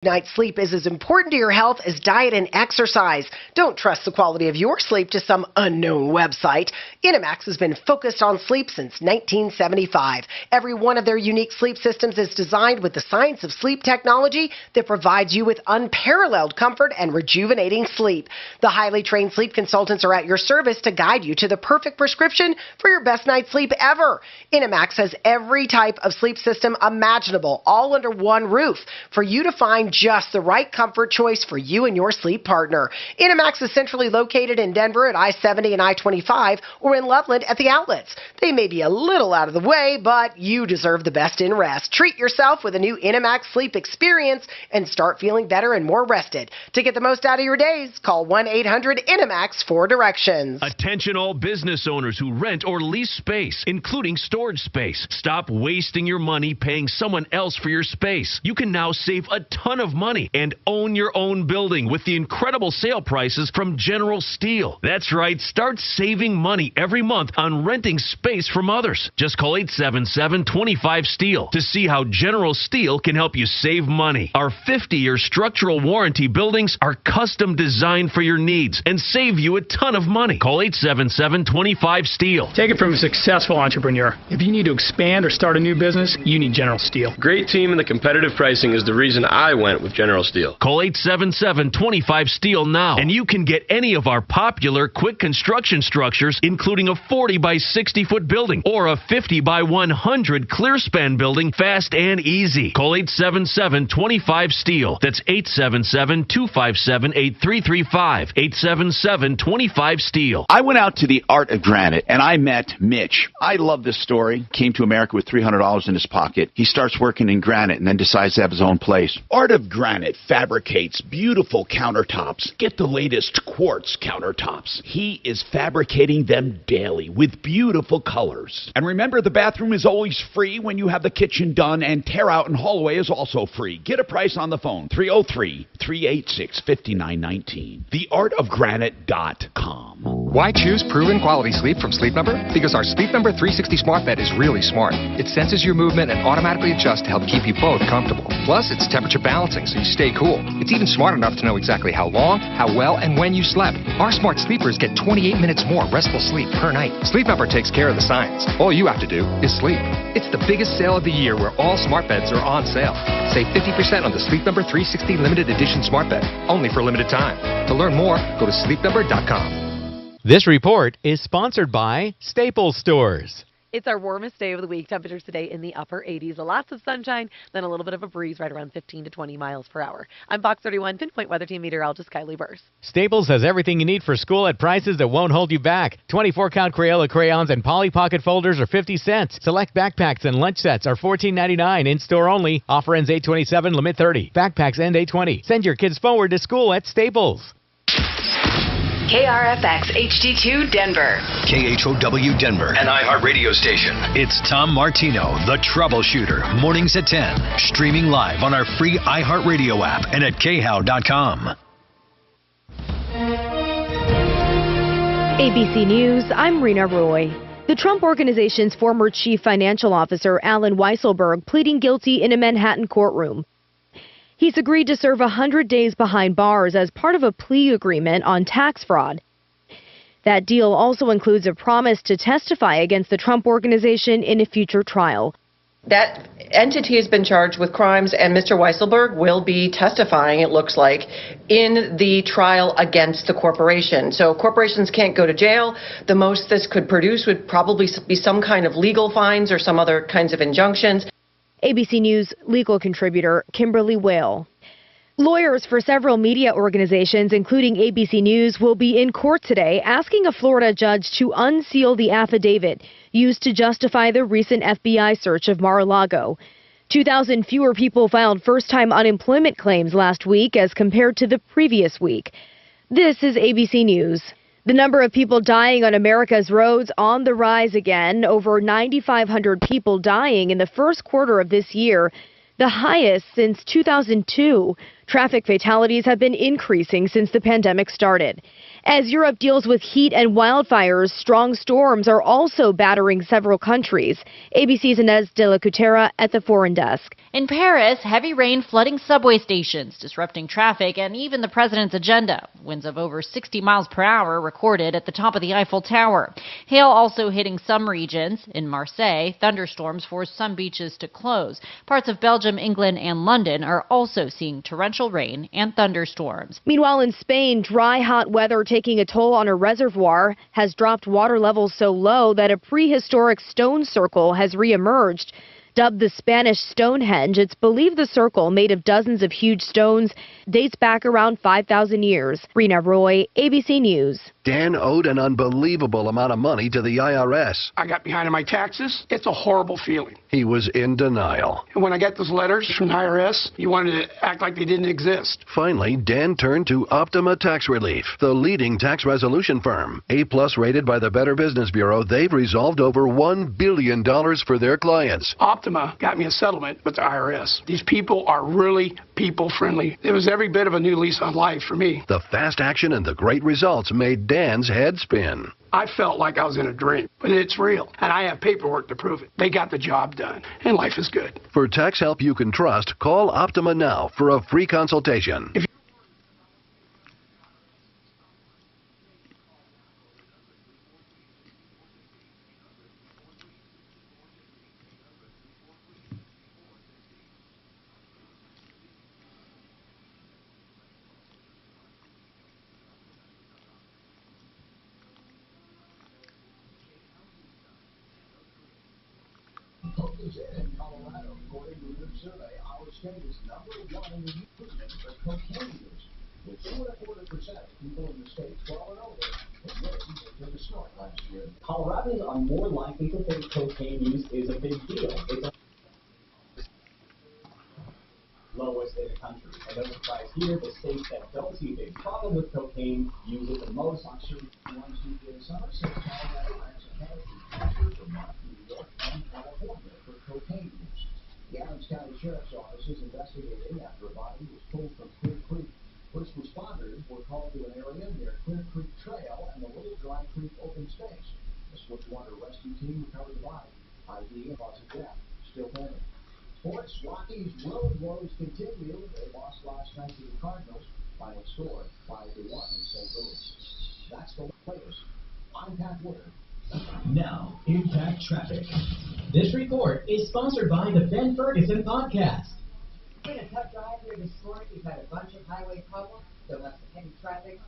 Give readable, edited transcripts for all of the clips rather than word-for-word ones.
night's sleep is as important to your health as diet and exercise. Don't trust the quality of your sleep to some unknown website. Inamax has been focused on sleep since 1975. Every one of their unique sleep systems is designed with the science of sleep technology that provides you with unparalleled comfort and rejuvenating sleep. The highly trained sleep consultants are at your service to guide you to the perfect prescription for your best night's sleep ever. Inamax has every type of sleep system imaginable, all under one roof, for you to find just the right comfort choice for you and your sleep partner. Inamax is centrally located in Denver at I-70 and I-25, or in Loveland at the outlets. They may be a little out of the way, but you deserve the best in rest. Treat yourself with a new Inamax sleep experience and start feeling better and more rested. To get the most out of your days, call 1-800-INAMAX for directions. Attention all business owners who rent or lease space, including storage space. Stop wasting your money paying someone else for your space. You can now save a ton of money and own your own building with the incredible sale prices from General Steel. That's right, start saving money every month on renting space from others. Just call 877-25-STEEL to see how General Steel can help you save money. Our 50-year structural warranty buildings are custom designed for your needs and save you a ton of money. Call 877-25-STEEL. Take it from a successful entrepreneur. If you need to expand or start a new business, you need General Steel. Great team and the competitive pricing is the reason I went with General Steel. Call 877-25-STEEL now, and you can get any of our popular quick construction structures, including a 40 by 60 foot building or a 50 by 100 clear span building, fast and easy. Call 877-25-STEEL. That's 877-257-8335. 877-25-STEEL. I went out to the Art of Granite and I met Mitch. I love this story. Came to America with $300 in his pocket. He starts working in granite and then decides to have his own place. Art of Granite fabricates beautiful countertops. Get the latest quartz countertops. He is fabricating them daily with beautiful colors. And remember, the bathroom is always free when you have the kitchen done, and tear out and hallway is also free. Get a price on the phone, 303-386-5919. theartofgranite.com. Why choose proven quality sleep from Sleep Number? Because our Sleep Number 360 smart bed is really smart. It senses your movement and automatically adjusts to help keep you both comfortable. Plus, it's temperature balancing so you stay cool. It's even smart enough to know exactly how long, how well, and when you slept. Our smart sleepers get 28 minutes more restful sleep per night. Sleep Number takes care of the science. All you have to do is sleep. It's the biggest sale of the year where all smart beds are on sale. Save 50% on the Sleep Number 360 limited edition smart bed, only for a limited time. To learn more, go to sleepnumber.com. This report is sponsored by Staples Stores. It's our warmest day of the week. Temperatures today in the upper 80s. Lots of sunshine, then a little bit of a breeze right around 15 to 20 miles per hour. I'm Fox 31 Pinpoint Weather Team meteorologist Kylie Burse. Staples has everything you need for school at prices that won't hold you back. 24-count Crayola crayons and Polly Pocket folders are 50 cents. Select backpacks and lunch sets are $14.99. In-store only. Offer ends 8/27, limit 30. Backpacks end 8/20. Send your kids forward to school at Staples. KRFX HD2 Denver. KHOW Denver, an iHeart radio station. It's Tom Martino, the Troubleshooter, mornings at 10. Streaming live on our free iHeart radio app and at khow.com. ABC News, I'm Rena Roy. The Trump Organization's former chief financial officer, Alan Weisselberg, pleading guilty in a Manhattan courtroom. He's agreed to serve 100 days behind bars as part of a plea agreement on tax fraud. That deal also includes a promise to testify against the Trump Organization in a future trial. That entity has been charged with crimes, and Mr. Weisselberg will be testifying, it looks like, in the trial against the corporation. So corporations can't go to jail. The most this could produce would probably be some kind of legal fines or some other kinds of injunctions. ABC News legal contributor Kimberly Whale. Lawyers for several media organizations, including ABC News, will be in court today asking a Florida judge to unseal the affidavit used to justify the recent FBI search of Mar-a-Lago. 2,000 fewer people filed first-time unemployment claims last week as compared to the previous week. This is ABC News. The number of people dying on America's roads on the rise again. Over 9,500 people dying in the first quarter of this year, the highest since 2002. Traffic fatalities have been increasing since the pandemic started. As Europe deals with heat and wildfires, strong storms are also battering several countries. ABC's Inez de la Cutera at the Foreign Desk. In Paris, heavy rain flooding subway stations, disrupting traffic and even the president's agenda. Winds of over 60 miles per hour recorded at the top of the Eiffel Tower. Hail also hitting some regions. In Marseille, thunderstorms forced some beaches to close. Parts of Belgium, England, and London are also seeing torrential rain and thunderstorms. Meanwhile, in Spain, dry, hot weather taking a toll on a reservoir has dropped water levels so low that a prehistoric stone circle has reemerged. Dubbed the Spanish Stonehenge, it's believed the circle, made of dozens of huge stones, dates back around 5,000 years. Rena Roy, ABC News. Dan owed an unbelievable amount of money to the IRS. I got behind on my taxes. It's a horrible feeling. He was in denial. And when I got those letters from the IRS, you wanted to act like they didn't exist. Finally, Dan turned to Optima Tax Relief, the leading tax resolution firm. A-plus rated by the Better Business Bureau, they've resolved over $1 billion for their clients. Optima got me a settlement with the IRS. These people are really people-friendly. It was every bit of a new lease on life for me. The fast action and the great results made Dan's head spin. I felt like I was in a dream, but it's real, and I have paperwork to prove it. They got the job done, and life is good. For tax help you can trust, call Optima now for a free consultation. In Colorado, according to a new survey, our state is #1 in the union for cocaine use, with 2.25% of people in the state 12 and older admitting they took a snort last year. Coloradans are more likely to think cocaine use is a big deal. It's lowest in the country. And no surprise here, the states that don't see a big problem with cocaine use it the most. Ones who did Somerset, Colorado, ranks ahead of Vermont, New York, and California for cocaine use. The Adams County Sheriff's Office is investigating after a body was pulled from Clear Creek. First responders were called to an area near Clear Creek Trail and the Little Dry Creek open space. The Swiftwater rescue team recovered the body. ID and cause of death still pending. Sports, Rockies road woes continue. They lost last night to the Cardinals. Final score 5-1 in St. Louis. That's the latest. I'm Pat Woodard. Now, Impact Traffic. This report is sponsored by the Ben Ferguson Podcast. It's been a tough drive here this morning. We've had a bunch of highway problems. Still have some heavy traffic.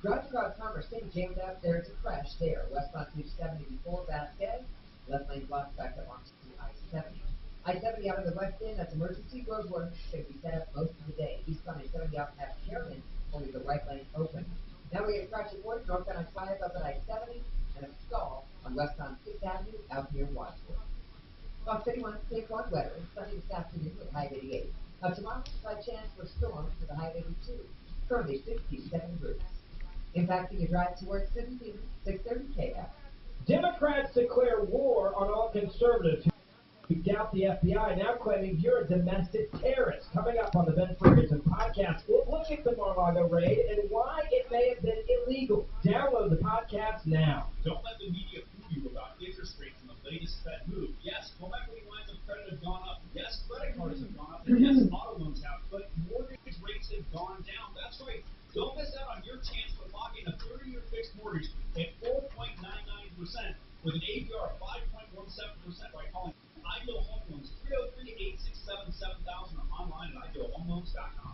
Drivers out front are staying jammed up. There is a crash there. Westbound 270 before Vasquez. Left lane blocked back up onto I-70. I-70 out of the west end. That's emergency road work. Going to be set up most of the day. Eastbound I-70 out past Sheridan. Only the right lane open. Now we get crash report. Northbound I-5 up at I-70. And a stall on westbound 6th Avenue out near Wadsworth. Fox 31, take one weather. Sunny this afternoon with high of 88. Tomorrow, slight chance for storms with a high of 82. Currently 67 degrees. Impacting your drive towards 17, 6:30 KF. Democrats declare war on all conservatives who doubt the FBI, now claiming you're a domestic terrorist. Coming up on the Ben Ferguson Podcast, we'll look at the Mar-a-Lago raid and why it may have been illegal. Download the podcast now. Don't let the media fool you about interest rates and the latest Fed move. Yes, home equity lines of credit have gone up. Yes, credit cards have gone up. And yes, auto loans have. But mortgage rates have gone down. That's right. Don't miss out on your chance to lock in a 30-year fixed mortgage at 4.99% with an APR of 5.17% by calling Ideal Home Loans, 303-867-7000 or online at idealhomeloans.com.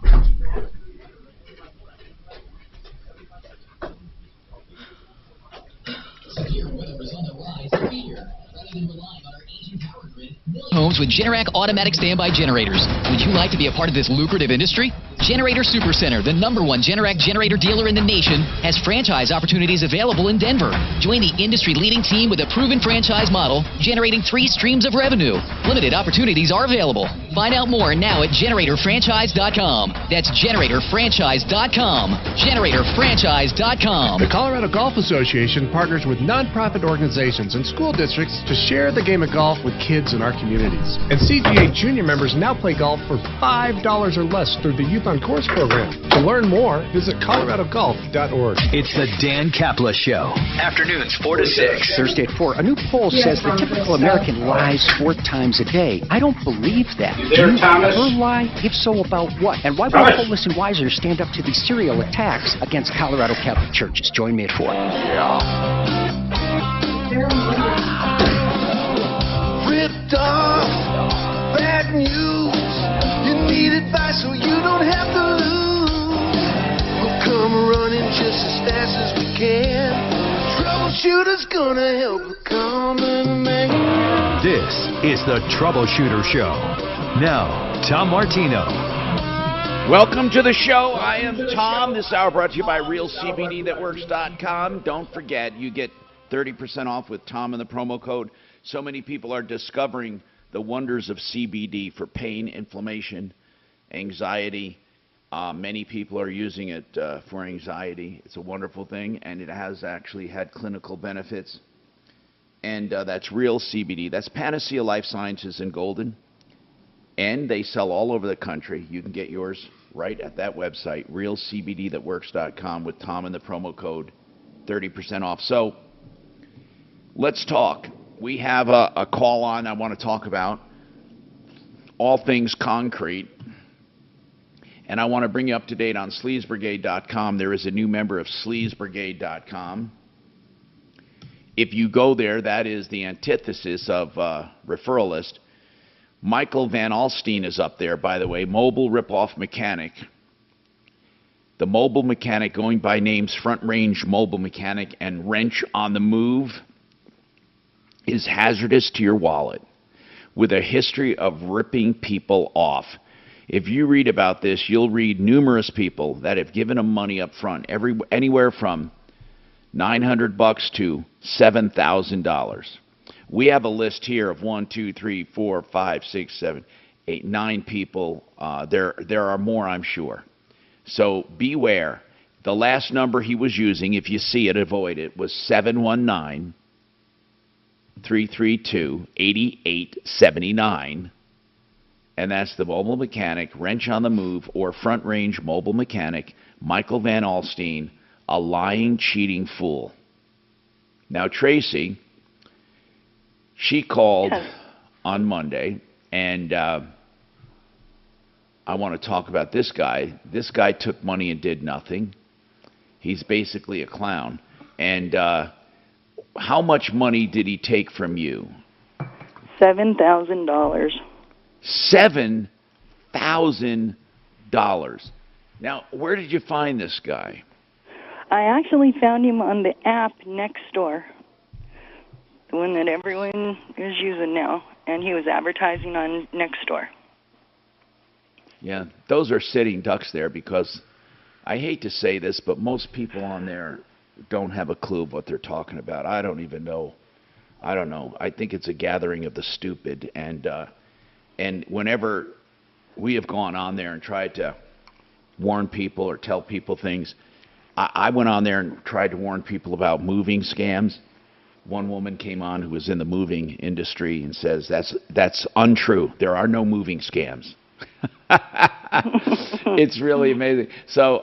Secure weather is on the rise here. Rather than relying on our aging power grid, homes with Generac automatic standby generators. Would you like to be a part of this lucrative industry? Generator Supercenter, the #1 Generac generator dealer in the nation, has franchise opportunities available in Denver. Join the industry-leading team with a proven franchise model, generating 3 streams of revenue. Limited opportunities are available. Find out more now at GeneratorFranchise.com. That's GeneratorFranchise.com. GeneratorFranchise.com. The Colorado Golf Association partners with nonprofit organizations and school districts to share the game of golf with kids in our communities. And CGA Junior members now play golf for $5 or less through the Youth on on course program. To learn more, visit coloradogolf.org. It's the Dan Kapla Show. Afternoons 4 to 6. Thursday at 4. A new poll says the typical American lies 4 times a day. I don't believe that. You there, Thomas? Ever lie? If so, about what? And why won't Polis and Weiser stand up to these serial attacks against Colorado Catholic churches? Join me at 4. Ripped off, bad news. You need advice so you don't have to lose. We'll come running just as fast as we can. Troubleshooter's gonna help a common man. This is the Troubleshooter Show. Now, Tom Martino. Welcome to the show. I am Tom. This hour brought to you by RealCBDThatWorks.com. Don't forget, you get 30% off with Tom and the promo code. So many people are discovering the wonders of CBD for pain, inflammation, anxiety. Many people are using it for anxiety. It's a wonderful thing, and it has actually had clinical benefits. And that's Real CBD. That's Panacea Life Sciences in Golden. And they sell all over the country. You can get yours right at that website, RealCBDThatWorks.com, with Tom and the promo code 30% off. So let's talk. We have a call on I want to talk about all things concrete. And I want to bring you up to date on sleazbrigade.com. There is a new member of sleazbrigade.com. If you go there, that is the antithesis of referral list. Michael Van Alstyne is up there, by the way, mobile ripoff mechanic. The mobile mechanic going by names Front Range Mobile Mechanic and Wrench on the Move is hazardous to your wallet with a history of ripping people off. If you read about this, you'll read numerous people that have given them money up front, anywhere from $900 to $7,000. We have a list here of 1, 2, 3, 4, 5, 6, 7, 8, 9 people. There are more, I'm sure. So beware. The last number he was using, if you see it, avoid it, was 719-332-8879. And that's the mobile mechanic, Wrench on the Move, or Front Range Mobile Mechanic, Michael Van Alstyne, a lying, cheating fool. Now, Tracy, she called on Monday, and I want to talk about this guy. This guy took money and did nothing. He's basically a clown. And how much money did he take from you? $7,000. $7,000. Now, where did you find this guy? I actually found him on the app Nextdoor, the one that everyone is using now, and he was advertising on Nextdoor. Yeah, those are sitting ducks there, because I hate to say this, but most people on there don't have a clue of what they're talking about. I don't even know. I don't know. I think it's a gathering of the stupid, and whenever we have gone on there and tried to warn people or tell people things, I went on there and tried to warn people about moving scams. One woman came on who was in the moving industry and says, that's untrue. There are no moving scams. It's really amazing. So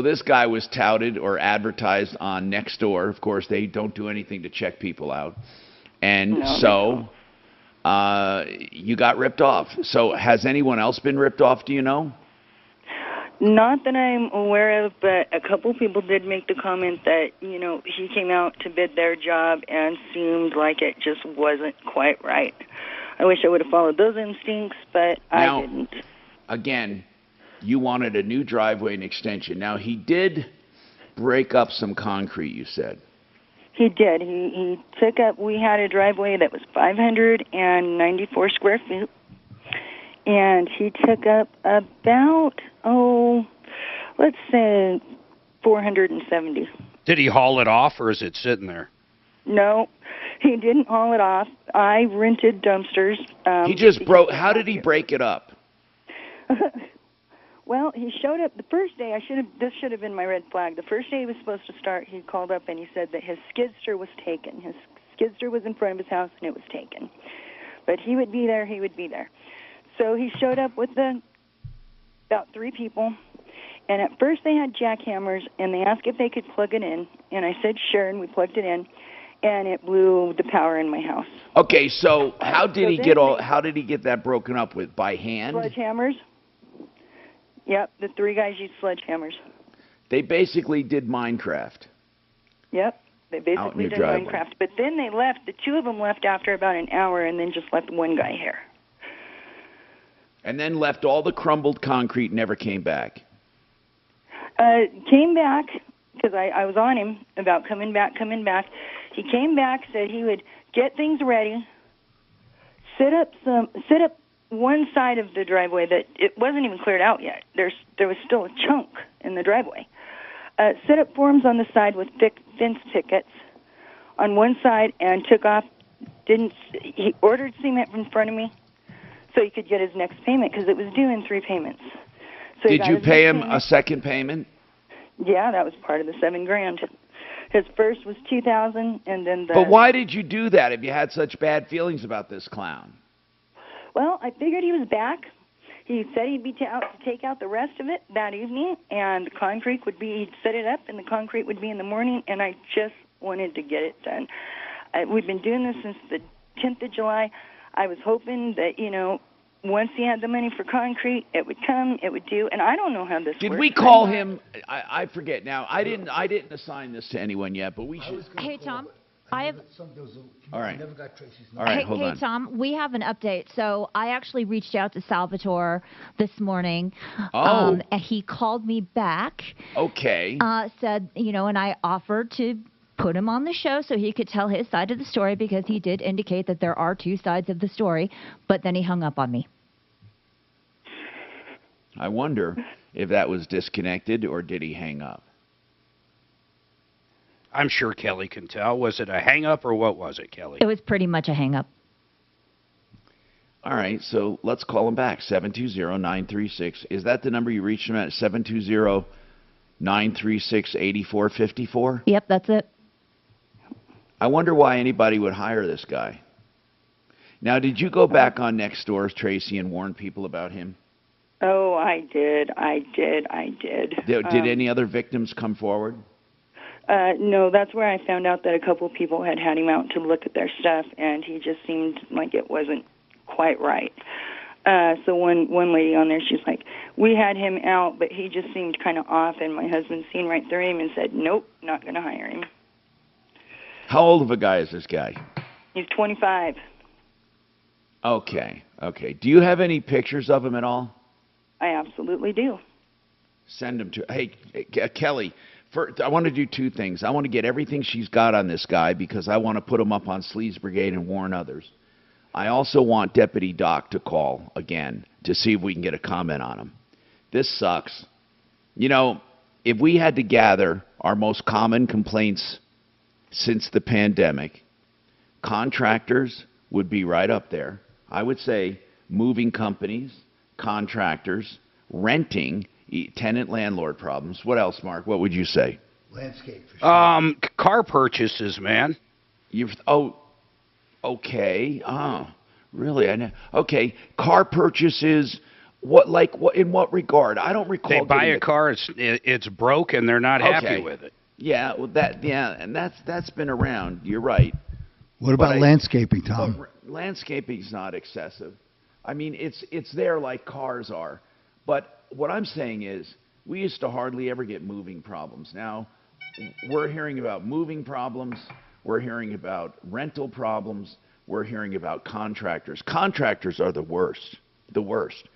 this guy was touted or advertised on Nextdoor. Of course, they don't do anything to check people out. And you got ripped off. So has anyone else been ripped off, do you know? Not that I'm aware of, but a couple people did make the comment that, he came out to bid their job and seemed like it just wasn't quite right. I wish I would have followed those instincts, but I didn't. Again, you wanted a new driveway and extension. Now, he did break up some concrete, you said. He did. He took up, we had a driveway that was 594 square feet, and he took up about, let's say 470. Did he haul it off, or is it sitting there? No, he didn't haul it off. I rented dumpsters. He just broke. How did he break it up? Well, he showed up the first day. This should have been my red flag. The first day he was supposed to start, he called up and he said that his skidster was taken. His skidster was in front of his house and it was taken. But he would be there. He would be there. So he showed up with the about 3 people. And at first they had jackhammers, and they asked if they could plug it in. And I said sure, and we plugged it in, and it blew the power in my house. Okay, so how did he get then how did he get that broken up with? By hand? Sledgehammers. Yep, the 3 guys used sledgehammers. They basically did Minecraft. Yep, they Out in basically your did driveway. Minecraft. But then they left. The 2 of them left after about an hour, and then just left one guy here. And then left all the crumbled concrete, never came back. Came back, because I was on him about coming back. He came back, said he would get things ready, set up one side of the driveway that it wasn't even cleared out yet. There was still a chunk in the driveway. Set up forms on the side with fence pickets on one side and took off. He ordered cement in front of me so he could get his next payment because it was due in 3 payments. So Did you pay him a second payment? Yeah, that was part of the $7,000. His first was $2,000, and then the. But why did you do that if you had such bad feelings about this clown? Well, I figured he was back. He said he'd be out to take out the rest of it that evening, and the concrete would be. He'd set it up, and the concrete would be in the morning. And I just wanted to get it done. We've been doing this since the 10th of July. I was hoping that once he had the money for concrete, it would come, it would do, and I don't know how this works. Did we call him? I forget now. I didn't assign this to anyone yet, but we should. Hey, Tom. I have. All right. All right, hold on. Hey, Tom, we have an update. So I actually reached out to Salvatore this morning. Oh. And he called me back. Okay. Said, and I offered to put him on the show so he could tell his side of the story because he did indicate that there are 2 sides of the story, but then he hung up on me. I wonder if that was disconnected or did he hang up? I'm sure Kelly can tell. Was it a hang up or what was it, Kelly? It was pretty much a hang up. All right, so let's call him back. 720-936. Is that the number you reached him at? 720-936-8454? Yep, that's it. I wonder why anybody would hire this guy. Now, did you go back on Nextdoor, Tracy, and warn people about him? Oh, I did. Did any other victims come forward? No, that's where I found out that a couple of people had him out to look at their stuff, and he just seemed like it wasn't quite right. So one lady on there, she's like, we had him out, but he just seemed kind of off, and my husband seen right through him and said, nope, not going to hire him. How old of a guy is this guy? He's 25. Okay. Do you have any pictures of him at all? I absolutely do. Send them to. Hey, Kelly, I want to do 2 things. I want to get everything she's got on this guy because I want to put him up on Sleaze Brigade and warn others. I also want Deputy Doc to call again to see if we can get a comment on him. This sucks. If we had to gather our most common complaints since the pandemic, contractors would be right up there. I would say moving companies, contractors, renting, tenant-landlord problems. What else, Mark? What would you say? Landscape. Car purchases, man. Okay. Really? I know. Okay, car purchases. What in what regard? I don't recall. They buy a car, it's broke, and they're not happy with it. Yeah, well, and that's been around. You're right. What about landscaping, Tom? Landscaping's not excessive. I mean, it's there like cars are. But what I'm saying is, we used to hardly ever get moving problems. Now, we're hearing about moving problems. We're hearing about rental problems. We're hearing about contractors. Contractors are the worst. The worst.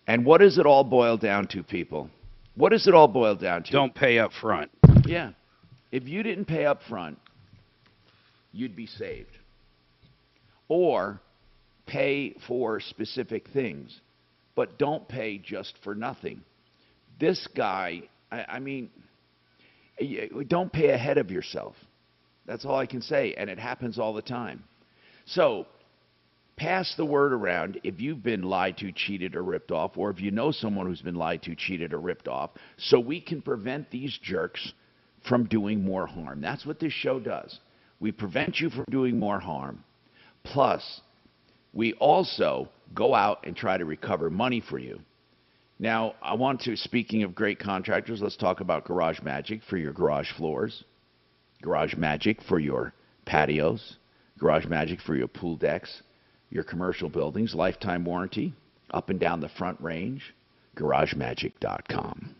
And what does it all boil down to, people? What does it all boil down to? Don't pay up front. Yeah. If you didn't pay up front, you'd be saved. Or pay for specific things, but don't pay just for nothing. This guy, I mean, don't pay ahead of yourself. That's all I can say, and it happens all the time. So, pass the word around if you've been lied to, cheated, or ripped off, or if you know someone who's been lied to, cheated, or ripped off, so we can prevent these jerks from doing more harm. That's what this show does. We prevent you from doing more harm. Plus, we also go out and try to recover money for you. Now, I want to, speaking of great contractors, let's talk about Garage Magic for your garage floors, Garage Magic for your patios, Garage Magic for your pool decks, your commercial buildings, lifetime warranty, up and down the front range, GarageMagic.com.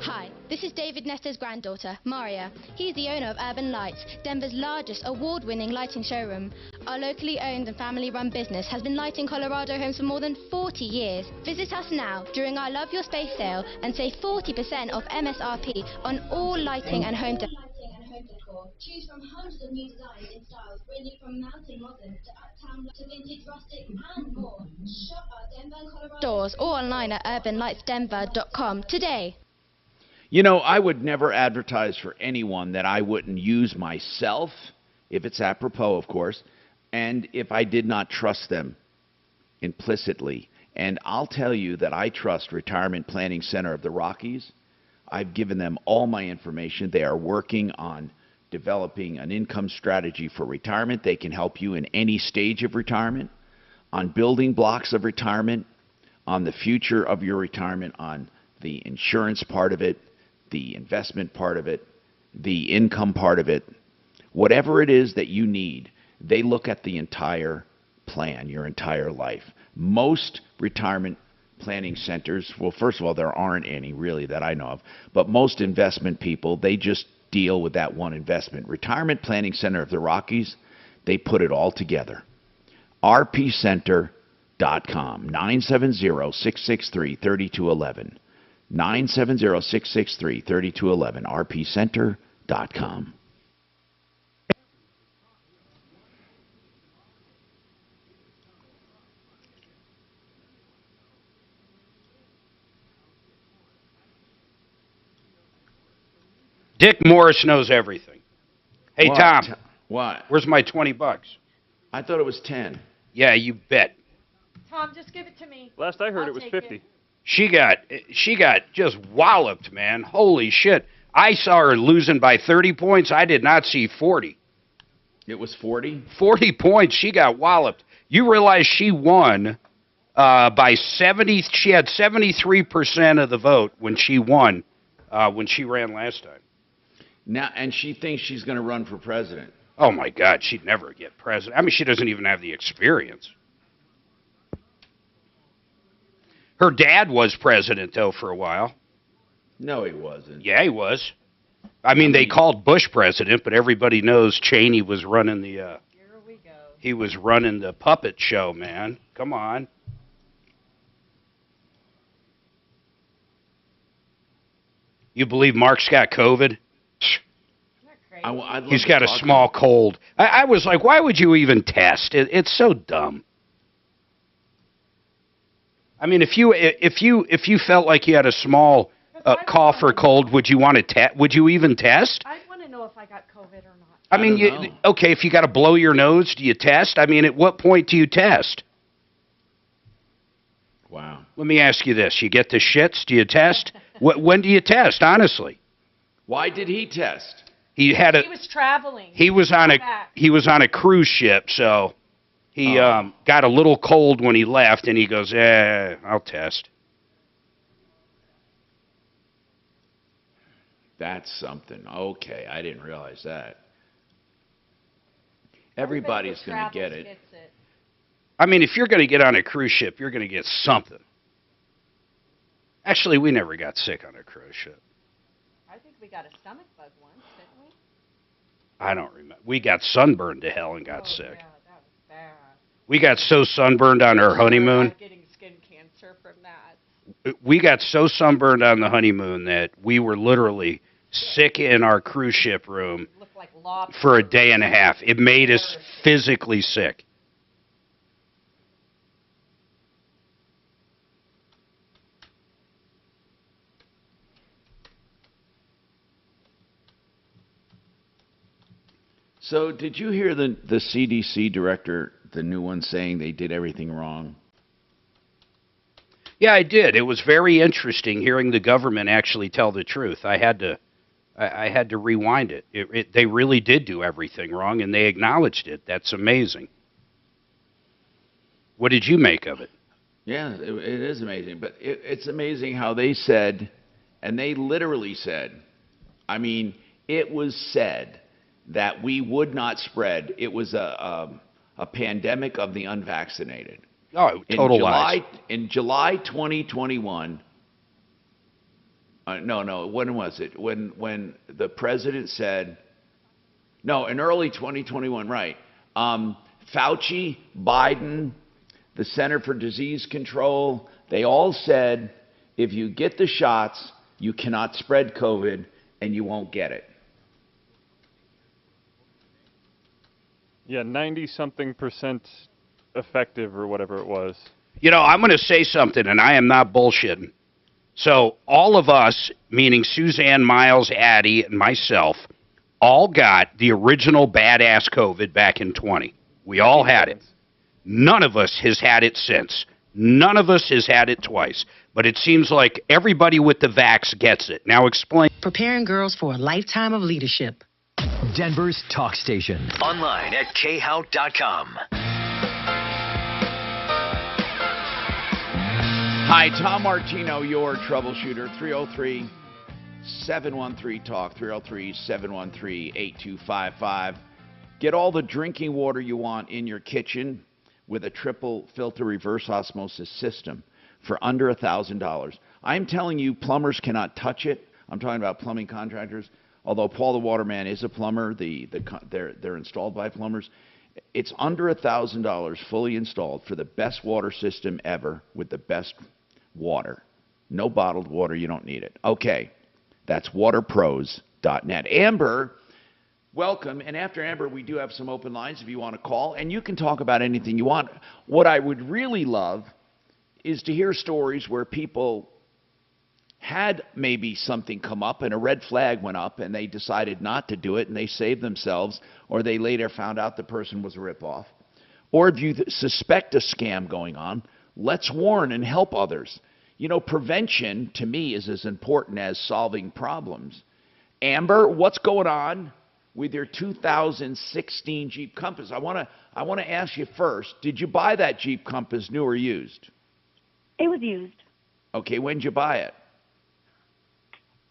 Hi, this is David Nestor's granddaughter, Maria. He's the owner of Urban Lights, Denver's largest award-winning lighting showroom. Our locally owned and family-run business has been lighting Colorado homes for more than 40 years. Visit us now during our Love Your Space sale and save 40% off MSRP on all lighting and home decor. Choose from hundreds of new designs and styles, ranging from mountain modern to uptown to vintage rustic and more. Shop our Denver and Colorado Stores or online at urbanlightsdenver.com today. You know, I would never advertise for anyone that I wouldn't use myself, if it's apropos, of course, and if I did not trust them implicitly. And I'll tell you that I trust Retirement Planning Center of the Rockies. I've given them all my information. They are working on developing an income strategy for retirement. They can help you in any stage of retirement, on building blocks of retirement, on the future of your retirement, on the insurance part of it, the investment part of it, the income part of it. Whatever it is that you need, they look at the entire plan, your entire life. Most retirement planning centers, well, first of all, there aren't any really that I know of, but most investment people, they just deal with that one investment. Retirement Planning Center of the Rockies, they put it all together. rpcenter.com, 970-663-3211. 970-663-3211, rpcenter.com. Dick Morris knows everything. Hey, What? Tom. What? Where's my $20? I thought it was 10. Yeah, you bet. Tom, just give it to me. Last I heard, I'll it was take 50. it. She got just walloped, man. Holy shit. I saw her losing by 30 points. I did not see 40. It was 40? 40 points. She got walloped. You realize she won by 70. She had 73% of the vote when she won, when she ran last time. Now, and she thinks she's going to run for president. Oh, my God. She'd never get president. I mean, she doesn't even have the experience. Her dad was president, though, for a while. No, he wasn't. Yeah, he was. I mean, they called Bush president, but everybody knows Cheney was running the... Here we go. He was running the puppet show, man. Come on. You believe Mark's got COVID? He's got a small cold. I was like, why would you even test? It's so dumb. I mean, if you felt like you had a small cough or cold, would you want to would you even test? I want to know if I got COVID or not. I mean, okay, if you got to blow your nose, do you test? I mean, at what point do you test? Wow. Let me ask you this: you get the shits? Do you test? When do you test? Honestly. Why did he test? He was traveling. He was on a cruise ship, so he got a little cold when he left, and he goes, I'll test. That's something. Okay, I didn't realize that. Everybody's going to get it. I mean, if you're going to get on a cruise ship, you're going to get something. Actually, we never got sick on a cruise ship. I think we got a stomach bug once, didn't we? I don't remember. We got sunburned to hell and got sick. Yeah, that was bad. We got so sunburned on our honeymoon. I'm getting skin cancer from that. We got so sunburned on the honeymoon that we were literally sick in our cruise ship room for a day and a half. It made us physically sick. So did you hear the CDC director, the new one, saying they did everything wrong? Yeah, I did. It was very interesting hearing the government actually tell the truth. I had to rewind it. They really did do everything wrong, and they acknowledged it. That's amazing. What did you make of it? Yeah, it is amazing. But it's amazing how they said, and they literally said, I mean, it was said that we would not spread. It was a pandemic of the unvaccinated. Oh, total lies. In July 2021, no, when was it? When the president said, no, in early 2021, right. Fauci, Biden, the Center for Disease Control, they all said, if you get the shots, you cannot spread COVID and you won't get it. Yeah, 90-something% effective or whatever it was. You know, I'm going to say something, and I am not bullshitting. So all of us, meaning Suzanne, Miles, Addie, and myself, all got the original badass COVID back in 20. We all had it. None of us has had it since. None of us has had it twice. But it seems like everybody with the vax gets it. Now explain. Preparing girls for a lifetime of leadership. Denver's talk station. Online at khout.com. Hi, Tom Martino, your troubleshooter. 303-713-TALK, 303-713-8255. Get all the drinking water you want in your kitchen with a triple filter reverse osmosis system for under $1,000. I'm telling you, plumbers cannot touch it. I'm talking about plumbing contractors. Although Paul the Waterman is a plumber, they're installed by plumbers. It's under $1,000 fully installed for the best water system ever with the best water. No bottled water, you don't need it. Okay, that's waterpros.net. Amber, welcome. And after Amber, we do have some open lines if you want to call. And you can talk about anything you want. What I would really love is to hear stories where people had maybe something come up and a red flag went up and they decided not to do it and they saved themselves, or they later found out the person was a ripoff. Or if you suspect a scam going on, let's warn and help others. You know, prevention to me is as important as solving problems. Amber, what's going on with your 2016 Jeep Compass? I want to ask you first, did you buy that Jeep Compass new or used? It was used. Okay, when did you buy it?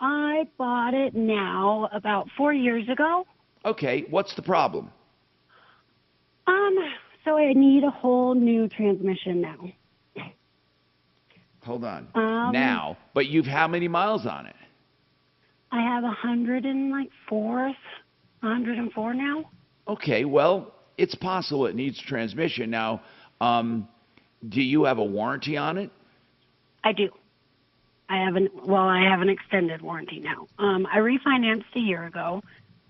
I bought it now about 4 years ago. Okay, what's the problem? So I need a whole new transmission now. Hold on. Now, but you've how many miles on it? I have 104 now. Okay, well, it's possible it needs transmission. Now, do you have a warranty on it? I do. I have an extended warranty now. I refinanced a year ago,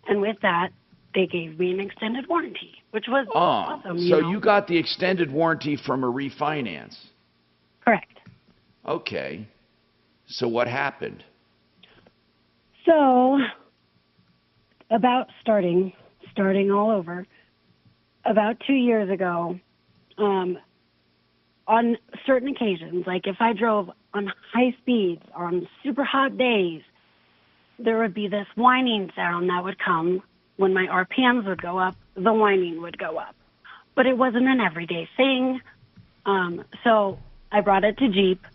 and with that, they gave me an extended warranty, which was awesome. So you got the extended warranty from a refinance? Correct. Okay. So what happened? So, about starting all over, about 2 years ago, on certain occasions, like if I drove on high speeds, on super hot days, there would be this whining sound that would come. When my RPMs would go up, the whining would go up. But it wasn't an everyday thing. So I brought it to Jeep,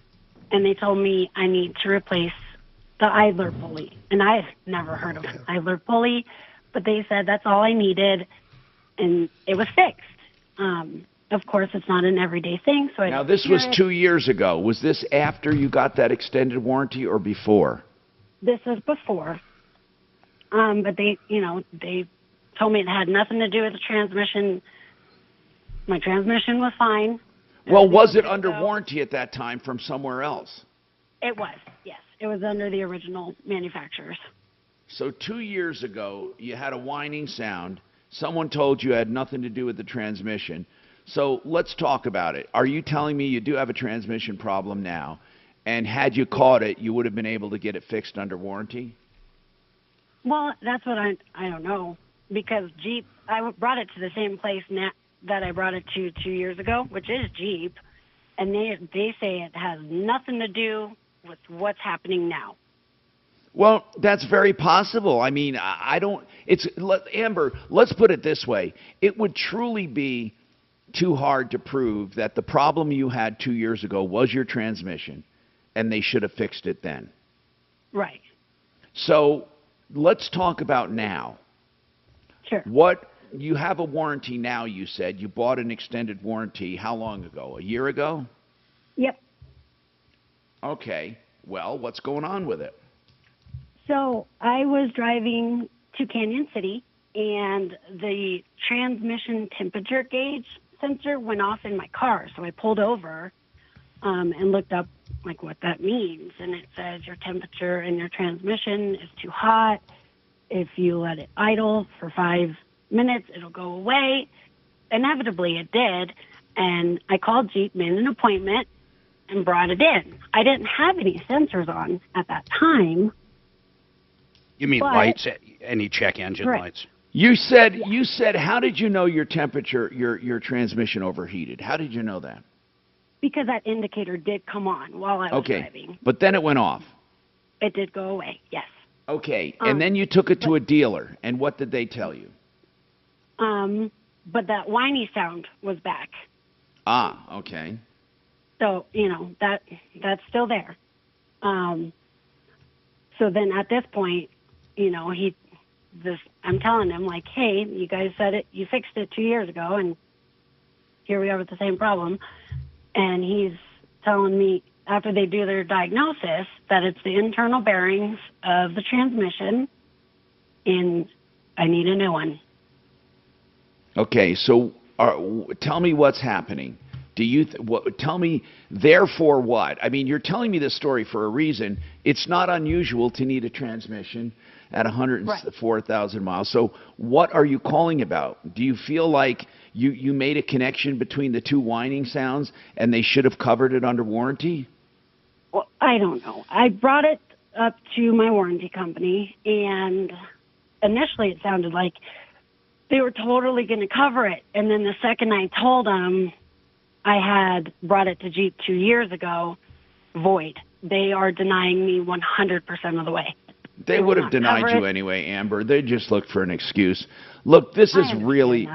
and they told me I need to replace the idler pulley. And I had never heard of an idler pulley, but they said that's all I needed, and it was fixed. Of course, it's not an everyday thing. So now, this was 2 years ago. Was this after you got that extended warranty or before? This was before. But they told me it had nothing to do with the transmission. My transmission was fine. Well, was it under warranty at that time from somewhere else? It was, yes. It was under the original manufacturers. So 2 years ago, you had a whining sound. Someone told you it had nothing to do with the transmission. So let's talk about it. Are you telling me you do have a transmission problem now, and had you caught it, you would have been able to get it fixed under warranty? Well, that's what I don't know, because Jeep, I brought it to the same place that I brought it to 2 years ago, which is Jeep, and they say it has nothing to do with what's happening now. Well, that's very possible. I mean, Amber, let's put it this way. It would truly be too hard to prove that the problem you had 2 years ago was your transmission, and they should have fixed it then. Right. So let's talk about now. Sure. What you have a warranty now, you said. You bought an extended warranty how long ago? A year ago? Yep. Okay. Well, what's going on with it? So I was driving to Canyon City, and the transmission temperature gauge sensor went off in my car. So I pulled over and looked up like what that means, and it says your temperature in your transmission is too hot. If you let it idle for 5 minutes, it'll go away. Inevitably, it did, and I called Jeep, made an appointment, and brought it in. I didn't have any sensors on at that time. You mean but, lights? Any check engine correct. lights? You said, how did you know your temperature, your transmission overheated? How did you know that? Because that indicator did come on while I was driving. But then it went off. It did go away, yes. Okay, and then you took it to a dealer, and what did they tell you? But that whiny sound was back. Ah, okay. So, that's still there. So then at this point, I'm telling him, like, hey, you guys said it, you fixed it 2 years ago, and here we are with the same problem. And he's telling me, after they do their diagnosis, that it's the internal bearings of the transmission, and I need a new one. Okay, so tell me what's happening. Tell me, therefore what? I mean, you're telling me this story for a reason. It's not unusual to need a transmission at 104,000 miles. So what are you calling about? Do you feel like you made a connection between the two whining sounds and they should have covered it under warranty? Well, I don't know. I brought it up to my warranty company, and initially it sounded like they were totally going to cover it. And then the second I told them I had brought it to Jeep 2 years ago, void. They are denying me 100% of the way. They would have denied you anyway, Amber. They just looked for an excuse. Look, this is really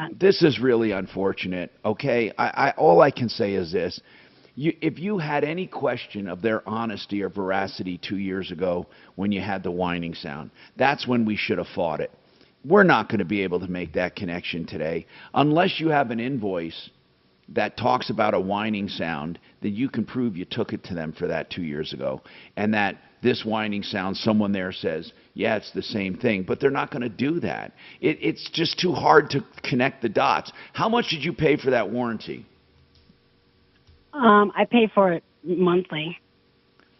unfortunate. Okay, all I can say is this: if you had any question of their honesty or veracity 2 years ago when you had the whining sound, that's when we should have fought it. We're not going to be able to make that connection today unless you have an invoice that talks about a whining sound, that you can prove you took it to them for that 2 years ago, and that this whining sound, someone there says, yeah, it's the same thing, but they're not going to do that. It's just too hard to connect the dots. How much did you pay for that warranty? I pay for it monthly.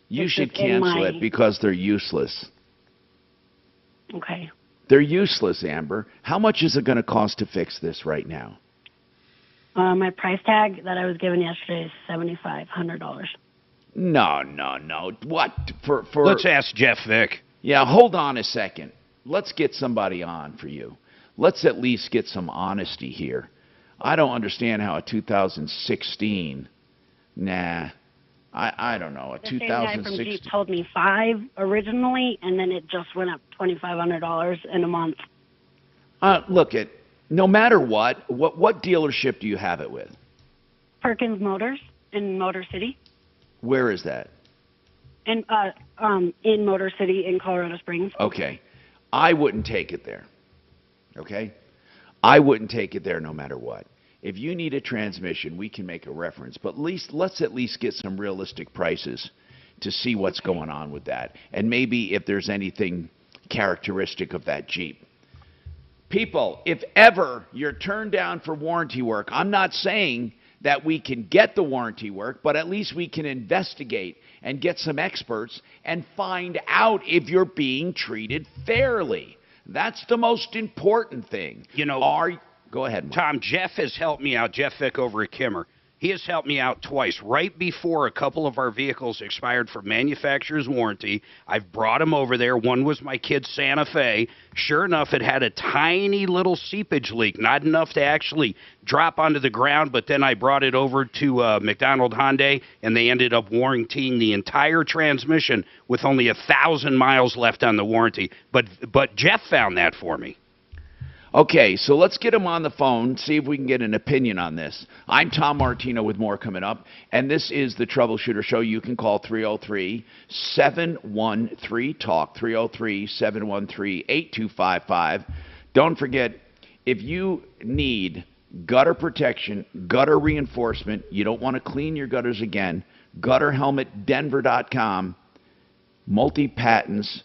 You should cancel it because they're useless. Okay. They're useless, Amber. How much is it going to cost to fix this right now? My price tag that I was given yesterday is $7,500. No. What? For Let's ask Jeff Vick. Yeah, hold on a second. Let's get somebody on for you. Let's at least get some honesty here. I don't understand how a 2016, I don't know, a 2016. The same guy from Jeep told me $5 originally, and then it just went up $2,500 in a month. No matter what dealership do you have it with? Perkins Motors in Motor City. Where is that? In Motor City in Colorado Springs. Okay. I wouldn't take it there. Okay? I wouldn't take it there no matter what. If you need a transmission, we can make a reference. But let's at least get some realistic prices to see what's going on with that. And maybe if there's anything characteristic of that Jeep. People, if ever you're turned down for warranty work, I'm not saying that we can get the warranty work, but at least we can investigate and get some experts and find out if you're being treated fairly. That's the most important thing. Go ahead, Mark. Tom, Jeff has helped me out, Jeff Vick over at Kimmer. He has helped me out twice. Right before a couple of our vehicles expired for manufacturer's warranty, I've brought them over there. One was my kid's Santa Fe. Sure enough, it had a tiny little seepage leak, not enough to actually drop onto the ground, but then I brought it over to McDonald Hyundai, and they ended up warrantying the entire transmission with only 1,000 miles left on the warranty. But Jeff found that for me. Okay, so let's get him on the phone, see if we can get an opinion on this. I'm Tom Martino with more coming up, and this is the Troubleshooter Show. You can call 303-713-TALK, 303-713-8255. Don't forget, if you need gutter protection, gutter reinforcement, you don't want to clean your gutters again, gutterhelmetdenver.com, multi-patents,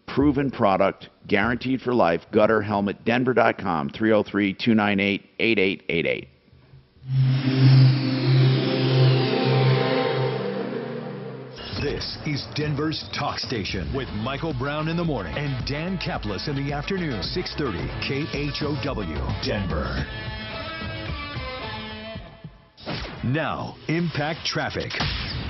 proven product, guaranteed for life, gutterhelmetdenver.com, 303-298-8888. This is Denver's Talk Station with Michael Brown in the morning and Dan Kaplis in the afternoon, 630 KHOW, Denver. Now, Impact Traffic.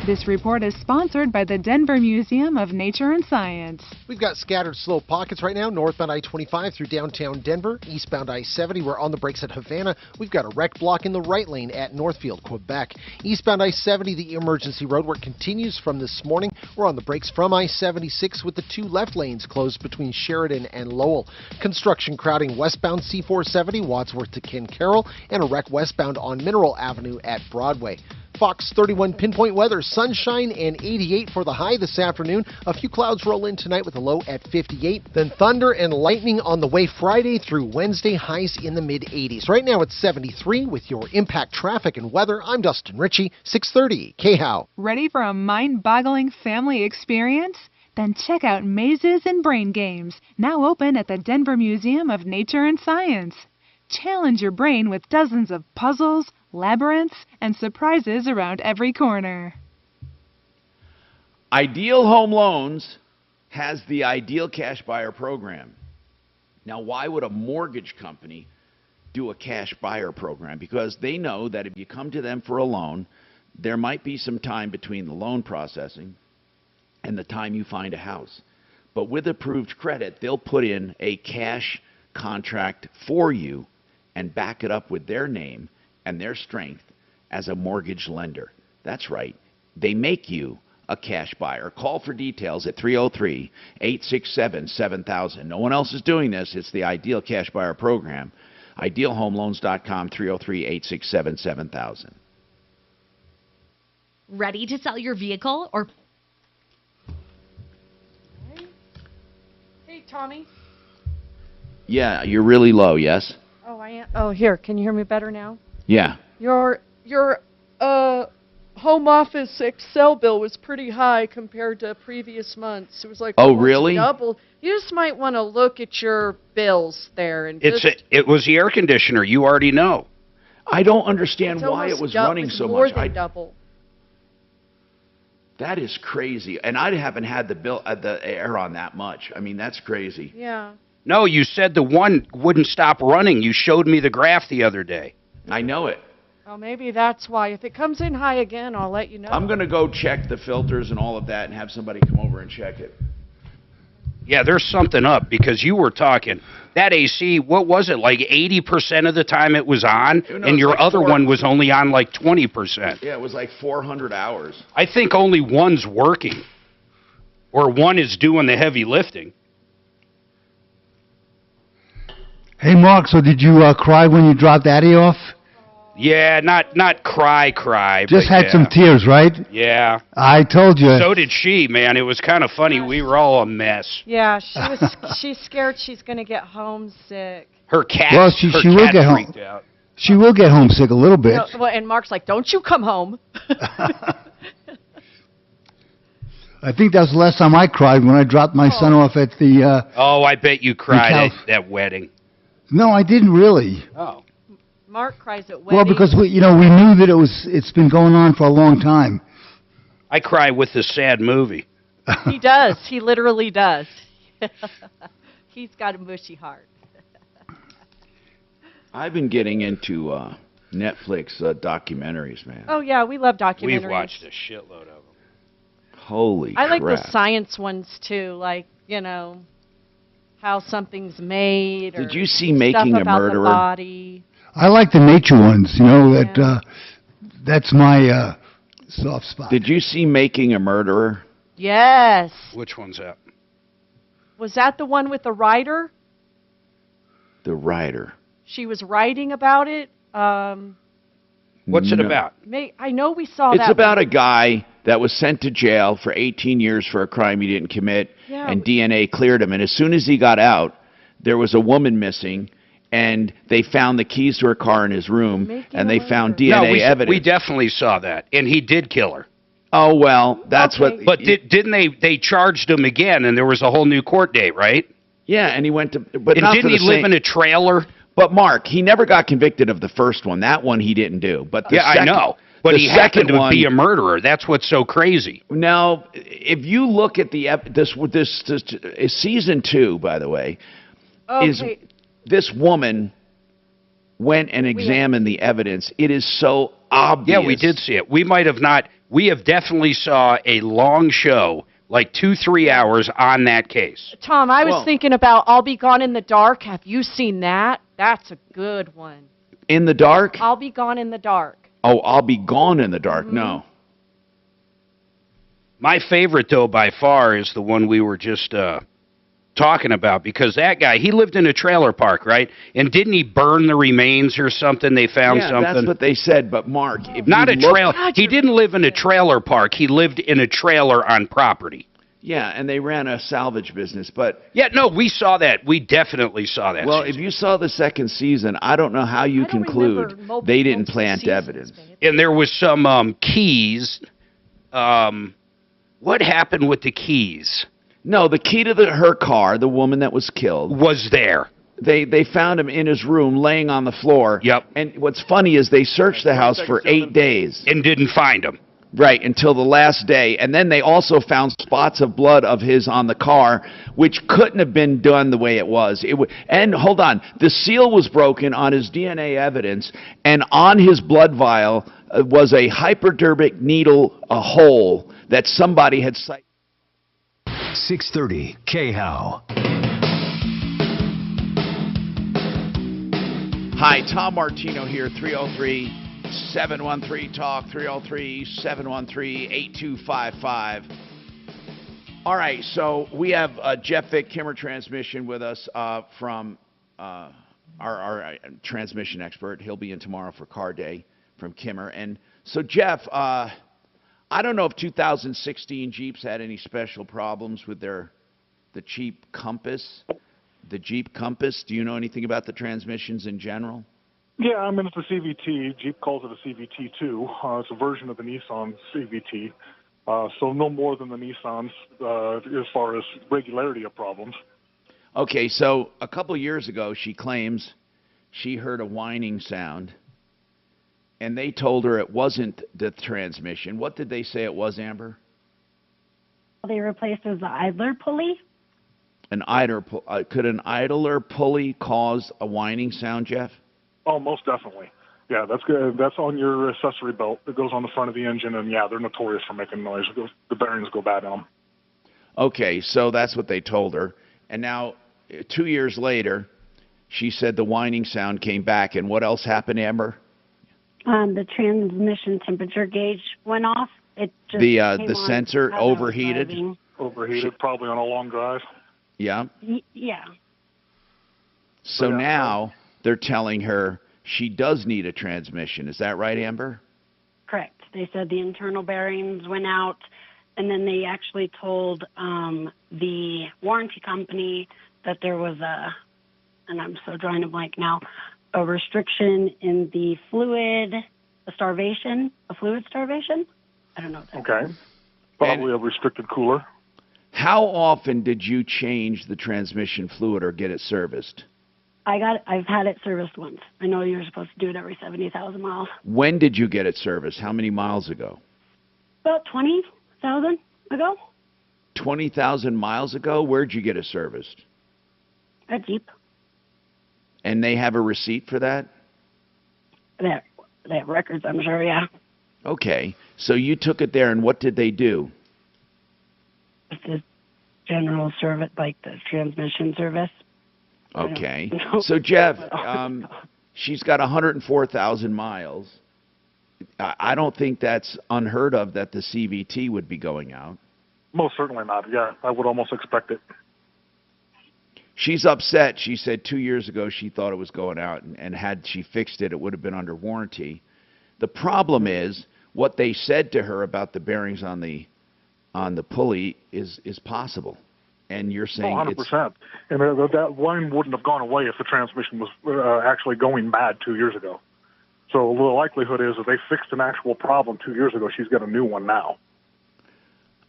This report is sponsored by the Denver Museum of Nature and Science. We've got scattered slow pockets right now, northbound I-25 through downtown Denver, eastbound I-70. We're on the brakes at Havana. We've got a wreck block in the right lane at Northfield, Quebec. Eastbound I-70, the emergency road work continues from this morning. We're on the brakes from I-76 with the 2 left lanes closed between Sheridan and Lowell. Construction crowding westbound C-470, Wadsworth to Ken Carroll, and a wreck westbound on Mineral Avenue at Broadway. Fox 31 pinpoint weather, sunshine and 88 for the high this afternoon. A few clouds roll in tonight with a low at 58. Then thunder and lightning on the way Friday through Wednesday, highs in the mid-80s. Right now it's 73 with your Impact Traffic and weather. I'm Dustin Ritchie, 630 KHOW. Ready for a mind-boggling family experience? Then check out Mazes and Brain Games, now open at the Denver Museum of Nature and Science. Challenge your brain with dozens of puzzles, labyrinths, and surprises around every corner. Ideal Home Loans has the Ideal Cash Buyer program. Now, why would a mortgage company do a cash buyer program? Because they know that if you come to them for a loan, there might be some time between the loan processing and the time you find a house. But with approved credit, they'll put in a cash contract for you and back it up with their name and their strength as a mortgage lender. That's right. They make you a cash buyer. Call for details at 303-867-7000. No one else is doing this. It's the Ideal Cash Buyer program. IdealHomeLoans.com, 303-867-7000. Ready to sell your vehicle or... Hey, Tommy. Yeah, you're really low, yes? Oh, I am. Oh, here. Can you hear me better now? Yeah. Your home office Excel bill was pretty high compared to previous months. It was like almost really? double. You just might want to look at your bills there and it was the air conditioner. You already know. I don't understand why it was running so more much. Than double. That is crazy, and I haven't had the air on that much. I mean, that's crazy. Yeah. No, you said the one wouldn't stop running. You showed me the graph the other day. I know it. Well, maybe that's why. If it comes in high again, I'll let you know. I'm going to go check the filters and all of that and have somebody come over and check it. Yeah, there's something up because you were talking. That AC, what was it, like 80% of the time it was on? No, and your like other one was only on like 20%. Yeah, it was like 400 hours. I think only one's working. Or one is doing the heavy lifting. Hey, Mark, so did you cry when you dropped Addie off? Yeah, not cry. Just but had some tears, right? Yeah. I told you. So did she, man. It was kind of funny. We were all a mess. Yeah, she's scared she's going to get homesick. Her cat. Well, she will get home. Out. She will get homesick a little bit. No, well, and Mark's like, "Don't you come home." I think that was the last time I cried when I dropped my son off at the... oh, I bet you cried at that wedding. No, I didn't really. Oh. Mark cries at weddings. Well, because we knew that it's been going on for a long time. I cry with the sad movie. He does. He literally does. He's got a mushy heart. I've been getting into Netflix documentaries, man. Oh, yeah, we love documentaries. We've watched a shitload of them. Holy crap. I like the science ones, too, like, how something's made. Did you see Making a Murderer? The body. I like the nature ones, that's my soft spot. Did you see Making a Murderer? Yes. Which one's that? Was that the one with the writer? The writer. She was writing about it. What's it No. about? I know we saw It's that. about a guy that was sent to jail for 18 years for a crime he didn't commit, Yeah. and DNA cleared him. And as soon as he got out, there was a woman missing, and they found the keys to her car in his room, and they found DNA evidence. We definitely saw that, and he did kill her. Oh, well, that's what... But didn't they charged him again, and there was a whole new court date, right? Yeah, and he went to... But And not didn't for he the live same- in a trailer? But, Mark, he never got convicted of the first one. That one he didn't do. But the Yeah, I second, know. But the he second happened to one, be a murderer. That's what's so crazy. Now, if you look at this is season 2, by the way, is Okay. this woman went and examined the evidence. It is so obvious. Yeah, we did see it. We might have not. We have definitely saw a long show, like 2-3 hours on that case. Tom, I was Well- thinking about I'll Be Gone in the Dark. Have you seen that? That's a good one. In the dark? I'll Be Gone in the Dark. Oh, I'll be gone in the dark. Mm-hmm. No. My favorite, though, by far, is the one we were just talking about, because that guy, he lived in a trailer park, right? And didn't he burn the remains or something? They found Yeah, something. that's what they said. But, Mark, if Not you a look- trailer. He didn't live in a trailer park. He lived in a trailer on property. Yeah, and they ran a salvage business. But Yeah, no, we saw that. We definitely saw that. well, if you saw the second season, I don't know how you conclude they didn't plant evidence. And there was some keys. What happened with the keys? No, the key to her car, the woman that was killed, was there. They found him in his room, laying on the floor. Yep. And what's funny is they searched the house for 8 days. And didn't find him. Right, until the last day. And then they also found spots of blood of his on the car, which couldn't have been done the way it was. And hold on, the seal was broken on his DNA evidence, and on his blood vial was a hypodermic needle, a hole that somebody had cited. 630 KHOW. Hi, Tom Martino here, 303-713-TALK, 303-713-8255. All right, so we have Jeff Vick, Kimmer Transmission, with us from our transmission expert. He'll be in tomorrow for Car Day from Kimmer. And so, Jeff, I don't know if 2016 Jeeps had any special problems with the cheap Compass. The Jeep Compass. Do you know anything about the transmissions in general? Yeah, I mean, it's a CVT. Jeep calls it a CVT2. It's a version of the Nissan CVT. So no more than the Nissans as far as regularity of problems. Okay, so a couple years ago, she claims she heard a whining sound, and they told her it wasn't the transmission. What did they say it was, Amber? They replaced as the idler pulley. Could an idler pulley cause a whining sound, Jeff? Oh, most definitely. Yeah, that's good. That's on your accessory belt that goes on the front of the engine, and yeah, they're notorious for making noise. The bearings go bad on them. Okay, so that's what they told her. And now, 2 years later, she said the whining sound came back. And what else happened, Amber? The transmission temperature gauge went off. It just The came on sensor as I was overheated? driving. Overheated, probably on a long drive. Yeah. Yeah. So now they're telling her she does need a transmission. Is that right, Amber? Correct. They said the internal bearings went out, and then they actually told the warranty company that there was and I'm so drawing a blank now, a restriction in the fluid starvation. I don't know. Okay. Probably a restricted cooler. How often did you change the transmission fluid or get it serviced? I've had it serviced once. I know you're supposed to do it every 70,000 miles. When did you get it serviced? How many miles ago? About 20,000 ago 20,000 miles ago? Where'd you get it serviced? at Jeep. And they have a receipt for that? They have records, I'm sure, yeah. Okay. So you took it there, and what did they do? The general service, like the transmission service. Okay. So, Jeff, she's got 104,000 miles. I don't think that's unheard of that the CVT would be going out. Most certainly not. Yeah, I would almost expect it. She's upset. She said 2 years ago she thought it was going out, and had she fixed it, it would have been under warranty. The problem is what they said to her about the bearings on the pulley is possible. And you're saying 100%. And that line wouldn't have gone away if the transmission was actually going bad 2 years ago. So the likelihood is that they fixed an actual problem 2 years ago. She's got a new one now.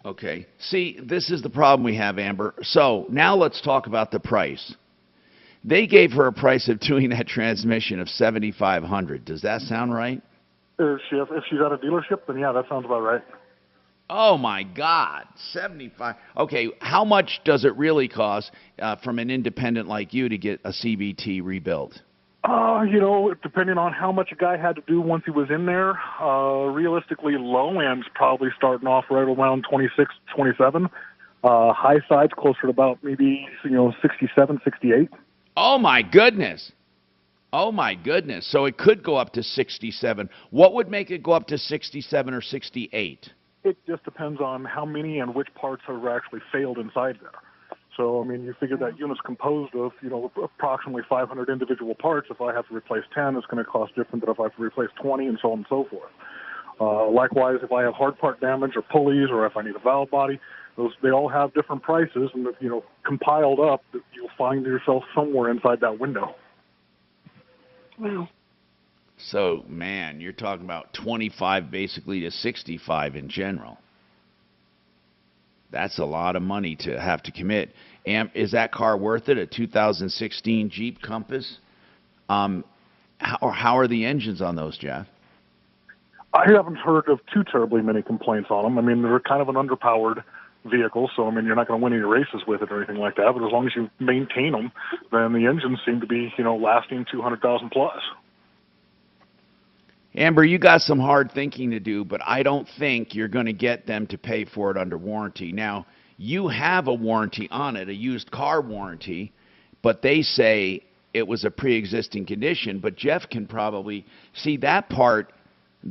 Okay. See, this is the problem we have, Amber. So now let's talk about the price. They gave her a price of doing that transmission of $7,500. Does that sound right? If she's at a dealership, then yeah, that sounds about right. Oh my God, 75. Okay, how much does it really cost from an independent like you to get a CVT rebuilt? Depending on how much a guy had to do once he was in there, realistically, low end's probably starting off right around 26, 27. High side's closer to about maybe 67, 68. Oh my goodness. Oh my goodness. So it could go up to 67. What would make it go up to 67 or 68? It just depends on how many and which parts have actually failed inside there. So, I mean, you figure that unit's composed of, approximately 500 individual parts. If I have to replace 10, it's going to cost different than if I have to replace 20, and so on and so forth. Likewise, if I have hard part damage or pulleys, or if I need a valve body, they all have different prices, and if, compiled up, you'll find yourself somewhere inside that window. Wow. So, man, you're talking about 25 basically to 65 in general. That's a lot of money to have to commit. Is that car worth it? A 2016 Jeep Compass? How are the engines on those, Jeff? I haven't heard of too terribly many complaints on them. I mean, they're kind of an underpowered vehicle, so, I mean, you're not going to win any races with it or anything like that, but as long as you maintain them, then the engines seem to be, lasting 200,000 plus. Amber, you got some hard thinking to do, but I don't think you're going to get them to pay for it under warranty. Now, you have a warranty on it, a used car warranty, but they say it was a pre-existing condition. But Jeff can probably see that part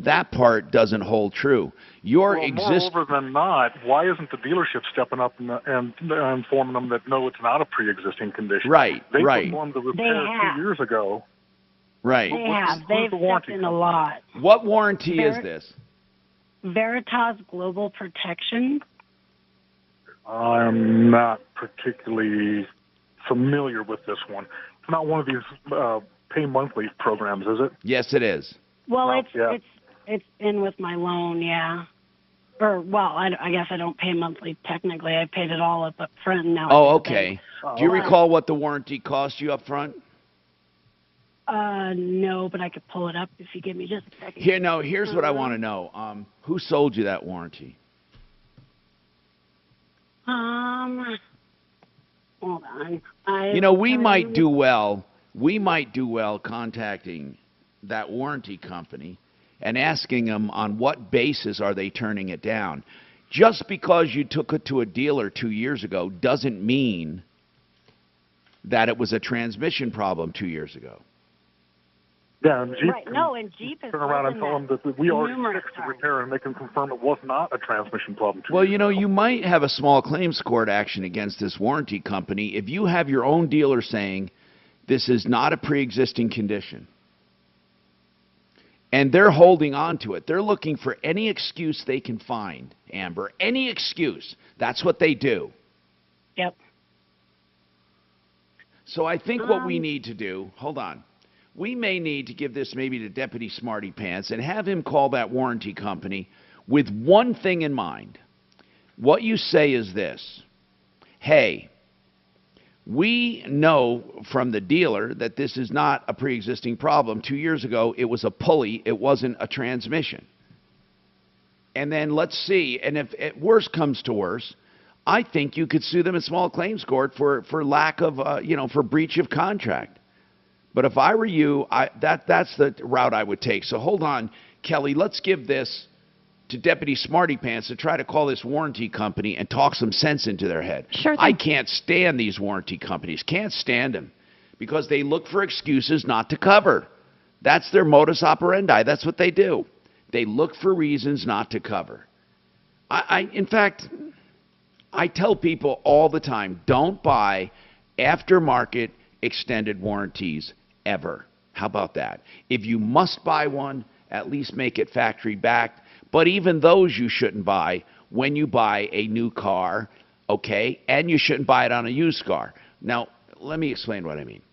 doesn't hold true. Moreover than not, why isn't the dealership stepping up and informing them that, no, it's not a pre-existing condition? Right, They right. performed the repair 2 years ago. Right. They have. They've stepped in a lot. What warranty is this? Veritas Global Protection. I'm not particularly familiar with this one. It's not one of these pay monthly programs, is it? Yes, it is. Well, it's in with my loan, yeah. I guess I don't pay monthly technically. I paid it all up front now. Oh, okay. Do you recall what the warranty cost you up front? No, but I could pull it up if you give me just a second. Here's what I want to know. Who sold you that warranty? Hold on. We might do well contacting that warranty company and asking them on what basis are they turning it down. Just because you took it to a dealer 2 years ago doesn't mean that it was a transmission problem 2 years ago. Yeah, and Jeep and Jeep is turn around and tell them that we already fixed the repair, and they can confirm it was not a transmission problem. Well, you might have a small claims court action against this warranty company if you have your own dealer saying this is not a pre-existing condition. And they're holding on to it. They're looking for any excuse they can find, Amber. Any excuse. That's what they do. Yep. So I think what we need to do, hold on. We may need to give this maybe to Deputy Smarty Pants and have him call that warranty company with one thing in mind. What you say is this: hey, we know from the dealer that this is not a pre-existing problem. 2 years ago, it was a pulley. It wasn't a transmission. And then let's see. And if worse comes to worse, I think you could sue them in small claims court for lack of, for breach of contract. But if I were you, that's the route I would take. So hold on, Kelly. Let's give this to Deputy Smarty Pants to try to call this warranty company and talk some sense into their head. Sure thing. I can't stand these warranty companies. Can't stand them because they look for excuses not to cover. That's their modus operandi. That's what they do. They look for reasons not to cover. In fact, I tell people all the time, don't buy aftermarket extended warranties ever. How about that? If you must buy one, at least make it factory backed. But even those you shouldn't buy when you buy a new car, okay? And you shouldn't buy it on a used car. Now, let me explain what I mean.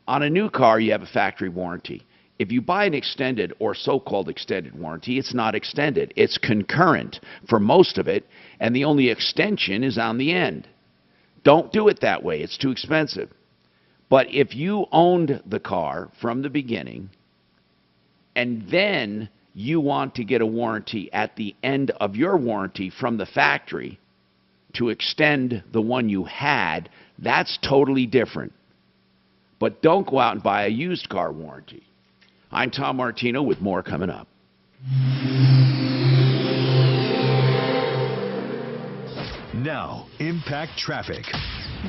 On a new car, you have a factory warranty. If you buy an extended or so-called extended warranty, it's not extended. It's concurrent for most of it, and the only extension is on the end. Don't do it that way. It's too expensive. But if you owned the car from the beginning, and then you want to get a warranty at the end of your warranty from the factory to extend the one you had, that's totally different. But don't go out and buy a used car warranty. I'm Tom Martino with more coming up. Now, Impact Traffic.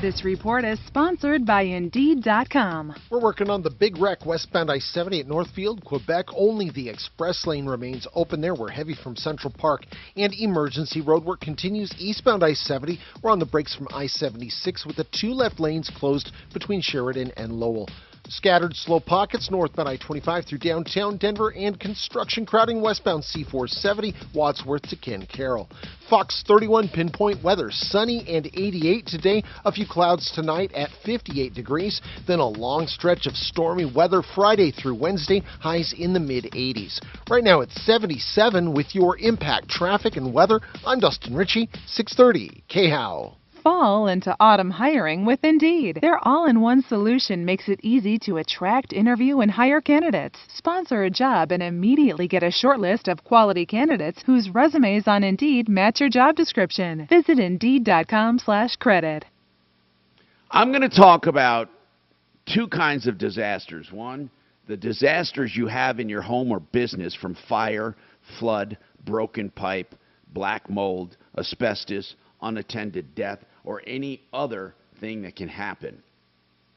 This report is sponsored by Indeed.com. We're working on the big wreck westbound I-70 at Northfield, Quebec. Only the express lane remains open there. We're heavy from Central Park. And emergency road work continues eastbound I-70. We're on the brakes from I-76 with the 2 left lanes closed between Sheridan and Lowell. Scattered slow pockets northbound I-25 through downtown Denver, and construction crowding westbound C-470 Wadsworth to Ken Carroll. Fox 31 pinpoint weather, sunny and 88 today, a few clouds tonight at 58 degrees, then a long stretch of stormy weather Friday through Wednesday, highs in the mid-80s. Right now it's 77 with your Impact Traffic and Weather. I'm Dustin Ritchie, 630 KHOW. Fall into autumn hiring with Indeed. Their all-in-one solution makes it easy to attract, interview, and hire candidates. Sponsor a job and immediately get a short list of quality candidates whose resumes on Indeed match your job description. Visit Indeed.com/credit. I'm going to talk about 2 kinds of disasters. One, the disasters you have in your home or business from fire, flood, broken pipe, black mold, asbestos, unattended death, or any other thing that can happen.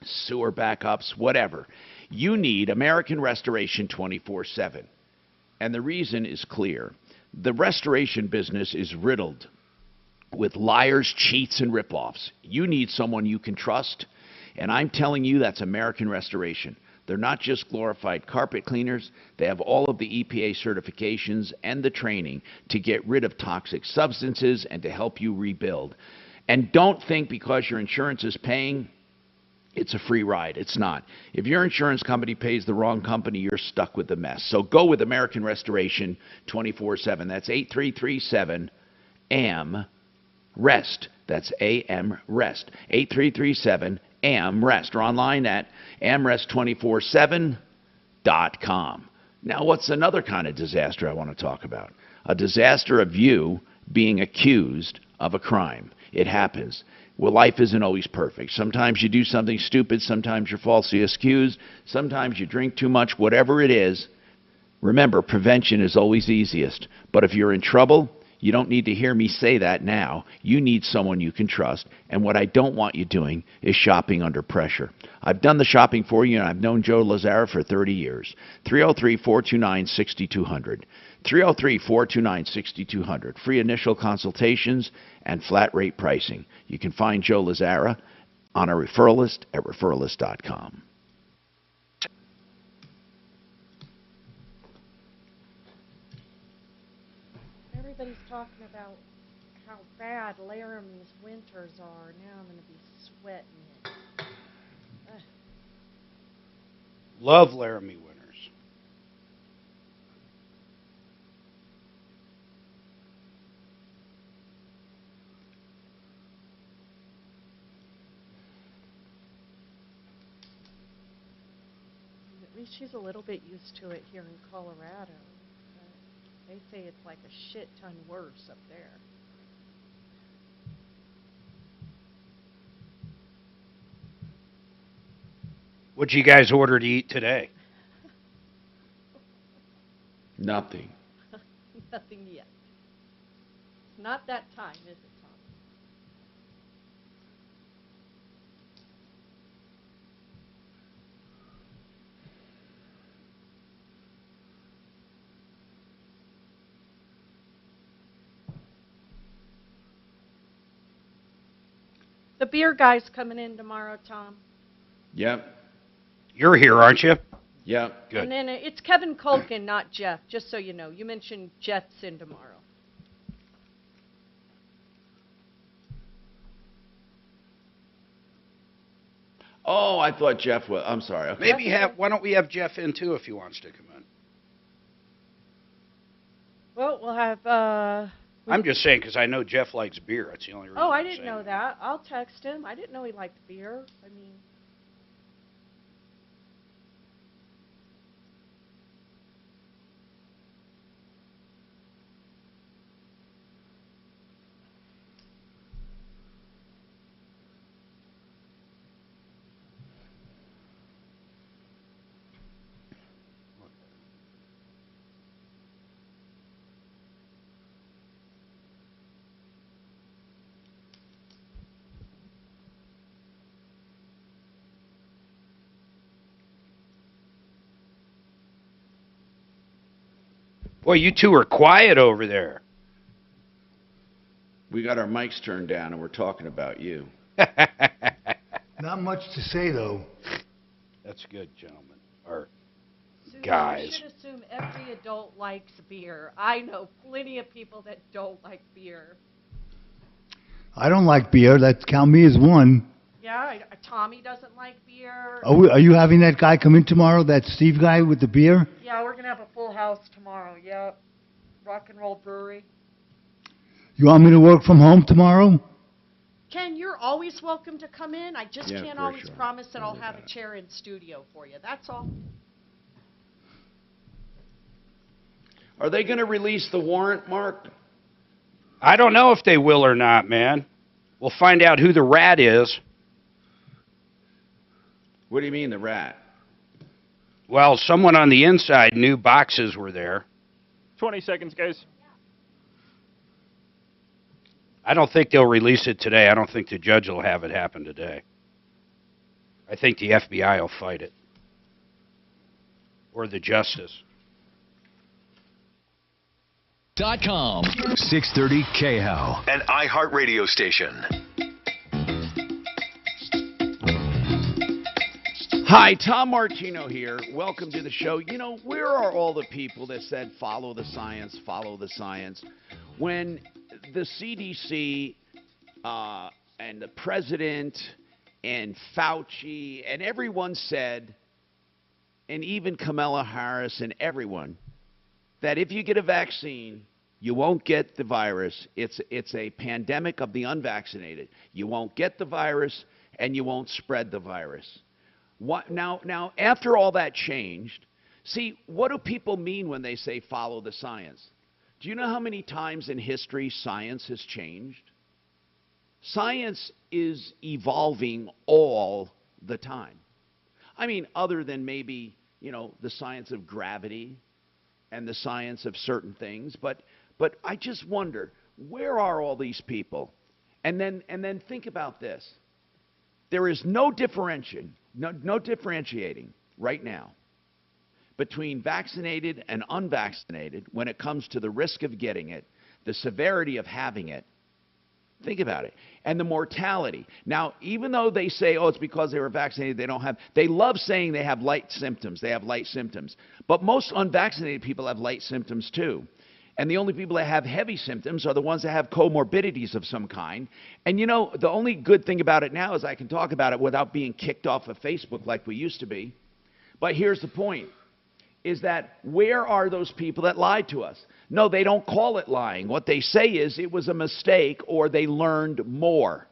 Sewer backups, whatever. You need American Restoration 24/7. And the reason is clear. The restoration business is riddled with liars, cheats, and ripoffs. You need someone you can trust, and I'm telling you that's American Restoration. They're not just glorified carpet cleaners. They have all of the EPA certifications and the training to get rid of toxic substances and to help you rebuild. And don't think because your insurance is paying, it's a free ride. It's not. If your insurance company pays the wrong company, you're stuck with the mess. So go with American Restoration 24/7. That's 8337-AM-REST. That's AM-REST. 8337-AM-REST. Or online at amrest247.com. Now, what's another kind of disaster I want to talk about? A disaster of you being accused of a crime. It happens. Well, life isn't always perfect. Sometimes you do something stupid. Sometimes you're falsely accused. Sometimes you drink too much. Whatever it is, remember, prevention is always easiest. But if you're in trouble, you don't need to hear me say that now. You need someone you can trust. And what I don't want you doing is shopping under pressure. I've done the shopping for you, and I've known Joe Lazara for 30 years. 303-429-6200. 303-429-6200. Free initial consultations and flat rate pricing. You can find Joe Lazara on our referral list at referralist.com. Everybody's talking about how bad Laramie's winters are. Now I'm going to be sweating it. Ugh. Love Laramie winters. At least she's a little bit used to it here in Colorado. They say it's like a shit ton worse up there. What'd you guys order to eat today? Nothing. Nothing yet. It's not that time, is it, Tom? The beer guy's coming in tomorrow, Tom. Yep. You're here, aren't you? Yep. Good. And then it's Kevin Culkin, not Jeff, just so you know. You mentioned Jeff's in tomorrow. Oh, I thought Jeff was. I'm sorry. Okay. Maybe why don't we have Jeff in too if he wants to come in? Well, we'll have. I'm just saying because I know Jeff likes beer. That's the only reason. Oh, I I'm didn't saying know that. I'll text him. I didn't know he liked beer. I mean. Boy, you two are quiet over there. We got our mics turned down and we're talking about you. Not much to say, though. That's good, gentlemen. Or Susan, guys. You should assume every adult likes beer. I know plenty of people that don't like beer. I don't like beer. That count me as one. Yeah, Tommy doesn't like beer. Are you having that guy come in tomorrow, that Steve guy with the beer? Yeah, we're going to have a full house tomorrow. Yeah. Rock and Roll Brewery. You want me to work from home tomorrow? Ken, you're always welcome to come in. I just Yeah, can't for always sure. promise that I'll have a chair in studio for you. That's all. Are they going to release the warrant, Mark? I don't know if they will or not, man. We'll find out who the rat is. What do you mean, the rat? Well, someone on the inside knew boxes were there. 20 seconds, guys. I don't think they'll release it today. I don't think the judge will have it happen today. I think the FBI will fight it. Or the justice. .com. 630 KHOW, an iHeart radio station. Hi, Tom Martino here. Welcome to the show. You know, where are all the people that said follow the science, follow the science? When the CDC and the president and Fauci and everyone said, and even Kamala Harris and everyone, that if you get a vaccine, you won't get the virus. It's a pandemic of the unvaccinated. You won't get the virus, and you won't spread the virus. What, now, after all that changed, see, what do people mean when they say follow the science? Do you know how many times in history science has changed? Science is evolving all the time. I mean, other than maybe, you know, the science of gravity and the science of certain things, but I just wonder, where are all these people? And then think about this. There is no differentiating right now between vaccinated and unvaccinated when it comes to the risk of getting it, the severity of having it. Think about it. And the mortality. Now, even though they say, oh, it's because they were vaccinated, they love saying they have light symptoms. They have light symptoms. But most unvaccinated people have light symptoms too. And the only people that have heavy symptoms are the ones that have comorbidities of some kind. And you know, the only good thing about it now is I can talk about it without being kicked off of Facebook like we used to be. But here's the point, is that where are those people that lied to us? No, they don't call it lying. What they say is it was a mistake or they learned more.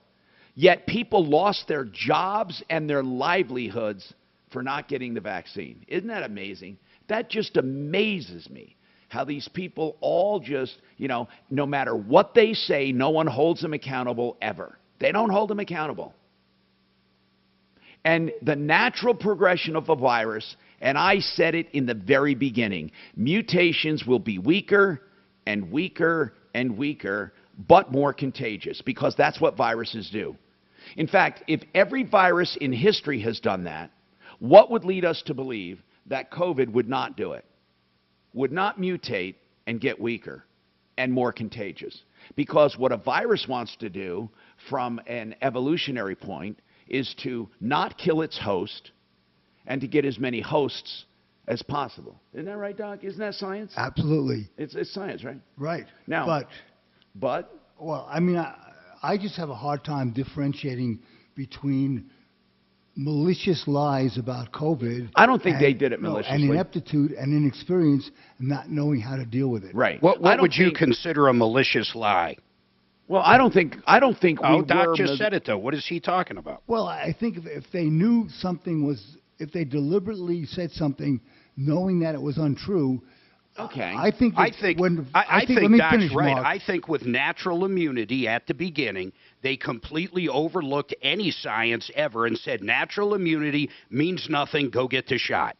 Yet people lost their jobs and their livelihoods for not getting the vaccine. Isn't that amazing? That just amazes me. How these people all just, you know, no matter what they say, no one holds them accountable ever. They don't hold them accountable. And the natural progression of a virus, and I said it in the very beginning, mutations will be weaker and weaker and weaker, but more contagious, because that's what viruses do. In fact, if every virus in history has done that, what would lead us to believe that COVID would not do it? Would not mutate and get weaker? and more contagious. Because what a virus wants to do from an evolutionary point is to not kill its host and to get as many hosts as possible. Isn't that right, Doc? Isn't that science? Absolutely. It's science, right? Right. Now, but well, I mean, I just have a hard time differentiating between malicious lies about COVID. I don't think they did it maliciously. And ineptitude and inexperience and not knowing how to deal with it. Right. What would you consider a malicious lie? Well, I don't think Doc just said it, though. What is he talking about? Well, I think if they knew something was, if they deliberately said something knowing that it was untrue, okay. I think Doc right. Mark. I think with natural immunity at the beginning, they completely overlooked any science ever and said natural immunity means nothing, go get the shot.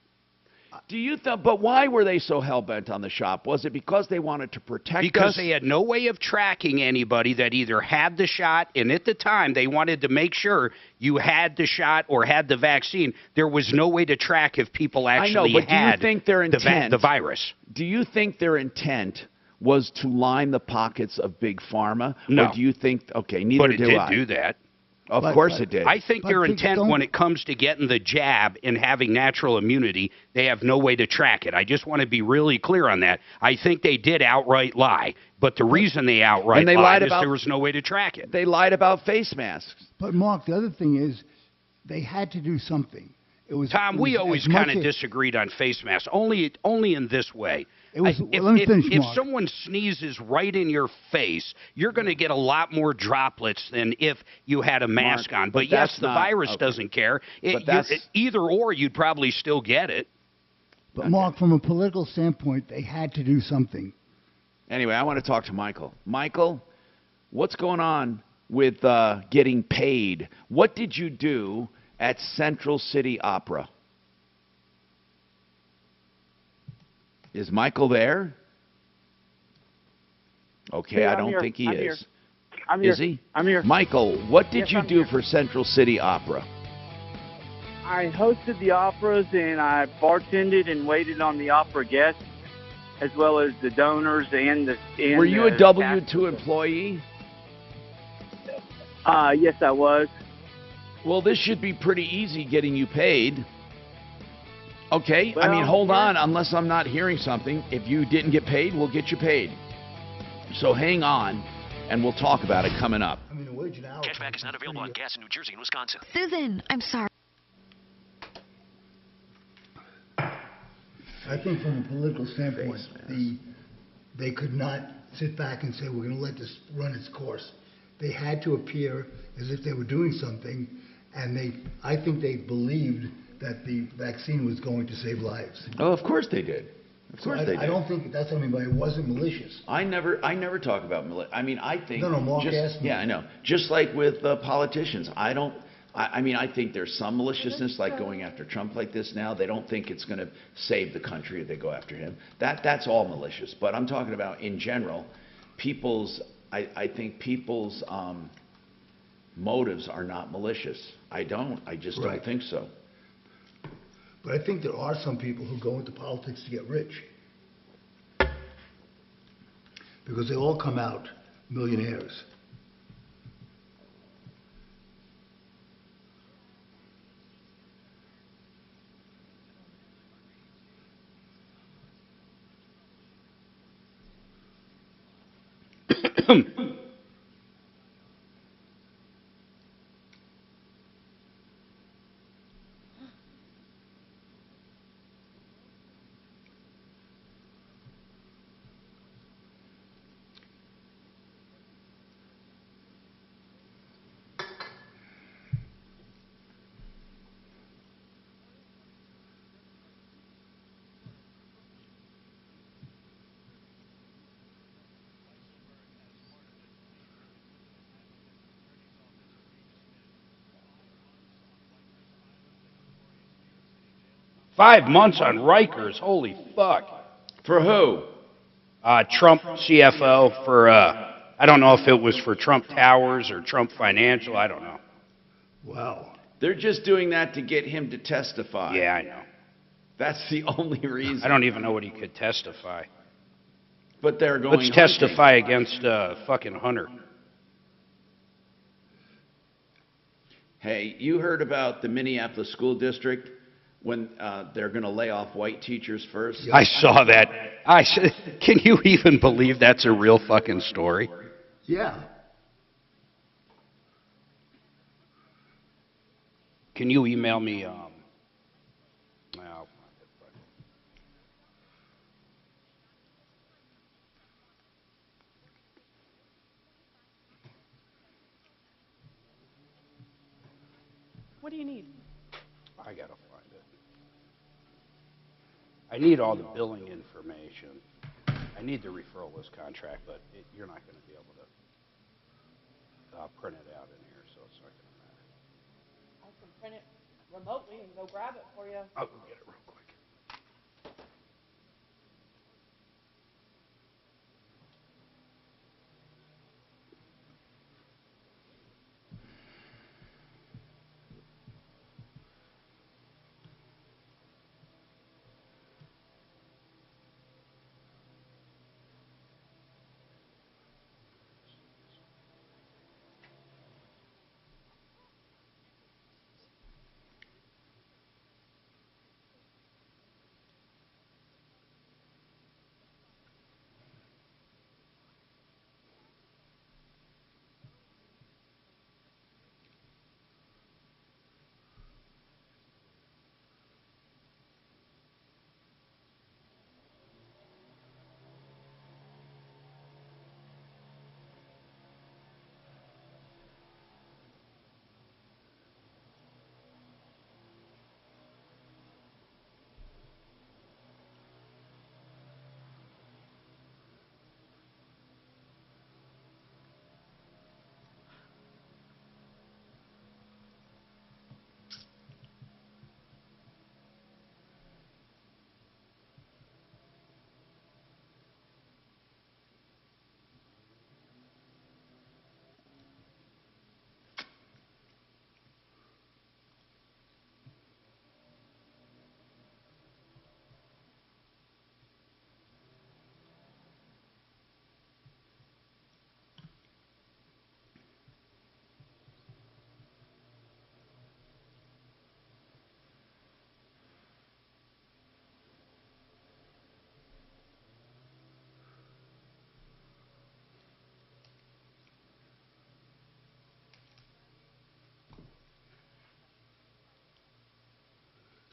Do you think? But why were they so hell-bent on the shot? Was it because they wanted to protect us? Because they had no way of tracking anybody that either had the shot, and at the time they wanted to make sure you had the shot or had the vaccine. There was no way to track if people actually had the virus. Do you think their intent was to line the pockets of Big Pharma? No. Or do you think, okay, neither do I. But it did do that. Of course it did. I think their intent when it comes to getting the jab and having natural immunity, they have no way to track it. I just want to be really clear on that. I think they did outright lie, but the reason they outright lied is there was no way to track it. They lied about face masks. But, Mark, the other thing is they had to do something. Tom, we always kind of disagreed on face masks, only in this way. If someone sneezes right in your face, you're going to get a lot more droplets than if you had a mask on. But yes, the virus doesn't care. Either or, you'd probably still get it. But, Mark, from a political standpoint, they had to do something. Anyway, I want to talk to Michael. Michael, what's going on with getting paid? What did you do at Central City Opera? Is Michael there? Okay, Yeah, I don't think he I'm is. Here. I'm here. Is he? I'm here. Michael, what did Yes, you I'm do here. for Central City Opera? I hosted the operas and I bartended and waited on the opera guests, as well as the donors and the. And Were you a the W-2 employee? Yes, I was. Well, this should be pretty easy getting you paid. Okay, I mean, Well, hold on, unless I'm not hearing something. If you didn't get paid, we'll get you paid. So hang on, and we'll talk about it coming up. Cashback is not available on gas in New Jersey and Wisconsin. Susan, I'm sorry. I think from a political standpoint, they could not sit back and say, we're going to let this run its course. They had to appear as if they were doing something, and I think they believed that the vaccine was going to save lives. Oh, of course they did. Of course they did. I don't think that's what I mean by it wasn't malicious. I never talk about I mean, I think. No, Mark asked me. Yeah, I know. Just like with politicians, I mean, I think there's some maliciousness, like going after Trump like this now. They don't think it's going to save the country if they go after him. That's all malicious. But I'm talking about in general, I think people's motives are not malicious. I just don't think so. But I think there are some people who go into politics to get rich. Because they all come out millionaires. $5 months on Rikers. Holy fuck. For who? Trump CFO for, I don't know if it was for Trump Towers or Trump Financial. I don't know. Wow. They're just doing that to get him to testify. Yeah, I know. That's the only reason. I don't even know what he could testify. But they're going Let's hunting. testify against fucking Hunter. Hey, you heard about the Minneapolis school district when they're going to lay off white teachers first? I saw that. Can you even believe that's a real fucking story? Yeah. Can you email me? What do you need? I gotta find it. I need all the billing information. I need the referral list contract, but you're not going to be able to print it out in here, so it's not going to matter. I can print it remotely and go grab it for you. I'll go get it real quick.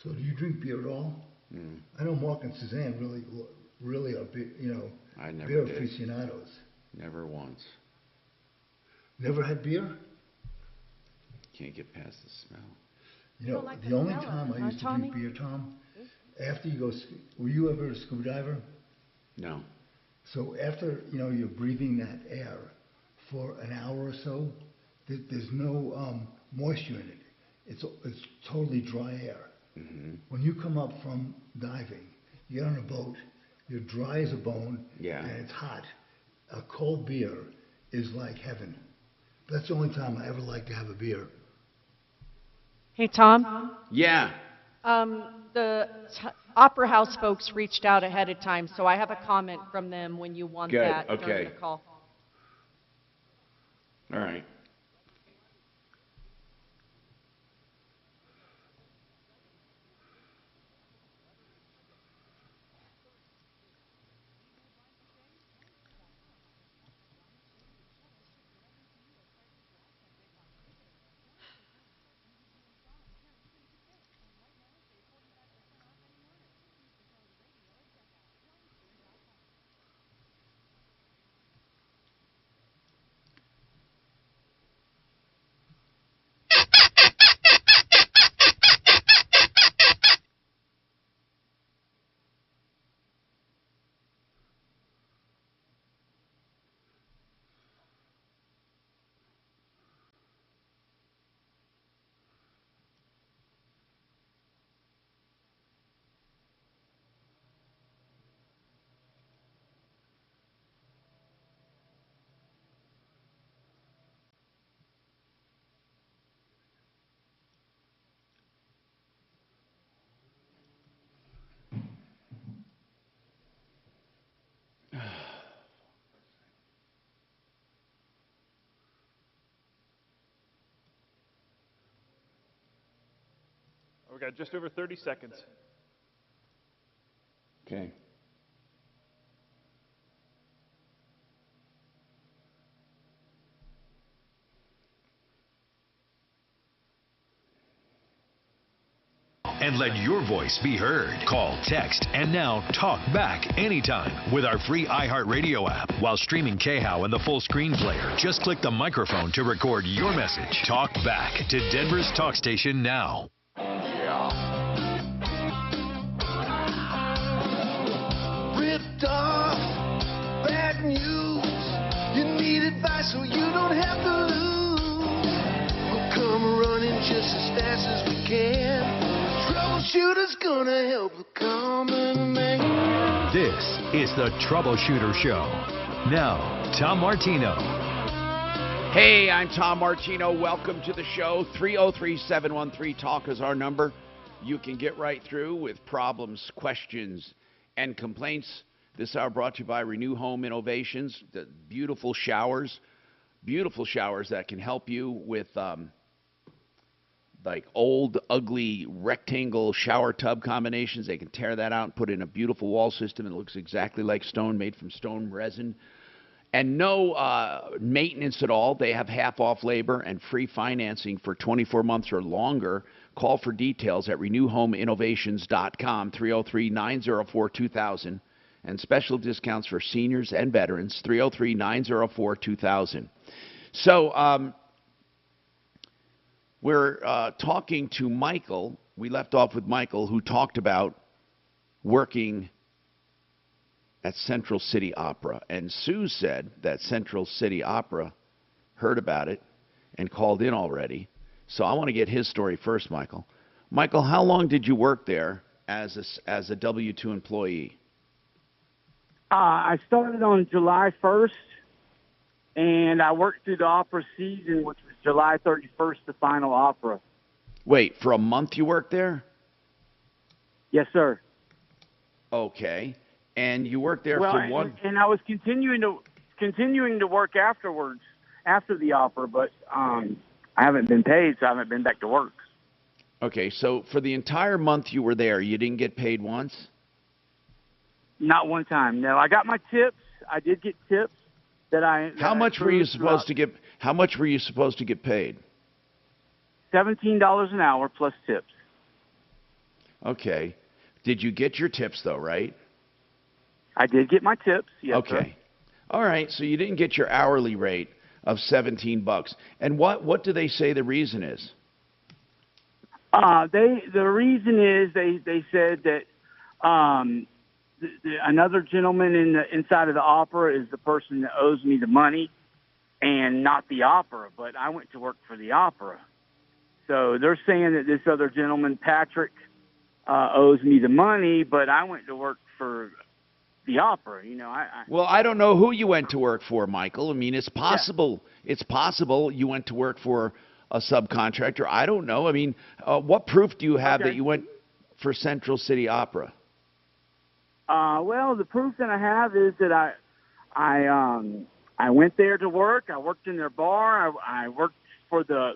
So do you drink beer at all? I know Mark and Suzanne really are, I never beer did. aficionados. Never once. Never had beer? Can't get past the smell. You know, the only time I used to drink beer, Tom, after you go, were you ever a scuba diver? No. So after, you're breathing that air for an hour or so, there's no moisture in it. It's totally dry air. Mm-hmm. When you come up from diving, you get on a boat, you're dry as a bone, Yeah. and it's hot. A cold beer is like heaven. That's the only time I ever like to have a beer. Hey, Tom. Yeah. The Opera House folks reached out ahead of time, so I have a comment from them when you want Good, that okay. during the call. All right. We got just over 30 seconds. Okay. And let your voice be heard. Call, text, and now talk back anytime with our free iHeartRadio app. While streaming KHOW and the full screen player, just click the microphone to record your message. Talk back to Denver's talk station now. Ripped off, bad news. You need advice so you don't have to lose. We'll come running just as fast as we can. Troubleshooter's gonna help the common man. This is the Troubleshooter Show. Now, Tom Martino. Hey, I'm Tom Martino. Welcome to the show. 303-713-TALK is our number. You can get right through with problems, questions, and complaints. This hour brought to you by Renew Home Innovations. The beautiful showers that can help you with like old, ugly rectangle shower tub combinations. They can tear that out and put in a beautiful wall system. It looks exactly like stone, made from stone resin. And no maintenance at all. They have half-off labor and free financing for 24 months or longer. Call for details at renewhomeinnovations.com, 303-904-2000. And special discounts for seniors and veterans, 303-904-2000. So we're talking to Michael. We left off with Michael, who talked about working at Central City Opera. And Sue said that Central City Opera heard about it and called in already. So I want to get his story first, Michael. Michael, how long did you work there as a W-2 employee? I started on July 1st, and I worked through the opera season, which was July 31st, the final opera. Wait, for a month you worked there? Yes, sir. Okay. And you worked there Well, for one... and I was continuing to work afterwards, after the opera, but I haven't been paid, so I haven't been back to work. Okay, so for the entire month you were there, you didn't get paid once? Not one time. No, I got my tips. I did get tips that I. How much were you supposed to get? How much were you supposed to get paid? $17 an hour plus tips. Okay. Did you get your tips though? Right. I did get my tips. Yes, okay. Sir. All right. So you didn't get your hourly rate of $17. And what do they say the reason is? The reason is they said that another gentleman inside of the opera is the person that owes me the money, and not the opera. But I went to work for the opera, so they're saying that this other gentleman, Patrick, owes me the money, but I went to work for the opera. You know, Well, I don't know who you went to work for, Michael. I mean, it's possible. Yeah. It's possible you went to work for a subcontractor. I don't know. I mean, what proof do you have that you went for Central City Opera? Well, the proof that I have is that I went there to work. I worked in their bar. I worked for the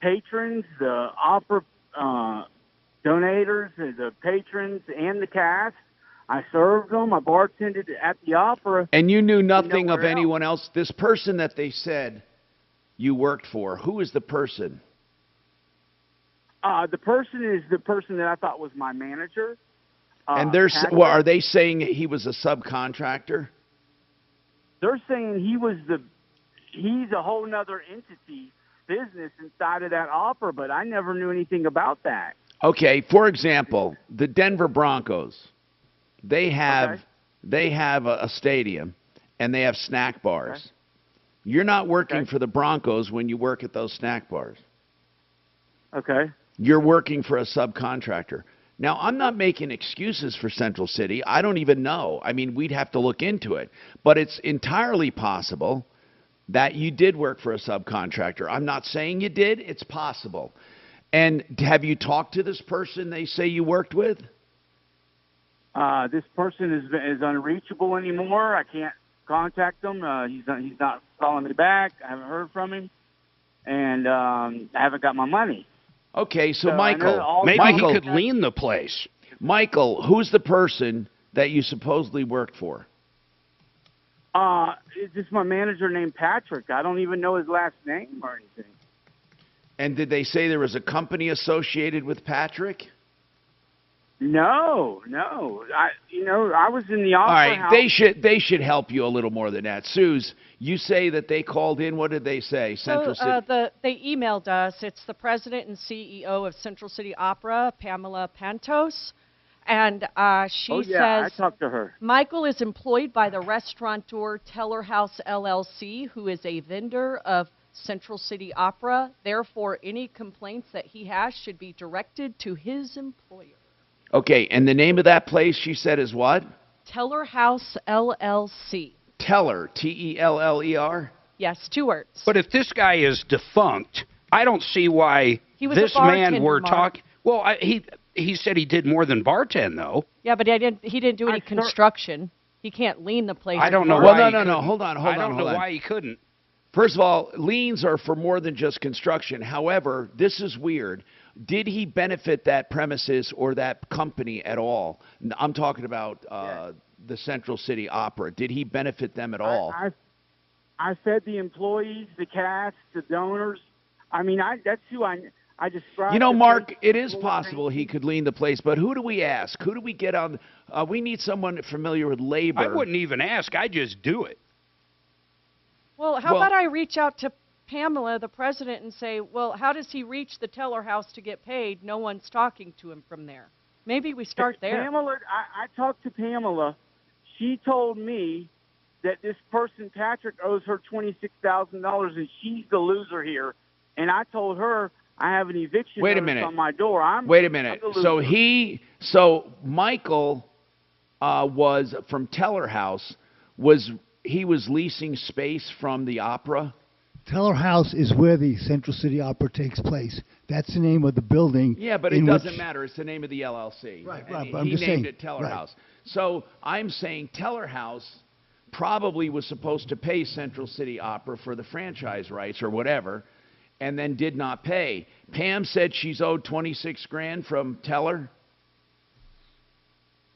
patrons, the opera donators, the patrons, and the cast. I served them. I bartended at the opera. And you knew nothing of anyone else? This person that they said you worked for, who is the person? The person is the person that I thought was my manager. And are they saying he was a subcontractor? They're saying he's a whole nother entity, business inside of that opera, but I never knew anything about that. Okay, for example, the Denver Broncos, they have a stadium and they have snack bars. Okay. You're not working for the Broncos when you work at those snack bars. Okay. You're working for a subcontractor. Now, I'm not making excuses for Central City. I don't even know. I mean, we'd have to look into it. But it's entirely possible that you did work for a subcontractor. I'm not saying you did. It's possible. And have you talked to this person they say you worked with? This person is unreachable anymore. I can't contact him. He's not calling me back. I haven't heard from him. And I haven't got my money. Okay, so I know Michael, all- Maybe Michael, he could lean the place. Michael, who's the person that you supposedly worked for? It's just my manager named Patrick. I don't even know his last name or anything. And did they say there was a company associated with Patrick? No. I was in the opera All right, house. they should help you a little more than that. Suze, you say that they called in. What did they say? Central City. They emailed us. It's the president and CEO of Central City Opera, Pamela Pantos. And she says, I talked to her. Michael is employed by the restaurateur Teller House LLC, who is a vendor of Central City Opera. Therefore, any complaints that he has should be directed to his employer. Okay, and the name of that place, she said, is what? Teller House LLC. Teller, T-E-L-L-E-R? Yes, 2 words. But if this guy is defunct, I don't see why He was this a bartender, man we're Mark. talking. Well, he said he did more than bartend, though. Yeah, but he didn't do any construction. He can't lean the place. I don't know Well, why. no, hold on. I don't know why he couldn't. First of all, liens are for more than just construction. However, this is weird. Did he benefit that premises or that company at all? I'm talking about the Central City Opera. Did he benefit them at all? I said the employees, the cast, the donors. I mean, that's who I described. You know, the Mark, place. it is possible he could lean the place, but who do we ask? Who do we get on? We need someone familiar with labor. I wouldn't even ask. I just do it. Well, how about I reach out to Pamela, the president, and say, well, how does he reach the Teller House to get paid? No one's talking to him from there. Maybe we start there. Pamela, I talked to Pamela. She told me that this person, Patrick, owes her $26,000, and she's the loser here. And I told her I have an eviction notice on my door. Wait a minute. So Michael was from Teller House. He was leasing space from the opera? Teller House is where the Central City Opera takes place. That's the name of the building. Yeah, but it doesn't matter. It's the name of the LLC. Right, And but I'm he just named saying, it Teller right. House. So I'm saying Teller House probably was supposed to pay Central City Opera for the franchise rights or whatever, and then did not pay. Pam said she's owed $26,000 from Teller.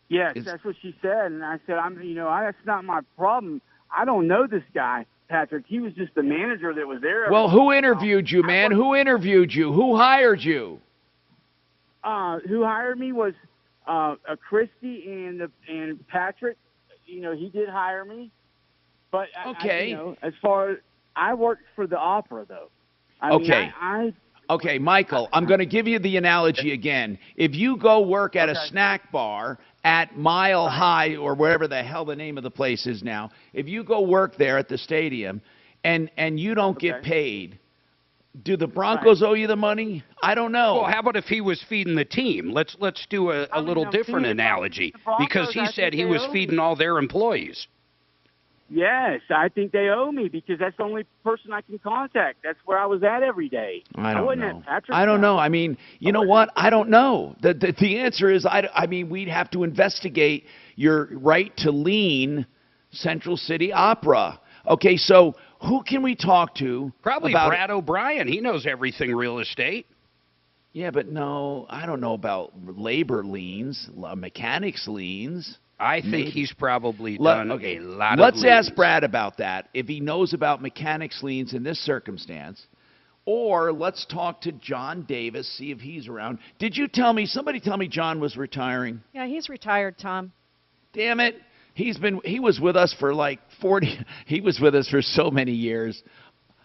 Yes, that's what she said. And I said, that's not my problem. I don't know this guy, Patrick. He was just the manager that was there. Well, who interviewed you, man? Who interviewed you? Who hired you? Who hired me was Christy and Patrick. He did hire me. But okay. As far as I worked for the opera, though. Okay, Michael, I'm going to give you the analogy again. If you go work at a snack bar at Mile High or wherever the hell the name of the place is now, if you go work there at the stadium and you don't get paid, do the Broncos owe you the money? I don't know. Well, how about if he was feeding the team? Let's do a little different analogy, because he said he was feeding all their employees. Yes, I think they owe me because that's the only person I can contact. That's where I was at every day. I don't wasn't know. At Patrick's I don't house. know. I mean, you know what? I don't know. The answer is I mean, we'd have to investigate your right to lien Central City Opera. Okay, so who can we talk to? Probably about Brad O'Brien. He knows everything real estate. Yeah, but no, I don't know about labor liens, mechanics liens. I think he's probably done a lot of Let's liens. ask Brad about that, if he knows about mechanics liens in this circumstance. Or let's talk to John Davis, see if he's around. Somebody tell me John was retiring? Yeah, he's retired, Tom. Damn it. He was with us for like 40, he was with us for so many years.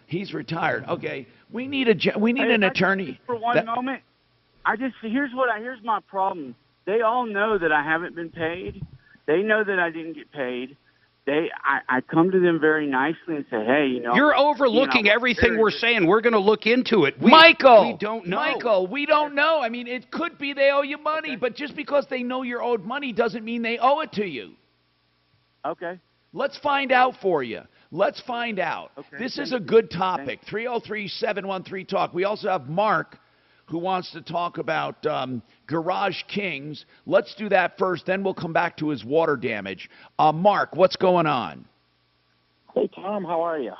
He's retired. Okay, we need an attorney. For one moment, here's my problem. They all know that I haven't been paid. They know that I didn't get paid. I come to them very nicely and say, hey, You're overlooking everything we're saying. We're going to look into it. Michael! We don't know. Michael, we don't know. I mean, it could be they owe you money, but just because they know you're owed money doesn't mean they owe it to you. Okay. Let's find out for you. Let's find out. Okay, this is a good topic. 303-713-TALK. We also have Mark, who wants to talk about Garage Kings. Let's do that first, then we'll come back to his water damage. Mark, what's going on? Hey, Tom, how are you?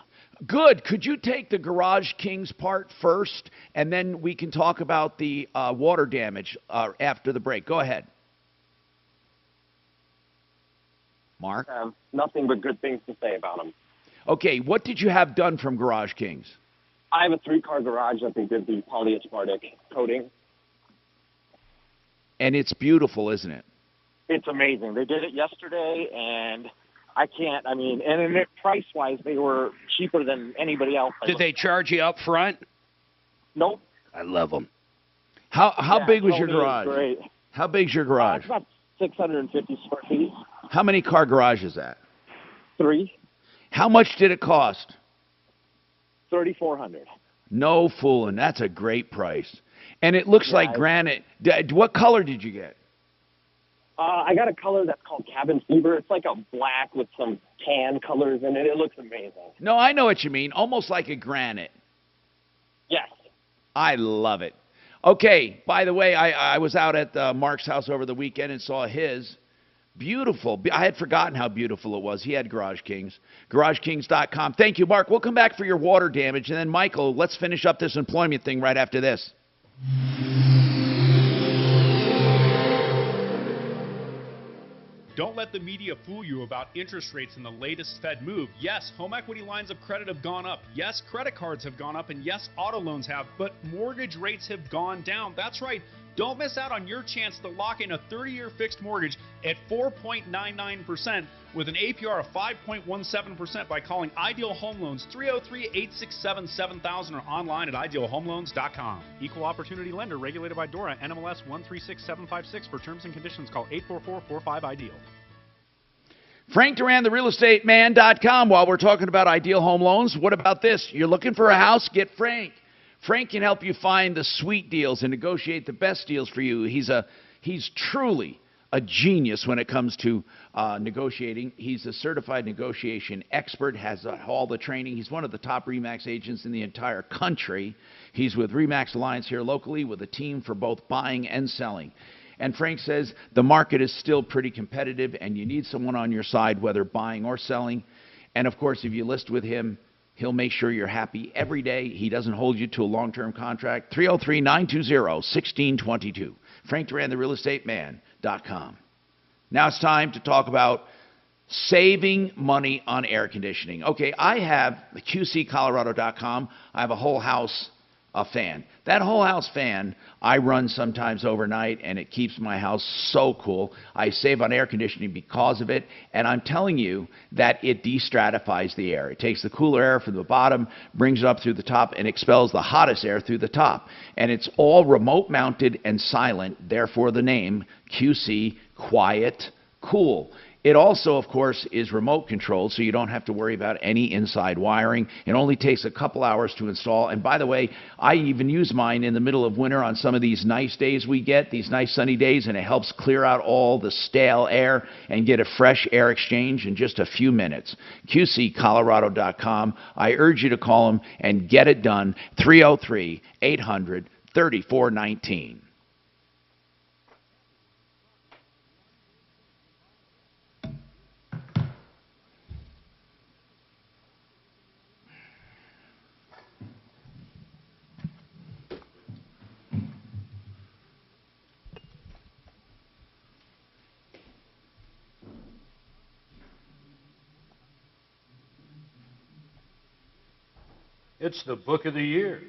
Good. Could you take the Garage Kings part first, and then we can talk about the water damage after the break? Go ahead. Mark? I have nothing but good things to say about them. Okay, what did you have done from Garage Kings? I have a 3-car garage that they did the polyaspartic coating. And it's beautiful, isn't it? It's amazing. They did it yesterday, and I can't, I mean, and then price-wise, they were cheaper than anybody else. Did they charge you up front? Nope. I love them. How big was your Tony is garage? great. How big's your garage? It's about 650 square feet. How many car garage is that? 3. How much did it cost? $3,400. No fooling. That's a great price. And it looks like granite. What color did you get? I got a color that's called Cabin Fever. It's like a black with some tan colors in it. It looks amazing. No, I know what you mean. Almost like a granite. Yes. I love it. Okay, by the way, I was out at Mark's house over the weekend and saw his. Beautiful. I had forgotten how beautiful it was. He had Garage Kings. GarageKings.com. Thank you, Mark. We'll come back for your water damage. And then, Michael, let's finish up this employment thing right after this. Don't let the media fool you about interest rates and the latest Fed move. Yes, home equity lines of credit have gone up. Yes, credit cards have gone up. And yes, auto loans have. But mortgage rates have gone down. That's right. Don't miss out on your chance to lock in a 30-year fixed mortgage at 4.99% with an APR of 5.17% by calling Ideal Home Loans 303-867-7000 or online at idealhomeloans.com. Equal opportunity lender regulated by DORA, NMLS 136756. For terms and conditions, call 844-45-IDEAL. Frank Duran, therealestateman.com. While we're talking about Ideal Home Loans, what about this? You're looking for a house? Get Frank. Frank can help you find the sweet deals and negotiate the best deals for you. He's truly a genius when it comes to negotiating. He's a certified negotiation expert, has all the training. He's one of the top RE/MAX agents in the entire country. He's with RE/MAX Alliance here locally with a team for both buying and selling. And Frank says the market is still pretty competitive and you need someone on your side, whether buying or selling. And of course, if you list with him, he'll make sure you're happy every day. He doesn't hold you to a long-term contract. 303-920-1622. Frank Duran, therealestateman.com. Now it's time to talk about saving money on air conditioning. Okay, I have the QCcolorado.com. I have a whole house fan. That whole house fan I run sometimes overnight, and it keeps my house so cool. I save on air conditioning because of it, and I'm telling you that it destratifies the air. It takes the cooler air from the bottom, brings it up through the top, and expels the hottest air through the top. And it's all remote mounted and silent, therefore the name QC Quiet Cool. It also, of course, is remote controlled, so you don't have to worry about any inside wiring. It only takes a couple hours to install. And by the way, I even use mine in the middle of winter on some of these nice days we get, these nice sunny days, and it helps clear out all the stale air and get a fresh air exchange in just a few minutes. QCcolorado.com. I urge you to call them and get it done. 303-800-3419. It's the book of the year.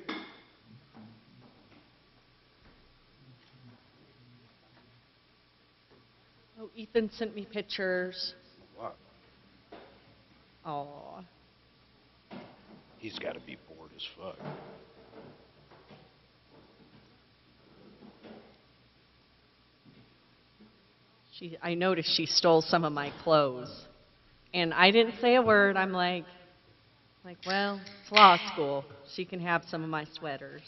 Oh, Ethan sent me pictures. What? Oh. He's got to be bored as fuck. I noticed she stole some of my clothes. And I didn't say a word. I'm like, well, it's law school. She can have some of my sweaters.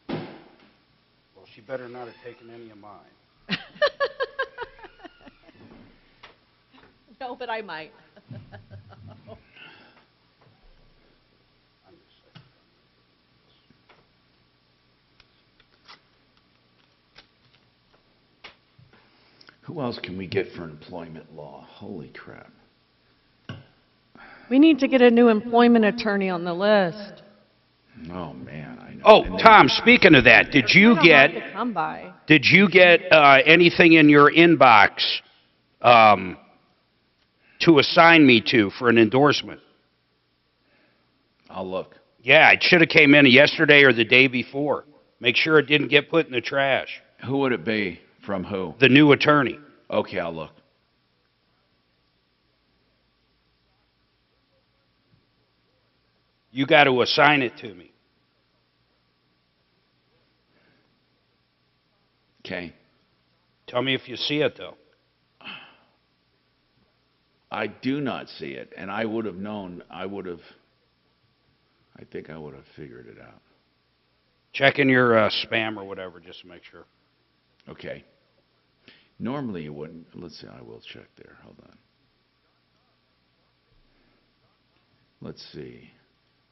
Well, she better not have taken any of mine. No, but I might. Who else can we get for employment law? Holy crap. We need to get a new employment attorney on the list. Oh, man, I know. Oh, Tom, speaking of that, did you get anything in your inbox to assign me to for an endorsement? I'll look. Yeah, it should have came in yesterday or the day before. Make sure it didn't get put in the trash. Who would it be? From who? The new attorney. Okay, I'll look. You got to assign it to me. Okay. Tell me if you see it, though. I do not see it, and I would have known. I think I would have figured it out. Check in your spam or whatever, just to make sure. Okay. Normally you wouldn't. Let's see. I will check there. Hold on. Let's see.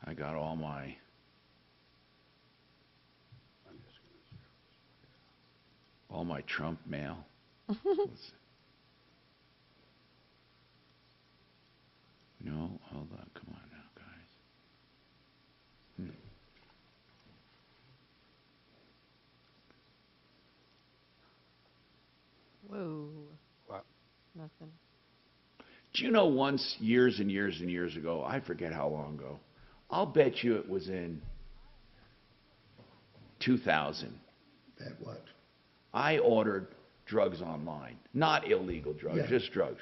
I got all my... all my Trump mail. Let's see. No, hold on. Come on now, guys. Whoa. What? Nothing. Do you know once, years and years and years ago, I forget how long ago, I'll bet you it was in 2000. That what? I ordered drugs online. Not illegal drugs, just drugs.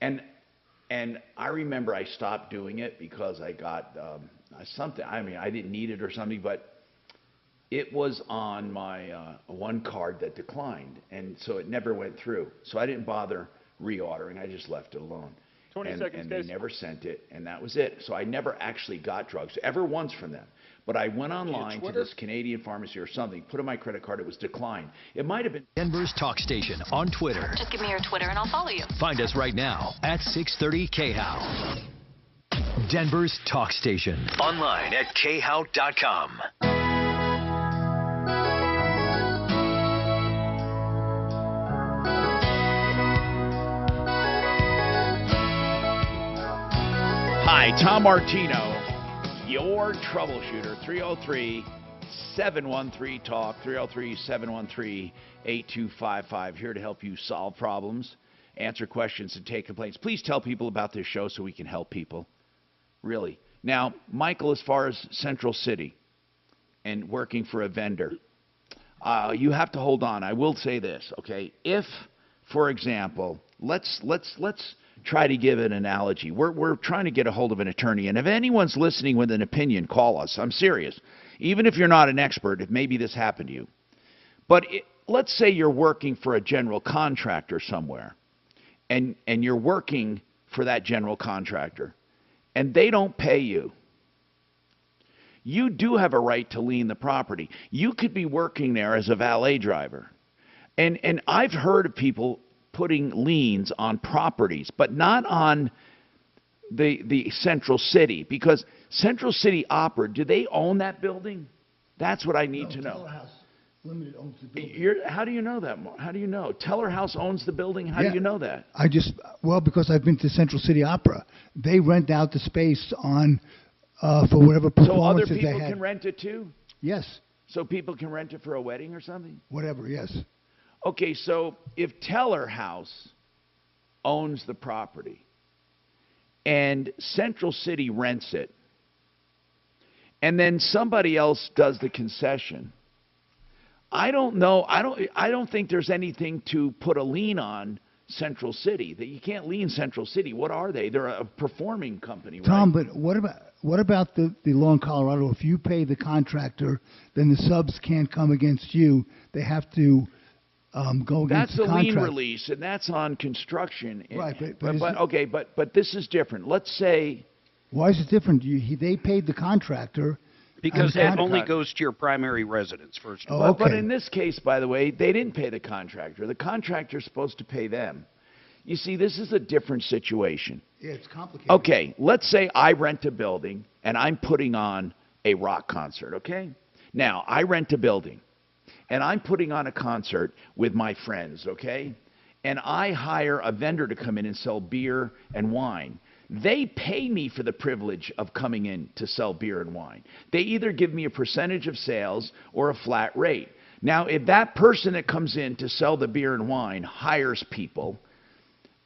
And I remember I stopped doing it because I got something. I mean, I didn't need it or something, but it was on my one card that declined, and so it never went through. So I didn't bother reordering. I just left it alone. 20 seconds, and guys. they never sent it, and that was it. So I never actually got drugs ever once from them. But I went online to this Canadian pharmacy or something, put in my credit card, it was declined. It might have been Denver's talk station on Twitter. Just give me your Twitter and I'll follow you. Find us right now at 630 KHOW. Denver's talk station. Online at khow.com. Hi, Tom Martino, your troubleshooter, 303-713-TALK, 303-713-8255, here to help you solve problems, answer questions, and take complaints. Please tell people about this show so we can help people, really. Now, Michael, as far as Central City and working for a vendor, you have to hold on. I will say this, okay? If, for example, let's try to give an analogy. We're trying to get a hold of an attorney, and if anyone's listening with an opinion, call us. I'm serious. Even if you're not an expert, if maybe this happened to you. But let's say you're working for a general contractor somewhere, and you're working for that general contractor, and they don't pay you. You do have a right to lien the property. You could be working there as a valet driver. And I've heard of people putting liens on properties, but not on the Central City, because Central City Opera, do they own that building? That's what I need to know. Teller House Limited owns the building. How do you know that? How do you know? Teller House owns the building? How do you know that? Because I've been to Central City Opera. They rent out the space on for whatever performances they have. So other people can rent it too? Yes. So people can rent it for a wedding or something? Whatever, yes. Okay, so if Teller House owns the property and Central City rents it, and then somebody else does the concession, I don't know. I don't think there's anything to put a lien on Central City. That you can't lien Central City. What are they? They're a performing company, right? Tom, but what about the law in Colorado? If you pay the contractor, then the subs can't come against you. They have to go against the contract. That's a lien release, and that's on construction. Right, but this is different. Let's say. Why is it different? They paid the contractor. Because that only goes to your primary residence, first of all. Oh, okay. But in this case, by the way, they didn't pay the contractor. The contractor's supposed to pay them. You see, this is a different situation. Yeah, it's complicated. Okay, let's say I rent a building, and I'm putting on a rock concert, okay? Now, I rent a building, and I'm putting on a concert with my friends, okay? and I hire a vendor to come in and sell beer and wine, they pay me for the privilege of coming in to sell beer and wine. They either give me a percentage of sales or a flat rate. Now, if that person that comes in to sell the beer and wine hires people,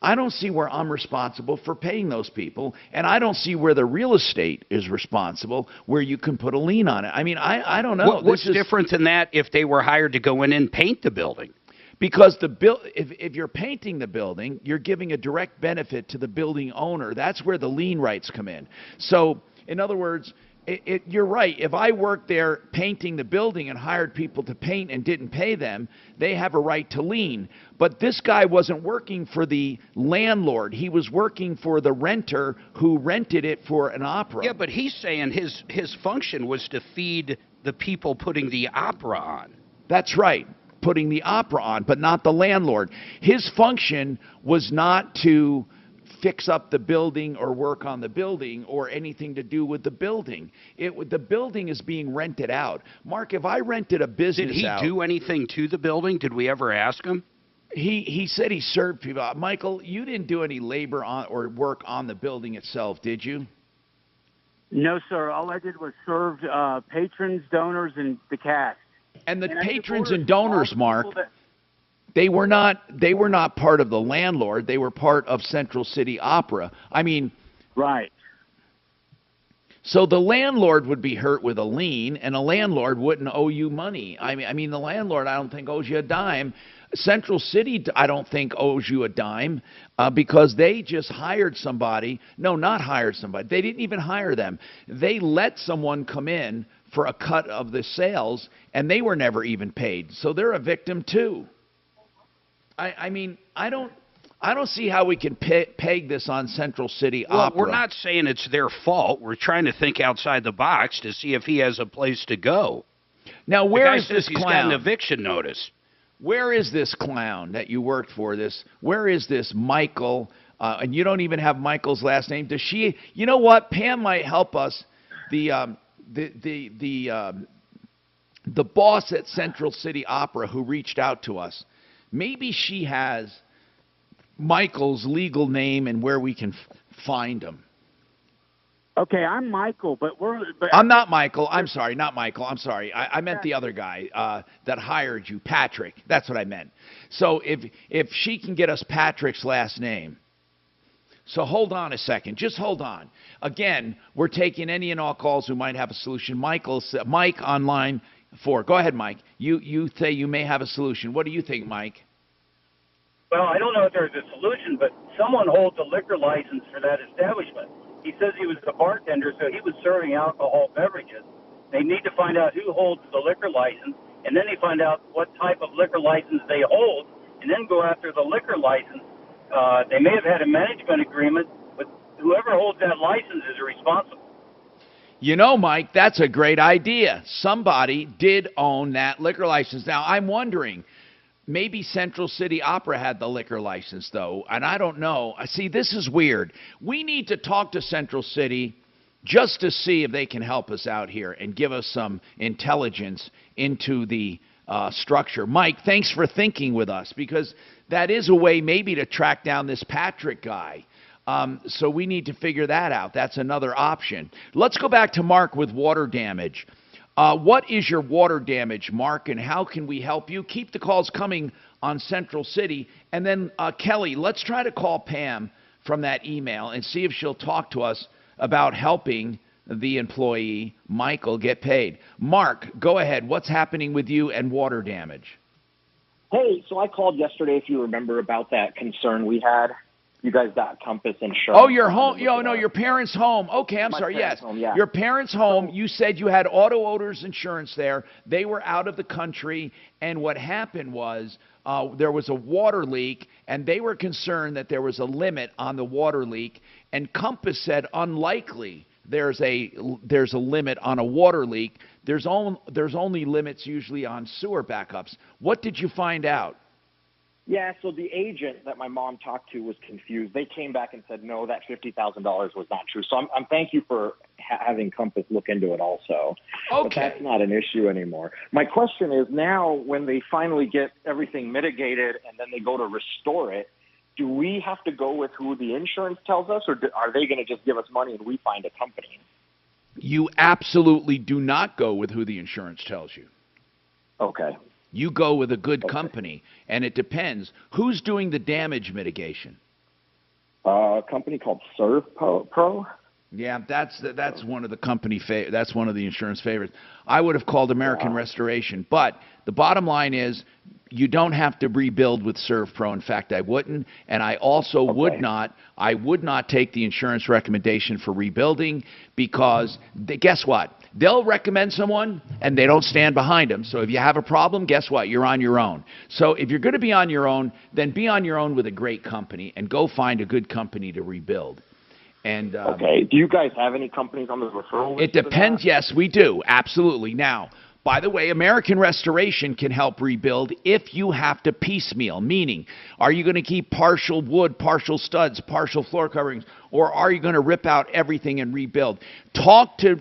I don't see where I'm responsible for paying those people, and I don't see where the real estate is responsible, where you can put a lien on it. I mean, I don't know. What's different than that if they were hired to go in and paint the building? Because if you're painting the building, you're giving a direct benefit to the building owner. That's where the lien rights come in. So, in other words, you're right. If I worked there painting the building and hired people to paint and didn't pay them, they have a right to lien. But this guy wasn't working for the landlord. He was working for the renter who rented it for an opera. Yeah, but he's saying his function was to feed the people putting the opera on. That's right. Putting the opera on, but not the landlord. His function was not to fix up the building or work on the building or anything to do with the building. The building is being rented out. Mark, if I rented a business out... Did he do anything to the building? Did we ever ask him? He said he served people. Michael, you didn't do any labor on or work on the building itself, did you? No, sir. All I did was serve patrons, donors, and the cast. And the patrons and donors, Mark, they were not part of the landlord. They were part of Central City Opera. I mean, right. So the landlord would be hurt with a lien, and a landlord wouldn't owe you money. I mean, the landlord, I don't think, owes you a dime. Central City, I don't think, owes you a dime because they just hired somebody. No, not hired somebody. They didn't even hire them. They let someone come in for a cut of the sales, and they were never even paid. So they're a victim too. I mean, I don't see how we can peg this on Central City Opera. Well, we're not saying it's their fault. We're trying to think outside the box to see if he has a place to go. Now, where is this clown? He's got an eviction notice. Where is this clown that you worked for? Where is this Michael? And you don't even have Michael's last name. Does she? You know what? Pam might help us. The boss at Central City Opera who reached out to us, maybe she has Michael's legal name and where we can find him. Okay, I'm Michael, but I'm not Michael. I'm sorry, not Michael. I'm sorry. I meant the other guy that hired you, Patrick. That's what I meant. So if she can get us Patrick's last name. So hold on a second. Just hold on. Again, we're taking any and all calls who might have a solution. Mike on line 4. Go ahead, Mike. You say you may have a solution. What do you think, Mike? Well, I don't know if there's a solution, but someone holds a liquor license for that establishment. He says he was the bartender, so he was serving alcohol beverages. They need to find out who holds the liquor license, and then they find out what type of liquor license they hold, and then go after the liquor license. They may have had a management agreement, but whoever holds that license is responsible. You know, Mike, that's a great idea. Somebody did own that liquor license. Now, I'm wondering, maybe Central City Opera had the liquor license, though, and I don't know. See, this is weird. We need to talk to Central City just to see if they can help us out here and give us some intelligence into the structure. Mike, thanks for thinking with us, because that is a way maybe to track down this Patrick guy. So we need to figure that out. That's another option. Let's go back to Mark with water damage. What is your water damage, Mark, and how can we help you? Keep the calls coming on Central City. And then, Kelly, let's try to call Pam from that email and see if she'll talk to us about helping the employee, Michael, get paid. Mark, go ahead. What's happening with you and water damage? Hey, so I called yesterday, if you remember, about that concern we had. You guys got Compass Insurance. Oh, your home. Your parents' home. Okay, I'm sorry. Yes. Home, yeah. Your parents' home. You said you had auto owners insurance there. They were out of the country. And what happened was there was a water leak, and they were concerned that there was a limit on the water leak. And Compass said, unlikely there's a limit on a water leak. There's only limits usually on sewer backups. What did you find out? Yeah, so the agent that my mom talked to was confused. They came back and said, no, that $50,000 was not true. So I'm thank you for having Compass look into it also. Okay. But that's not an issue anymore. My question is now when they finally get everything mitigated and then they go to restore it, do we have to go with who the insurance tells us, or are they going to just give us money and we find a company? You absolutely do not go with who the insurance tells you. Okay. You go with a good company, and it depends. Who's doing the damage mitigation? A company called Serve Pro. Yeah, that's one of the that's one of the insurance favorites. I would have called American Restoration, but the bottom line is you don't have to rebuild with Serve Pro. In fact, I wouldn't, and I also would not. I would not take the insurance recommendation for rebuilding because guess what? They'll recommend someone and they don't stand behind them. So if you have a problem, guess what? You're on your own. So if you're going to be on your own, then be on your own with a great company and go find a good company to rebuild. And okay. Do you guys have any companies on the referral list? It depends. Yes, we do. Absolutely. Now, by the way, American Restoration can help rebuild if you have to piecemeal, meaning are you going to keep partial wood, partial studs, partial floor coverings, or are you going to rip out everything and rebuild? Talk to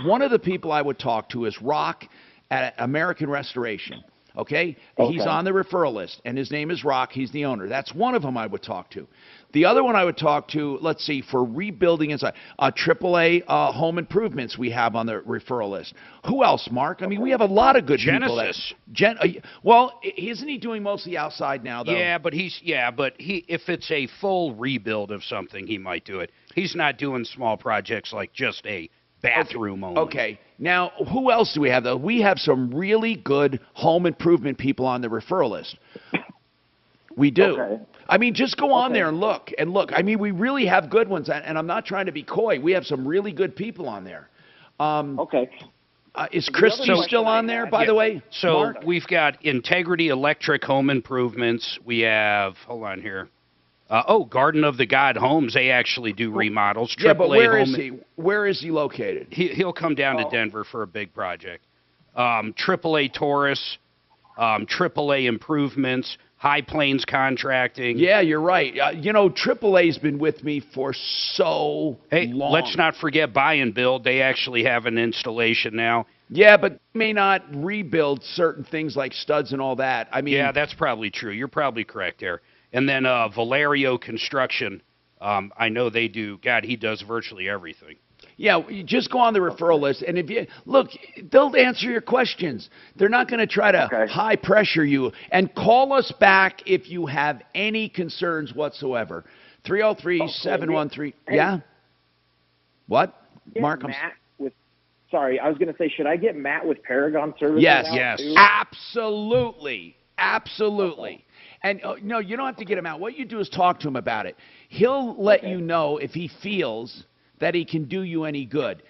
one of the people I would talk to is Rock at American Restoration. Okay? He's on the referral list, and his name is Rock. He's the owner. That's one of them I would talk to. The other one I would talk to, let's see, for rebuilding inside, AAA home improvements we have on the referral list. Who else, Mark? I mean, we have a lot of good people. Genesis. Well, isn't he doing mostly outside now, though? Yeah, but if it's a full rebuild of something, he might do it. He's not doing small projects like just a bathroom only. Okay. Now, who else do we have, though? We have some really good home improvement people on the referral list. We do. Okay. I mean, just go on there and look. I mean, we really have good ones, and I'm not trying to be coy. We have some really good people on there. Okay. Is Christy still on there, by the way? So Mark? we've got Integrity Electric Home Improvements. We have, hold on here. Garden of the God Homes. They actually do remodels. Yeah, but where is he? Where is he located? He'll come down to Denver for a big project. AAA Taurus, AAA Improvements, High Plains Contracting. Yeah, you're right. AAA's been with me for so long. Let's not forget Buy and Build. They actually have an installation now. Yeah, but may not rebuild certain things like studs and all that. I mean, yeah, that's probably true. You're probably correct there. And then Valerio Construction, I know they do. God, he does virtually everything. Yeah, you just go on the referral list, and if you look, they'll answer your questions. They're not going to try to high pressure you. And call us back if you have any concerns whatsoever. 303-713. Yeah. What, Mark? Sorry, I was going to say, should I get Matt with Paragon Services? Yes. Too? Absolutely. And no, you don't have to get him out. What you do is talk to him about it. He'll let you know if he feels that he can do you any good.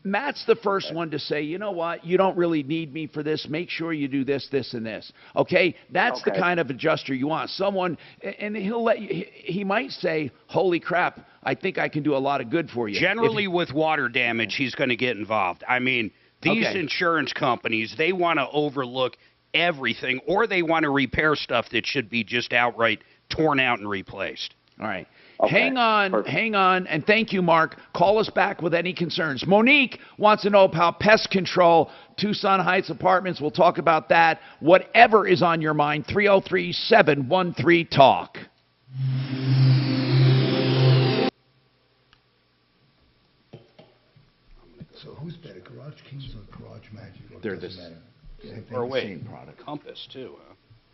Matt's the first one to say, you know what, you don't really need me for this. Make sure you do this, this, and this. Okay? That's the kind of adjuster you want. Someone, and he'll let you, he might say, holy crap, I think I can do a lot of good for you. Generally with water damage, he's going to get involved. I mean, these insurance companies, they want to overlook everything, or they want to repair stuff that should be just outright torn out and replaced. All right. Hang on, and thank you, Mark. Call us back with any concerns. Monique wants to know about pest control, Tucson Heights Apartments. We'll talk about that. Whatever is on your mind, 303-713-TALK. So who's better, Garage Kings or Garage Magic? They're the same product. Compass, too.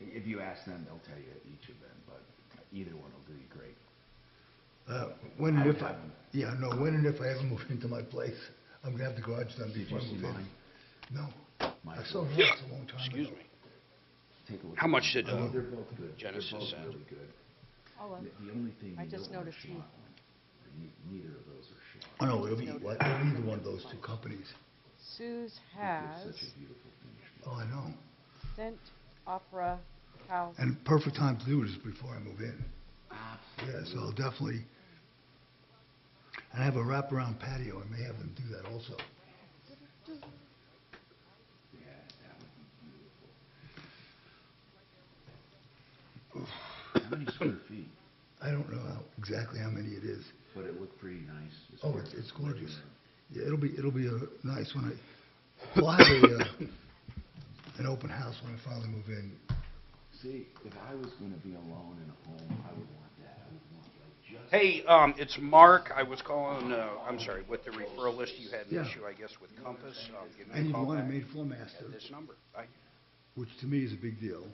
If you ask them, they'll tell you each of them, but either one will do you great. When and if I ever move into my place, I'm going to have the garage done before I move in. No. I saw it a long time Excuse ago. me. How much did Genesis send? The only thing I just noticed you. Neither of those are shot. Oh, no, it'll be either one of those two companies. Sue's has Oh, I know. Scent Opera House. And perfect time to do it is before I move in. Yeah, so I'll definitely. And I have a wraparound patio. I may have them do that also. Yeah, that would be beautiful. Oof. many square feet? I don't know exactly how many it is. But it looked pretty nice. It's gorgeous. Yeah, it'll be nice when we'll have an open house when I finally move in. See, if I was going to be alone in a home, I would want that. I would want like just. Hey, it's Mark. I was calling, I'm sorry, with the referral list. You had an issue, I guess, with Compass. Give me I need Oh, a call one back made floor master. at this number. Bye. Which to me is a big deal.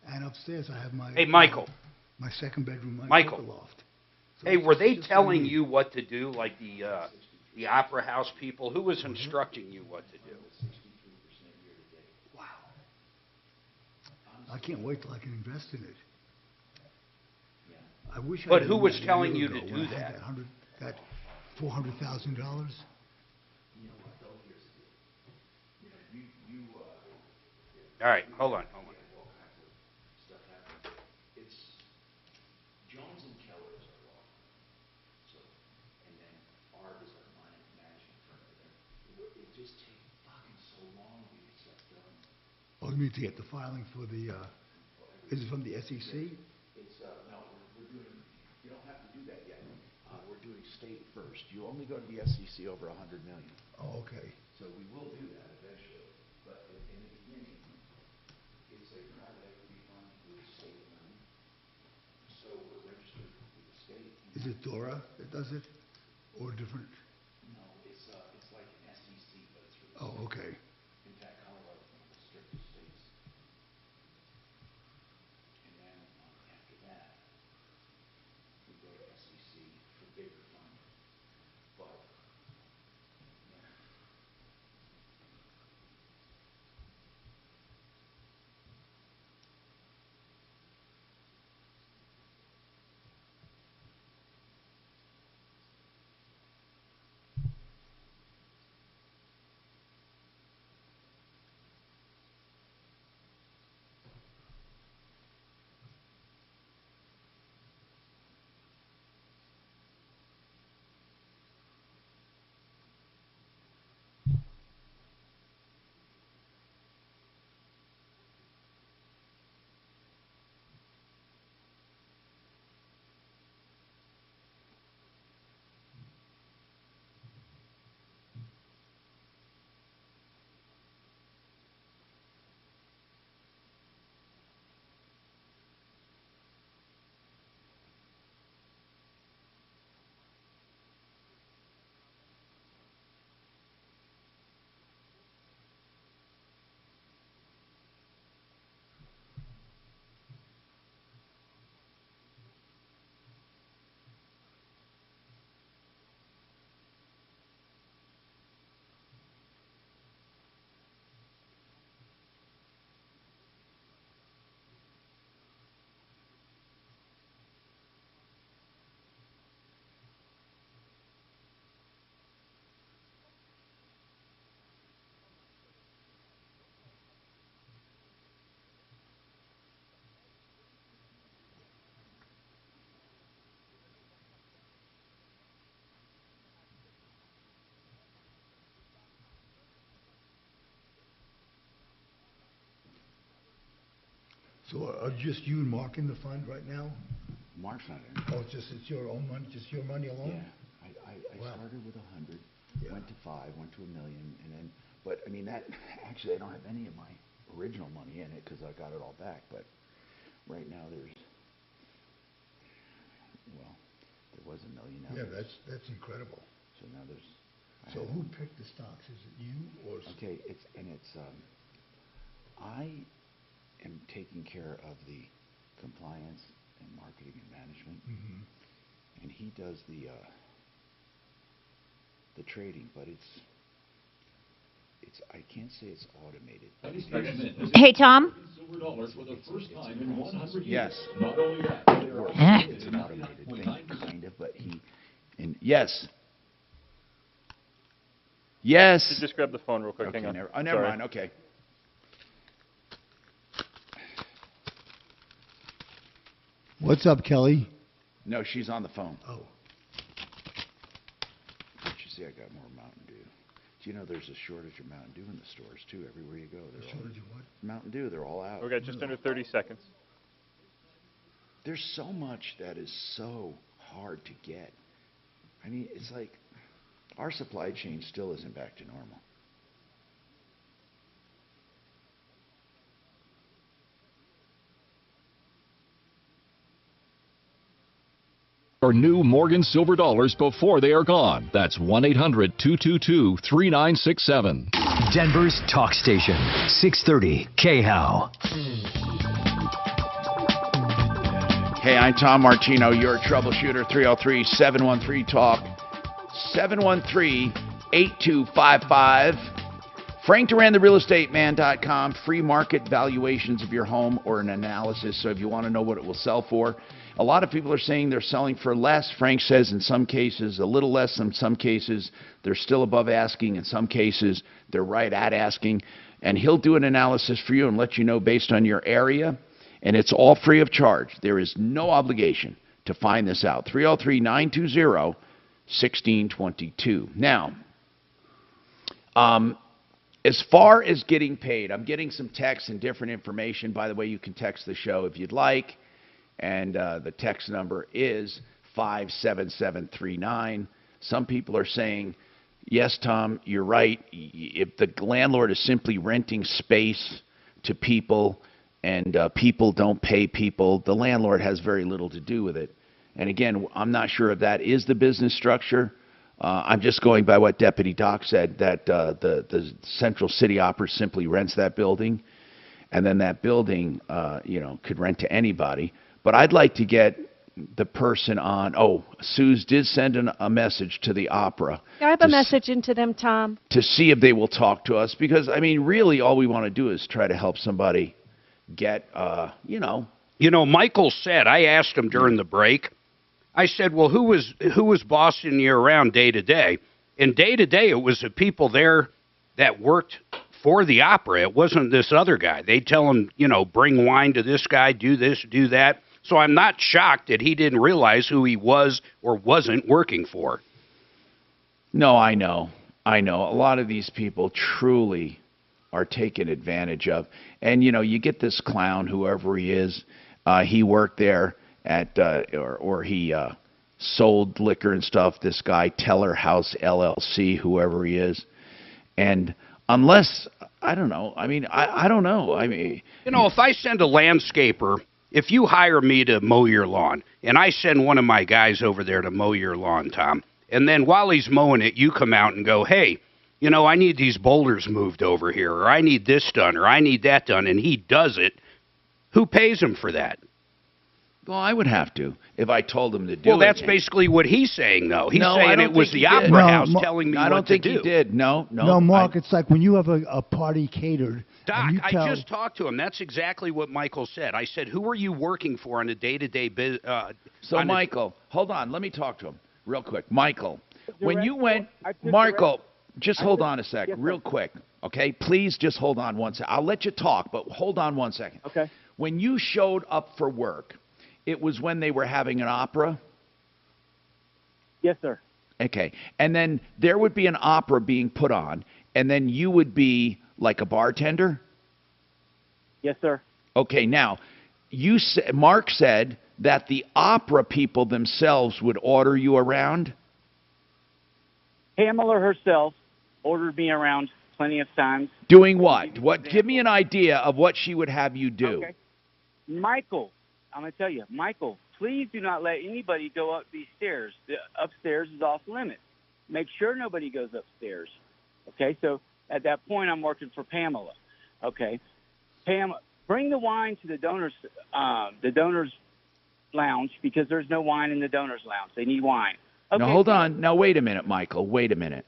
And upstairs I have my Hey, Michael. My second bedroom, my Michael. upper loft. So Hey, were they just telling me. you what to do, like the Opera House people? Who was instructing you what to do? Wow. I can't wait till I can invest in it. I wish. But I who knew was that a telling year you ago to when do I had that? That $400,000. All right, hold on. Jones and Keller is our law firm. So, and then Arb is our management firm. It just takes fucking so long to get stuff done. Oh, you mean to get the filing for the? Is it from the SEC? It's no, we're doing. You don't have to do that yet. We're doing state first. You only go to the SEC over $100 million. Oh, okay. So we will do that eventually. But in the beginning, it's a private equity fund with state money. So we're registered with the state. Is it Dora that does it, or different? No, it's like an SEC, but it's really. Oh, okay. In fact, Colorado's one of the strictest states. And then after that, we go to SEC for bigger funds. But So are just you and Mark in the fund right now? Mark's not in. Oh, it's your own money, just your money alone? Yeah, I Wow. started with 100, went to 5, went to $1 million, and then, but I mean that actually I don't have any of my original money in it because I got it all back. But right now there was $1 million. Now Yeah, that's incredible. So now there's. So who picked the stocks? Is it you or? Okay, it's I am taking care of the compliance and marketing and management, and he does the trading, but it's I can't say it's automated. Hey, Tom. Yes. Not only that, It's an automated thing, kind of, but yes. Yes. Just grab the phone real quick. Okay, Hang on. never mind. Okay. What's up, Kelly? No, she's on the phone. Oh. Don't you see I got more Mountain Dew? Do you know there's a shortage of Mountain Dew in the stores, too, everywhere you go? Shortage of what? Mountain Dew, they're all out. We got just under 30 seconds. There's so much that is so hard to get. I mean, it's like our supply chain still isn't back to normal. Or new Morgan Silver dollars before they are gone. That's 1-800-222-3967. Denver's talk station, 630 KHOW. Hey, I'm Tom Martino, your troubleshooter, 303-713-TALK, 713-8255. Frank Duran, therealestateman.com, free market valuations of your home or an analysis. So if you want to know what it will sell for, a lot of people are saying they're selling for less. Frank says in some cases a little less. In some cases they're still above asking. In some cases they're right at asking. And he'll do an analysis for you and let you know based on your area. And it's all free of charge. There is no obligation to find this out. 303-920-1622. Now, as far as getting paid, I'm getting some texts and different information. By the way, you can text the show if you'd like. And the text number is 57739. Some people are saying, yes, Tom, you're right. If the landlord is simply renting space to people and people don't pay people, the landlord has very little to do with it. And again, I'm not sure if that is the business structure. I'm just going by what Deputy Doc said, that the Central City Opera simply rents that building, and then that building, could rent to anybody. But I'd like to get the person on. Oh, Suze did send a message to the opera. I have a message into them, Tom. To see if they will talk to us. Because, I mean, really all we want to do is try to help somebody get, Michael said, I asked him during the break, I said, well, who was bossing you around day to day? And day to day, it was the people there that worked for the opera. It wasn't this other guy. They'd tell him, bring wine to this guy, do this, do that. So I'm not shocked that he didn't realize who he was or wasn't working for. No, I know. A lot of these people truly are taken advantage of. And, you get this clown, whoever he is, he worked there at, or he sold liquor and stuff, this guy, Teller House LLC, whoever he is. And unless, I don't know. I mean, I don't know. I mean, if I send a landscaper, if you hire me to mow your lawn, and I send one of my guys over there to mow your lawn, Tom, and then while he's mowing it, you come out and go, hey, I need these boulders moved over here, or I need this done, or I need that done, and he does it, who pays him for that? Well, I would have to if I told him to do it. Well, that's basically what he's saying, though. He's saying it was the opera house telling me what to do. I don't think he did. No, Mark, it's like when you have a party catered. Doc, I just talked to him. That's exactly what Michael said. I said, who are you working for on a day-to-day business? So, Michael, hold on. Let me talk to him real quick. Michael, when you went, Marco, just hold on a second, real quick, okay? Please just hold on one second. I'll let you talk, but hold on one second. Okay. When you showed up for work, it was when they were having an opera? Yes, sir. Okay. And then there would be an opera being put on, and then you would be like a bartender? Yes, sir. Okay. Now, Mark said that the opera people themselves would order you around? Pamela herself ordered me around plenty of times. Doing what? Give me an idea of what she would have you do. Okay. Michael, I'm going to tell you, Michael, please do not let anybody go up these stairs. The upstairs is off limits. Make sure nobody goes upstairs. Okay, so at that point, I'm working for Pamela. Okay, Pam, bring the wine to the donors lounge because there's no wine in the donors lounge. They need wine. Okay. Now, hold on. Now, wait a minute, Michael. Wait a minute.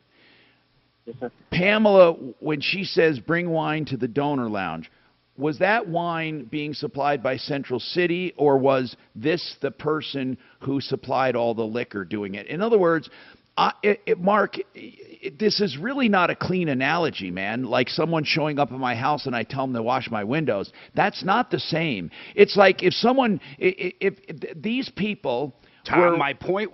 Yes, sir. Pamela, when she says bring wine to the donor lounge, was that wine being supplied by Central City, or was this the person who supplied all the liquor doing it? In other words, Mark, this is really not a clean analogy, man. Like someone showing up at my house and I tell them to wash my windows. That's not the same. It's like if these people... Tom, my point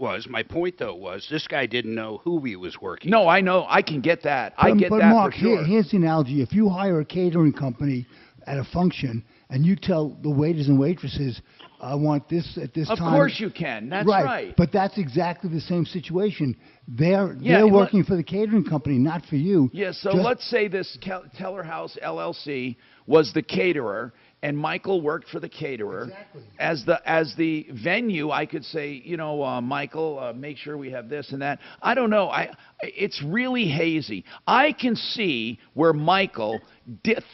though was this guy didn't know who he was working. No, I know. I can get that. I get but that Mark, for sure. Here's the analogy. If you hire a catering company at a function and you tell the waiters and waitresses, I want this at this Of time. Of course you can. That's right. But that's exactly the same situation. They're working for the catering company, not for you. Yeah, so let's say this Teller House LLC was the caterer, and Michael worked for the caterer. Exactly. As the venue, I could say, Michael, make sure we have this and that. I don't know. It's really hazy. I can see where Michael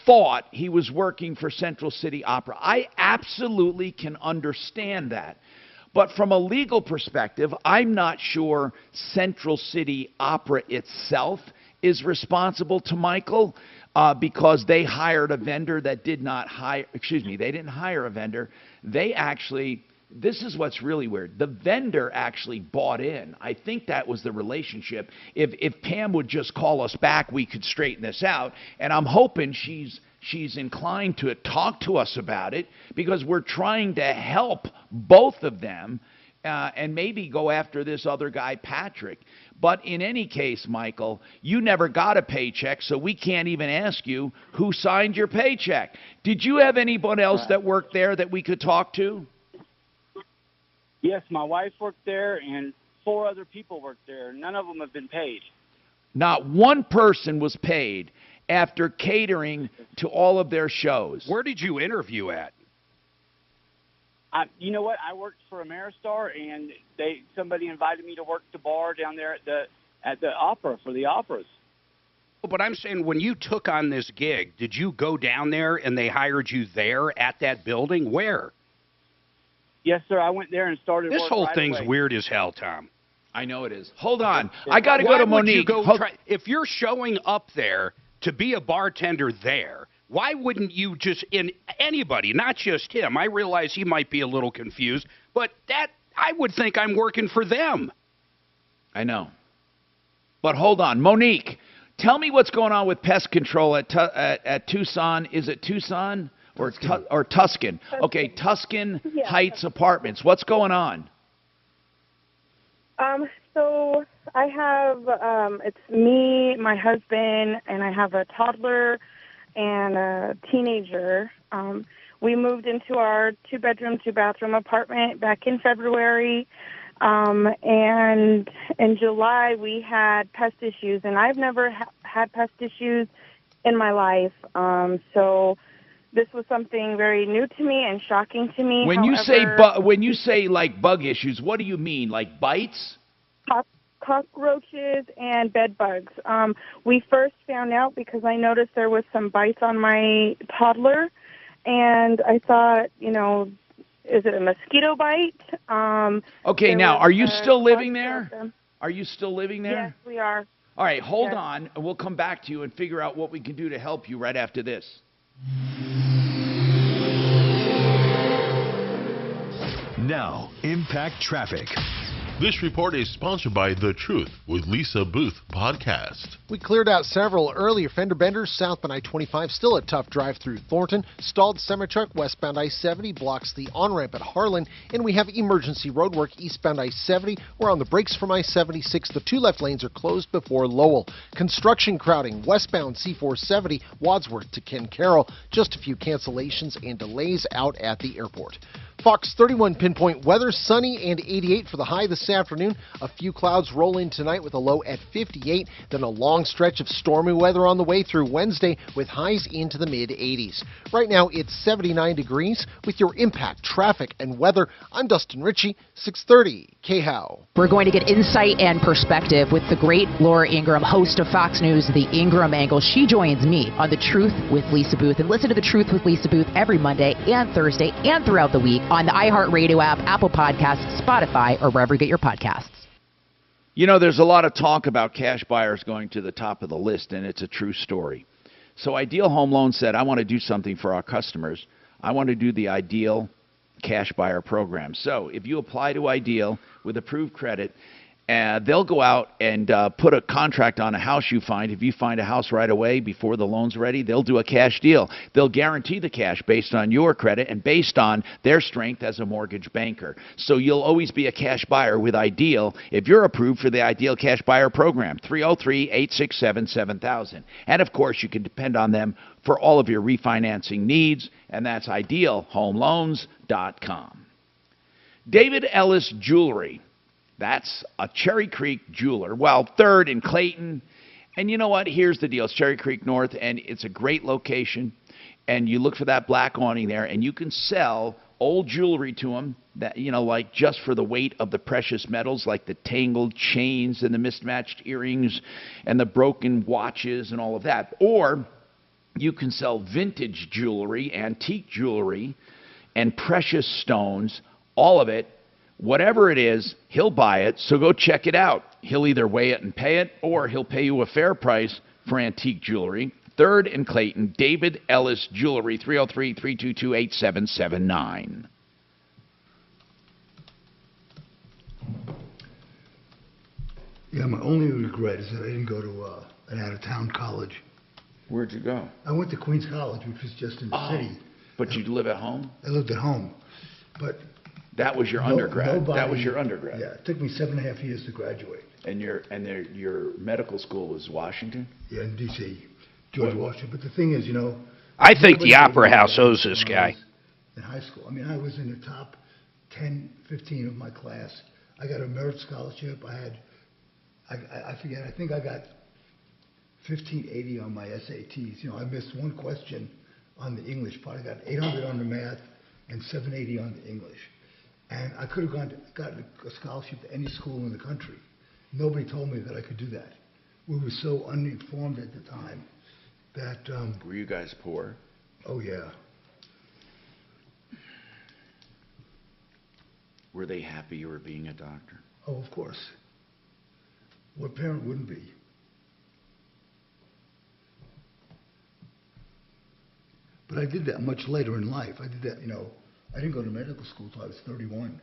thought he was working for Central City Opera. I absolutely can understand that. But from a legal perspective, I'm not sure Central City Opera itself is responsible to Michael. Because they hired a vendor that did not hire, they didn't hire a vendor. They actually, this is what's really weird. The vendor actually bought in. I think that was the relationship. If Pam would just call us back, we could straighten this out. And I'm hoping she's inclined to talk to us about it, because we're trying to help both of them and maybe go after this other guy, Patrick. But in any case, Michael, you never got a paycheck, so we can't even ask you who signed your paycheck. Did you have anyone else that worked there that we could talk to? Yes, my wife worked there, and 4 other people worked there. None of them have been paid. Not one person was paid after catering to all of their shows. Where did you interview at? You know what? I worked for Ameristar, and somebody invited me to work the bar down there at the opera for the operas. But I'm saying, when you took on this gig, did you go down there and they hired you there at that building? Where? Yes, sir. I went there and started. This work whole right thing's away. weird as hell, Tom. I know it is. Hold on. I got to go to Monique. If you're showing up there to be a bartender there, why wouldn't you just, anybody, not just him, I realize he might be a little confused, but I would think I'm working for them. I know. But hold on. Monique, tell me what's going on with pest control at Tucson. Is it Tucson or Tuscan? Okay, Tuscan Heights Apartments. What's going on? So I have, it's me, my husband, and I have a toddler and a teenager. We moved into our 2-bedroom, 2-bathroom apartment back in February. And in July, we had pest issues, and I've never had pest issues in my life. So this was something very new to me and shocking to me. When you say like bug issues, what do you mean? Like bites? Cockroaches and bed bugs. We first found out because I noticed there was some bites on my toddler, and I thought, is it a mosquito bite? Okay, now, are you still living there? Are you still living there? Yes, we are. All right, hold on. We'll come back to you and figure out what we can do to help you right after this. Now, Impact Traffic. This report is sponsored by The Truth with Lisa Booth podcast. We cleared out several earlier fender benders southbound I-25. Still a tough drive through Thornton. Stalled semi-truck westbound I-70 blocks the on-ramp at Harlan. And we have emergency roadwork eastbound I-70. We're on the brakes from I-76. The 2 left lanes are closed before Lowell. Construction crowding westbound C-470 Wadsworth to Ken Carroll. Just a few cancellations and delays out at the airport. Fox 31 pinpoint weather, sunny and 88 for the high this afternoon. A few clouds roll in tonight with a low at 58. Then a long stretch of stormy weather on the way through Wednesday with highs into the mid-80s. Right now it's 79 degrees. With your Impact traffic and weather, I'm Dustin Ritchie, 630 KHOW. We're going to get insight and perspective with the great Laura Ingraham, host of Fox News, The Ingraham Angle. She joins me on The Truth with Lisa Booth. And listen to The Truth with Lisa Booth every Monday and Thursday and throughout the week on the iHeartRadio app, Apple Podcasts, Spotify, or wherever you get your podcasts. There's a lot of talk about cash buyers going to the top of the list, and it's a true story. So Ideal Home Loan said, I want to do something for our customers. I want to do the Ideal Cash Buyer Program. So if you apply to Ideal with approved credit, They'll go out and put a contract on a house you find. If you find a house right away before the loan's ready, they'll do a cash deal. They'll guarantee the cash based on your credit and based on their strength as a mortgage banker. So you'll always be a cash buyer with Ideal if you're approved for the Ideal Cash Buyer Program, 303-867-7000. And, of course, you can depend on them for all of your refinancing needs, and that's idealhomeloans.com. David Ellis Jewelry. That's a Cherry Creek jeweler. Well, third in Clayton. And you know what? Here's the deal. It's Cherry Creek North, and it's a great location. And you look for that black awning there, and you can sell old jewelry to them, that, you know, like just for the weight of the precious metals, like the tangled chains and the mismatched earrings and the broken watches and all of that. Or you can sell vintage jewelry, antique jewelry, and precious stones, all of it. Whatever it is, he'll buy it, so go check it out. He'll either weigh it and pay it, or he'll pay you a fair price for antique jewelry. Third in Clayton, David Ellis Jewelry, 303-322-8779. Yeah, my only regret is that I didn't go to an out-of-town college. Where'd you go? I went to Queens College, which was just in the city. But you live at home? I lived at home, but... That was your undergrad. That was your undergrad. Yeah, it took me 7.5 years to graduate. And your medical school was Washington? Yeah, in D.C., George Washington. But the thing is, you know... I think the Opera House owes this guy. In high school. I mean, I was in the top 10, 15 of my class. I got a merit scholarship. I forget, I think I got 1580 on my SATs. You know, I missed one question on the English part. I got 800 on the math and 780 on the English. And I could have gotten a scholarship to any school in the country. Nobody told me that I could do that. We were so uninformed at the time that... Were you guys poor? Oh, yeah. Were they happy you were being a doctor? Oh, of course. What parent wouldn't be? But I did that much later in life. I did that, you know... I didn't go to medical school until I was 31.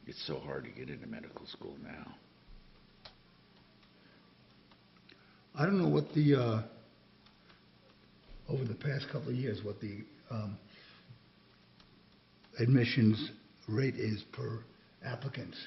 It's so hard to get into medical school now. I don't know what the, over the past couple of years, what the admissions rate is per applicants.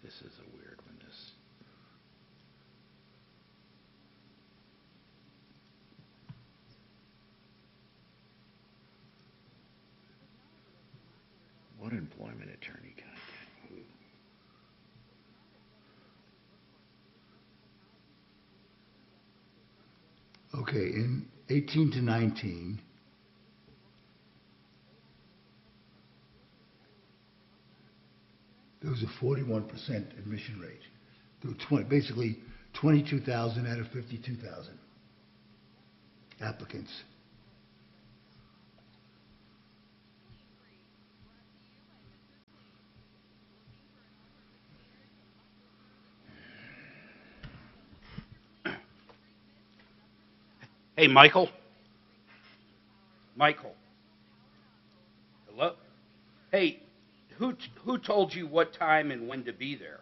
This is a weird one. What employment attorney can I get? Okay, in 18 to 19, there was a 41% admission rate. There were basically 22,000 out of 52,000 applicants. Hey, Michael? Michael? Hello? Hey, who told you what time and when to be there?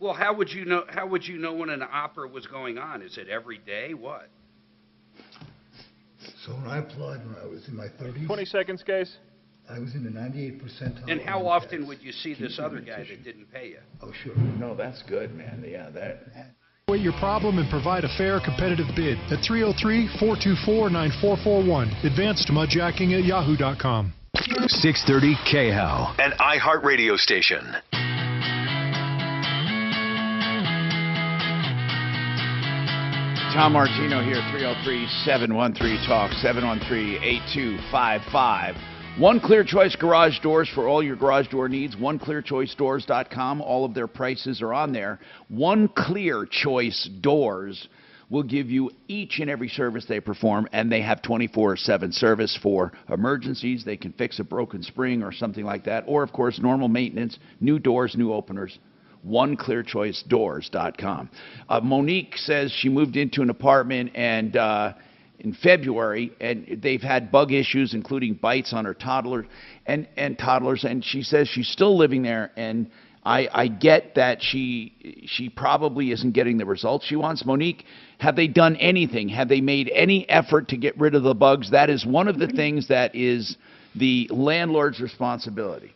Well, how would you know? How would you know when an opera was going on? Is it every day? What? So when I applied when I was in my 30s, 20 seconds, guys. I was in the 98th percentile. And how often would you see this other guy that didn't pay you? Oh, sure. No, that's good, man. Yeah, that. Evaluate your problem and provide a fair, competitive bid at 303-424-9441. Advanced mudjacking at yahoo.com. 630 KHOW, an iHeartRadio station. Tom Martino here, 303-713-TALK, 713-8255. One Clear Choice Garage Doors for all your garage door needs. OneClearChoiceDoors.com. All of their prices are on there. One Clear Choice Doors will give you each and every service they perform, and they have 24/7 service for emergencies. They can fix a broken spring or something like that, or, of course, normal maintenance, new doors, new openers. OneClearChoiceDoors.com. Monique says she moved into an apartment and in February, and they've had bug issues, including bites on her toddlers, and she says she's still living there, and I get that she probably isn't getting the results she wants. Monique, have they done anything? Have they made any effort to get rid of the bugs? That is one of the things that is the landlord's responsibility.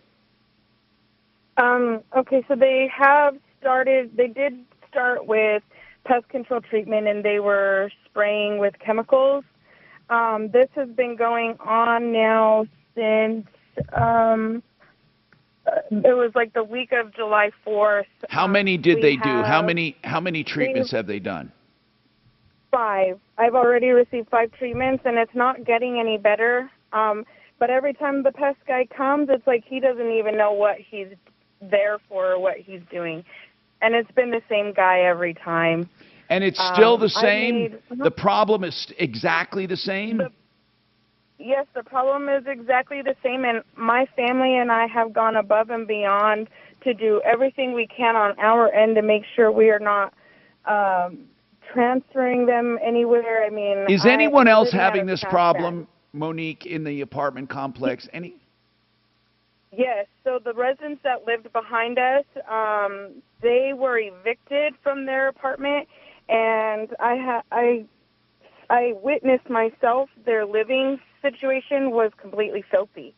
Okay, so they did start with pest control treatment, and they were spraying with chemicals. This has been going on now since it was like the week of July 4th. How many did they do? How many treatments have they done? 5. I've already received 5 treatments, and it's not getting any better. But every time the pest guy comes, it's like he doesn't even know what he's there for or what he's doing. And it's been the same guy every time. And it's still the same? The problem is exactly the same? Yes, the problem is exactly the same, and my family and I have gone above and beyond to do everything we can on our end to make sure we are not transferring them anywhere. I mean, is anyone else having this problem, Monique, in the apartment complex? Yes, so the residents that lived behind us, they were evicted from their apartment, and I witnessed myself their living situation was completely filthy.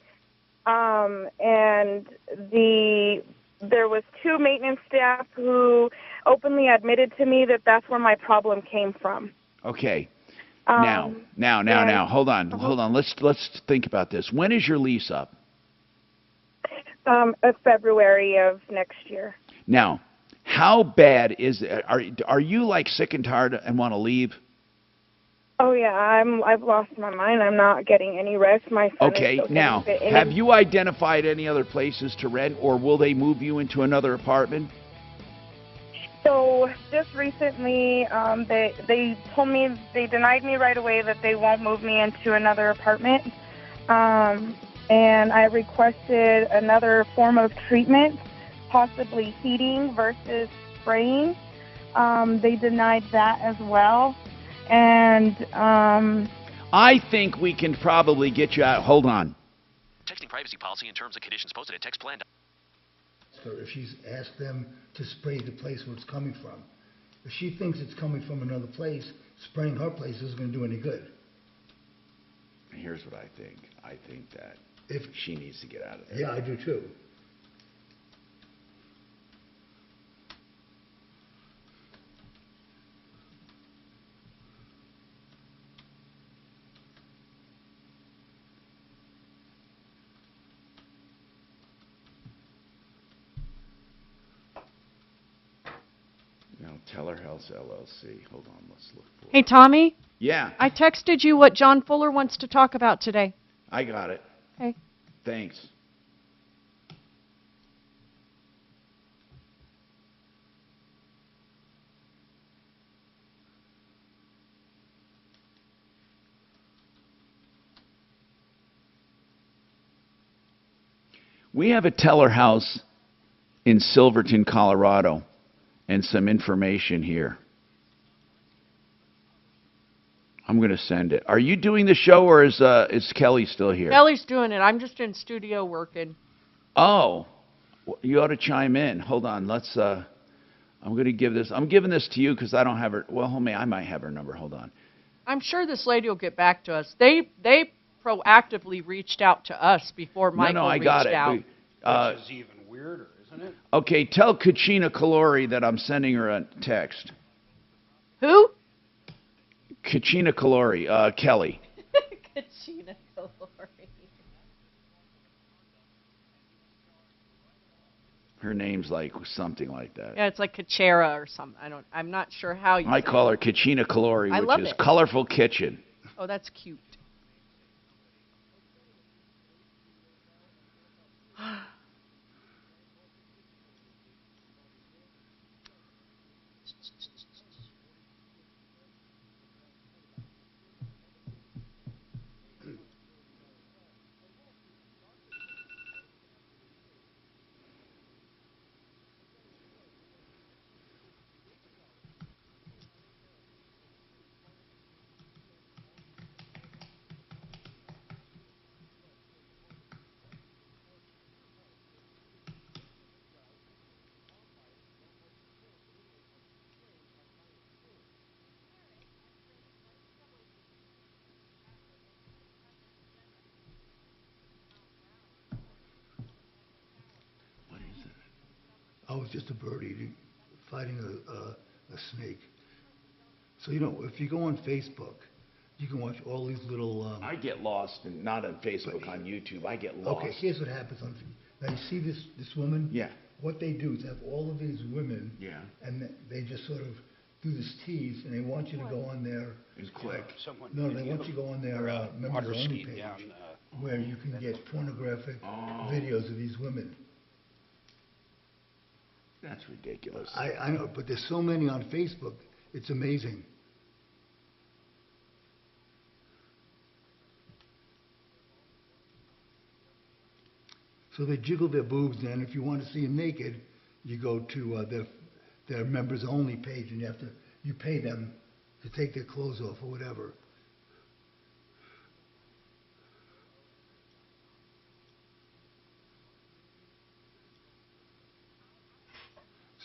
And there was 2 maintenance staff who openly admitted to me that that's where my problem came from. Okay. Now, hold on. Let's think about this. When is your lease up? Of February of next year. Now, how bad is it? Are you like sick and tired and want to leave? Oh yeah, I've lost my mind. I'm not getting any rest. My son Okay, is still now, have you identified any other places to rent, or will they move you into another apartment? So just recently, they told me, they denied me right away that they won't move me into another apartment. And I requested another form of treatment, possibly heating versus spraying. They denied that as well. And I think we can probably get you out. Hold on. Texting privacy policy and terms and conditions posted at textplan. So if she's asked them to spray the place where it's coming from, if she thinks it's coming from another place, spraying her place isn't going to do any good. Here's what I think. I think that if she needs to get out of there. Yeah, I do too. Teller House LLC. Hold on, let's look for it. Hey, Tommy? Yeah. I texted you what John Fuller wants to talk about today. I got it. Okay. Thanks. We have a teller house in Silverton, Colorado, and some information here. I'm going to send it. Are you doing the show, or is Kelly still here? Kelly's doing it. I'm just in studio working. Oh, you ought to chime in. Hold on. Let's. I'm going to give this. I'm giving this to you because I don't have her. Well, I might have her number. Hold on. I'm sure this lady will get back to us. They proactively reached out to us before Michael I reached got it. out. Which is even weirder, isn't it? Okay, tell Kachina Kalori that I'm sending her a text. Who? Kachina Kalori, Kelly. Kachina Kalori. Her name's like something like that. Yeah, it's like Kachera or something. I'm not sure how you I say call it. her Kachina Kalori, I which love is it. Colorful Kitchen. Oh, that's cute. I was just a bird fighting a snake. So, if you go on Facebook, you can watch all these little... I get lost, not on Facebook, on YouTube. I get lost. Okay, here's what happens. Now, you see this woman? Yeah. What they do is have all of these women, Yeah. and they just sort of do this tease, and they want you to go on their... And click. No, they want you to go on their members-only page, where you can get pornographic videos of these women. That's ridiculous. I know, but there's so many on Facebook, it's amazing. So they jiggle their boobs, and if you want to see them naked, you go to their members-only page, and you pay them to take their clothes off or whatever.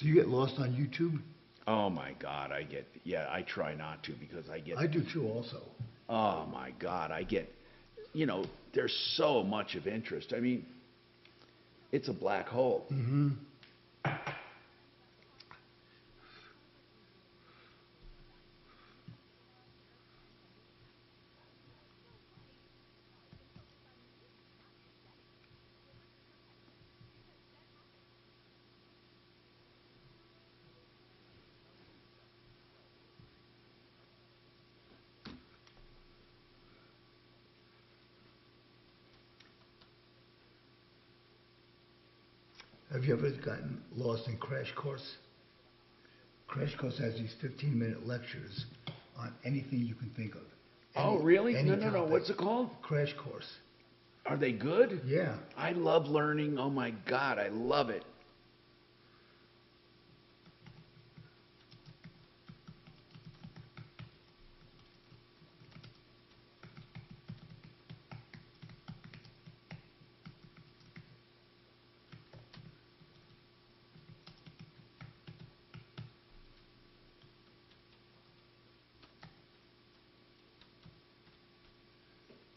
So you get lost on YouTube? Oh my God, I try not to because I get... I do too also. Oh my God, I get, there's so much of interest. I mean, it's a black hole. Mm-hmm. Have you ever gotten lost in Crash Course? Crash Course has these 15-minute lectures on anything you can think of. Oh, really? Any No. topic. What's it called? Crash Course. Are they good? Yeah. I love learning. Oh my God, I love it.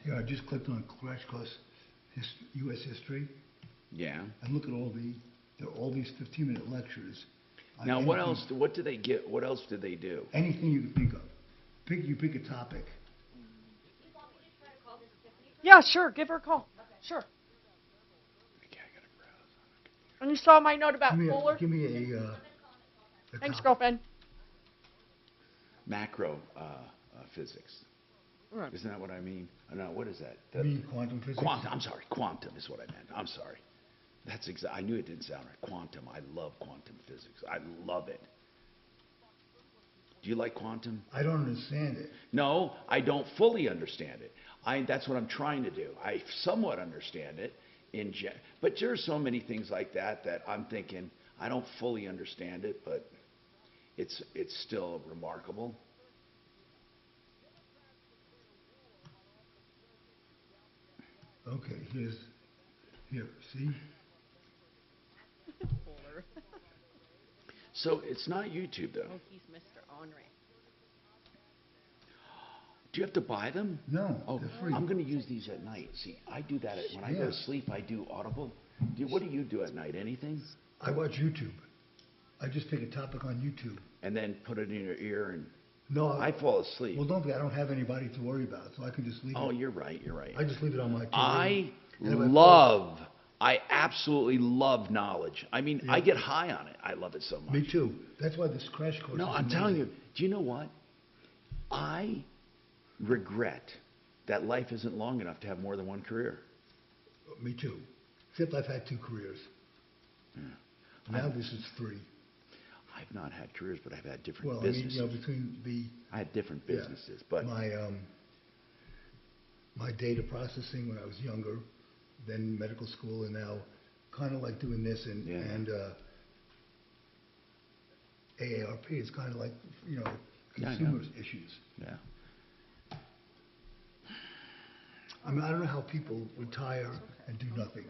Here, I just clicked on Crash Course U.S. History. Yeah. And look at there are all these 15-minute lectures. on Now, what anything- else? What do they get? What else do they do? Anything you can think of. You pick a topic. Yeah, sure. Give her a call. Sure. And you saw my note about Fuller? Give me a Thanks, topic. girlfriend. Macro physics. Right. Isn't that what I mean? No, what is that? You mean quantum physics? Quantum. I'm sorry. Quantum is what I meant. I'm sorry. That's I knew it didn't sound right. Quantum. I love quantum physics. I love it. Do you like quantum? I don't understand it. No, I don't fully understand it. That's what I'm trying to do. I somewhat understand it, but there are so many things like that I'm thinking I don't fully understand it, but it's still remarkable. Okay, here, see? So it's not YouTube though. Oh, he's Mr. Henri. Do you have to buy them? No, Oh, they're free. I'm going to use these at night. See, I do that when I go to sleep. I do Audible. What do you do at night? Anything? I watch YouTube. I just pick a topic on YouTube. And then put it in your ear and. No, I fall asleep. Well, I don't have anybody to worry about, so I can just leave it. Oh, you're right. You're right. I just leave it on my TV. I absolutely love knowledge. I mean, I get high on it. I love it so much. Me too. That's why this crash course. No, I'm telling you. Do you know what? I regret that life isn't long enough to have more than one career. Me too. Except I've had 2 careers. Yeah. Now this is 3. I've not had careers, but I've had different businesses. I mean, between I had different businesses, but my data processing when I was younger, then medical school, and now kind of like doing this and AARP is kind of like consumer issues. Yeah. I mean, I don't know how people retire and do nothing.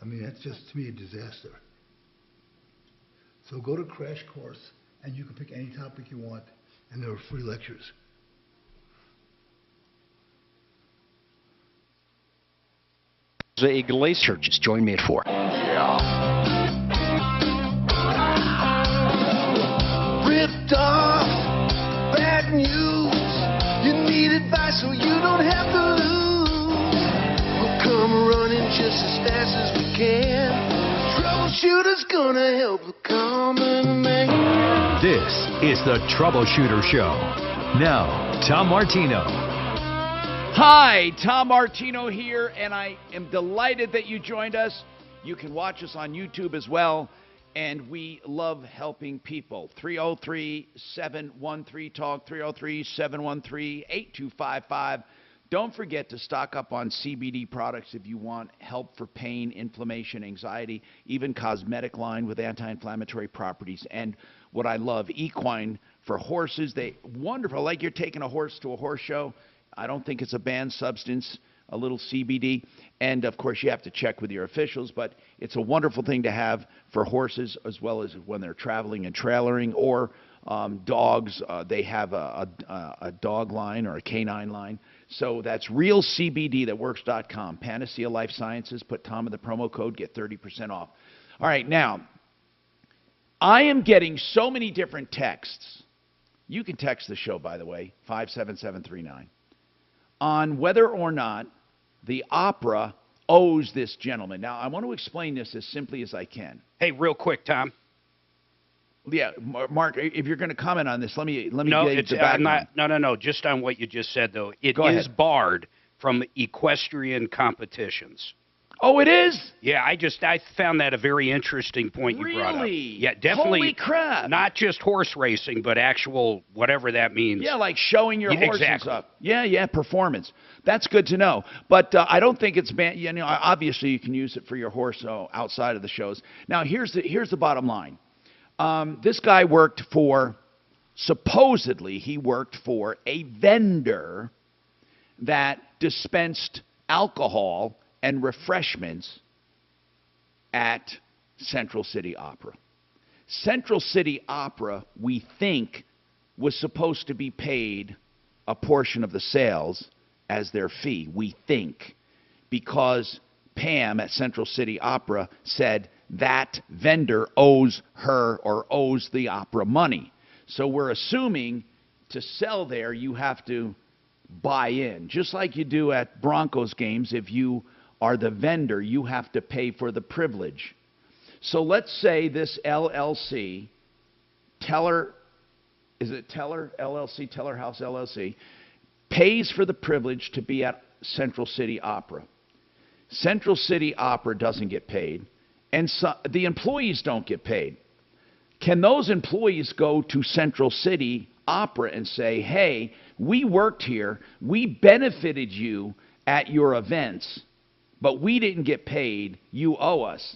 I mean, that's just to me a disaster. So go to Crash Course, and you can pick any topic you want, and there are free lectures. A Glacier. Just join me at 4. Ripped off, bad news. You need advice so you don't have to lose. We'll come running just as fast as we can. Troubleshooter's gonna help the common man. This is the Troubleshooter Show. Now, Tom Martino. Hi, Tom Martino here, and I am delighted that you joined us. You can watch us on YouTube as well, and we love helping people. 303-713-TALK, 303-713-8255. Don't forget to stock up on CBD products if you want help for pain, inflammation, anxiety, even cosmetic line with anti-inflammatory properties. And what I love, equine for horses. They wonderful, like you're taking a horse to a horse show. I don't think it's a banned substance, a little CBD. And, of course, you have to check with your officials, but it's a wonderful thing to have for horses as well as when they're traveling and trailering, or dogs. They have a dog line or a canine line. So that's realcbdthatworks.com. Panacea Life Sciences. Put Tom in the promo code, get 30% off. All right, now, I am getting so many different texts. You can text the show, by the way, 57739, on whether or not the opera owes this gentleman. Now, I want to explain this as simply as I can. Hey, real quick, Tom. Yeah, Mark, if you're going to comment on this, let me No, get the background. No. Just on what you just said, though. It Go is ahead. barred from equestrian competitions. Oh, it is? Yeah, I found that a very interesting point you brought up. Really? Yeah, definitely. Holy crap. Not just horse racing, but actual whatever that means. Yeah, like showing your horse and exactly. stuff. Yeah, performance. That's good to know. But I don't think it's banned. You know, obviously you can use it for your horse outside of the shows. Now, here's the bottom line. This guy supposedly he worked for a vendor that dispensed alcohol and refreshments at Central City Opera. Central City Opera, we think, was supposed to be paid a portion of the sales as their fee, we think, because Pam at Central City Opera said that vendor owes her or owes the opera money. So we're assuming to sell there, you have to buy in. Just like you do at Broncos games, if you are the vendor, you have to pay for the privilege. So let's say this LLC, Teller LLC, Teller House LLC, pays for the privilege to be at Central City Opera. Central City Opera doesn't get paid, and so the employees don't get paid. Can those employees go to Central City Opera and say, hey, we worked here, we benefited you at your events, but we didn't get paid, you owe us?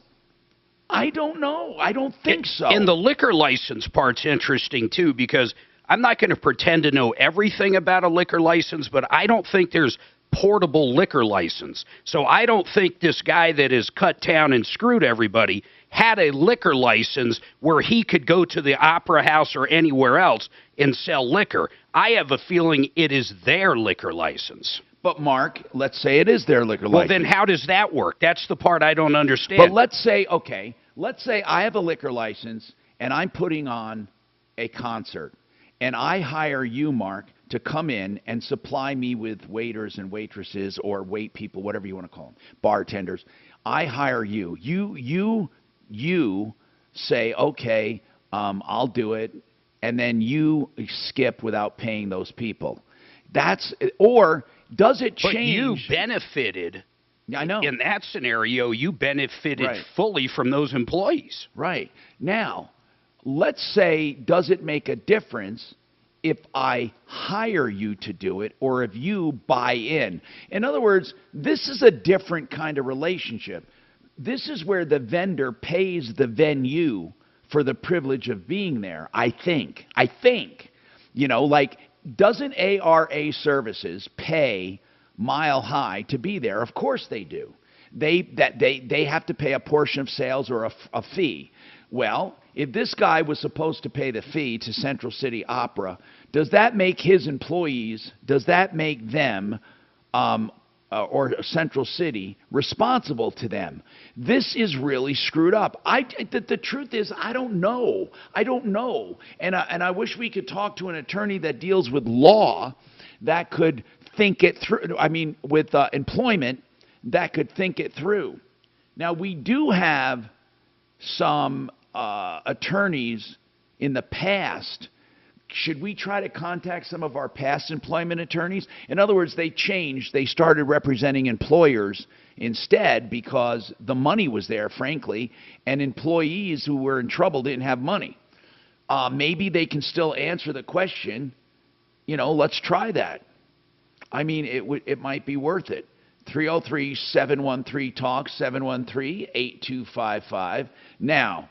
I don't know. I don't think so. And the liquor license part's interesting, too, because I'm not going to pretend to know everything about a liquor license, but I don't think there's portable liquor license. So I don't think this guy that has cut down and screwed everybody had a liquor license where he could go to the opera house or anywhere else and sell liquor. I have a feeling it is their liquor license. But, Mark, let's say it is their liquor license. Well, then how does that work? That's the part I don't understand. But let's say I have a liquor license and I'm putting on a concert, and I hire you, Mark, to come in and supply me with waiters and waitresses or wait people, whatever you want to call them, bartenders. I hire you. You say, okay, I'll do it, and then you skip without paying those people. Or does it change? But you benefited. I know. In that scenario, you benefited Right. fully from those employees. Right. Now, let's say, does it make a difference if I hire you to do it or if you buy in? In other words, this is a different kind of relationship. This is where the vendor pays the venue for the privilege of being there, I think. You know, like, doesn't ARA Services pay Mile High to be there? Of course they do. They have to pay a portion of sales or a fee. Well, if this guy was supposed to pay the fee to Central City Opera, does that make his employees, does that make them or Central City responsible to them? This is really screwed up. The truth is, I don't know. And I wish we could talk to an attorney that deals with law that could think it through. I mean, with employment, that could think it through. Now, we do have some attorneys in the past. Should we try to contact some of our past employment attorneys? In other words, they changed. They started representing employers instead because the money was there, frankly, and employees who were in trouble didn't have money. Maybe they can still answer the question. You know, let's try that. I mean, it might be worth it. 303-713-TALK, 713-8255. Now,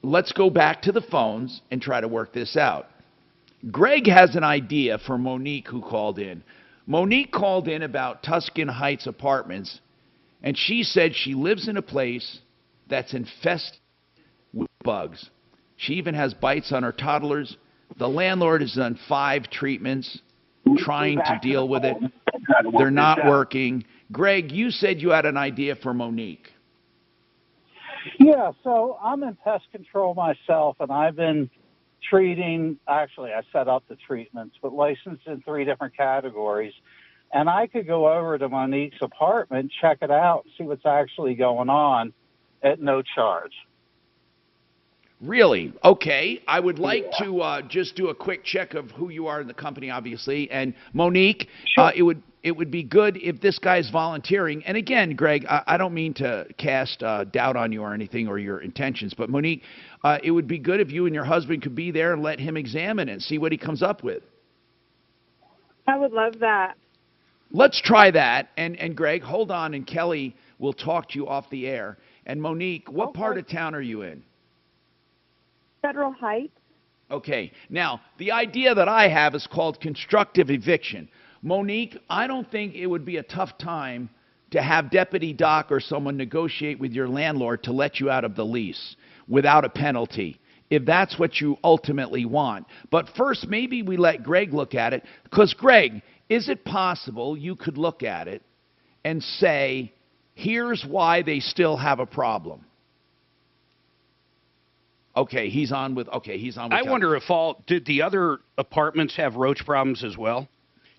let's go back to the phones and try to work this out. Greg has an idea for Monique, who called in. Monique called in about Tuscan Heights Apartments, and she said she lives in a place that's infested with bugs. She even has bites on her toddlers. The landlord has done 5 treatments trying to deal with it. They're not working. Greg, you said you had an idea for Monique. Yeah, so I'm in pest control myself, and I've been treating, actually I set up the treatments, but licensed in 3 different categories. And I could go over to Monique's apartment, check it out, see what's actually going on at no charge. Really? Okay. I would like to just do a quick check of who you are in the company, obviously. And Monique, it would be good if this guy's volunteering. And again, Greg, I don't mean to cast doubt on you or anything or your intentions, but Monique, it would be good if you and your husband could be there and let him examine it and see what he comes up with. I would love that. Let's try that. And Greg, hold on, and Kelly will talk to you off the air. And Monique, what part of town are you in? Federal Heights. Okay. Now, the idea that I have is called constructive eviction. Monique, I don't think it would be a tough time to have Deputy Doc or someone negotiate with your landlord to let you out of the lease without a penalty, if that's what you ultimately want. But first, maybe we let Greg look at it, because, Greg, is it possible you could look at it and say, here's why they still have a problem? Okay, he's on with. I wonder if did the other apartments have roach problems as well?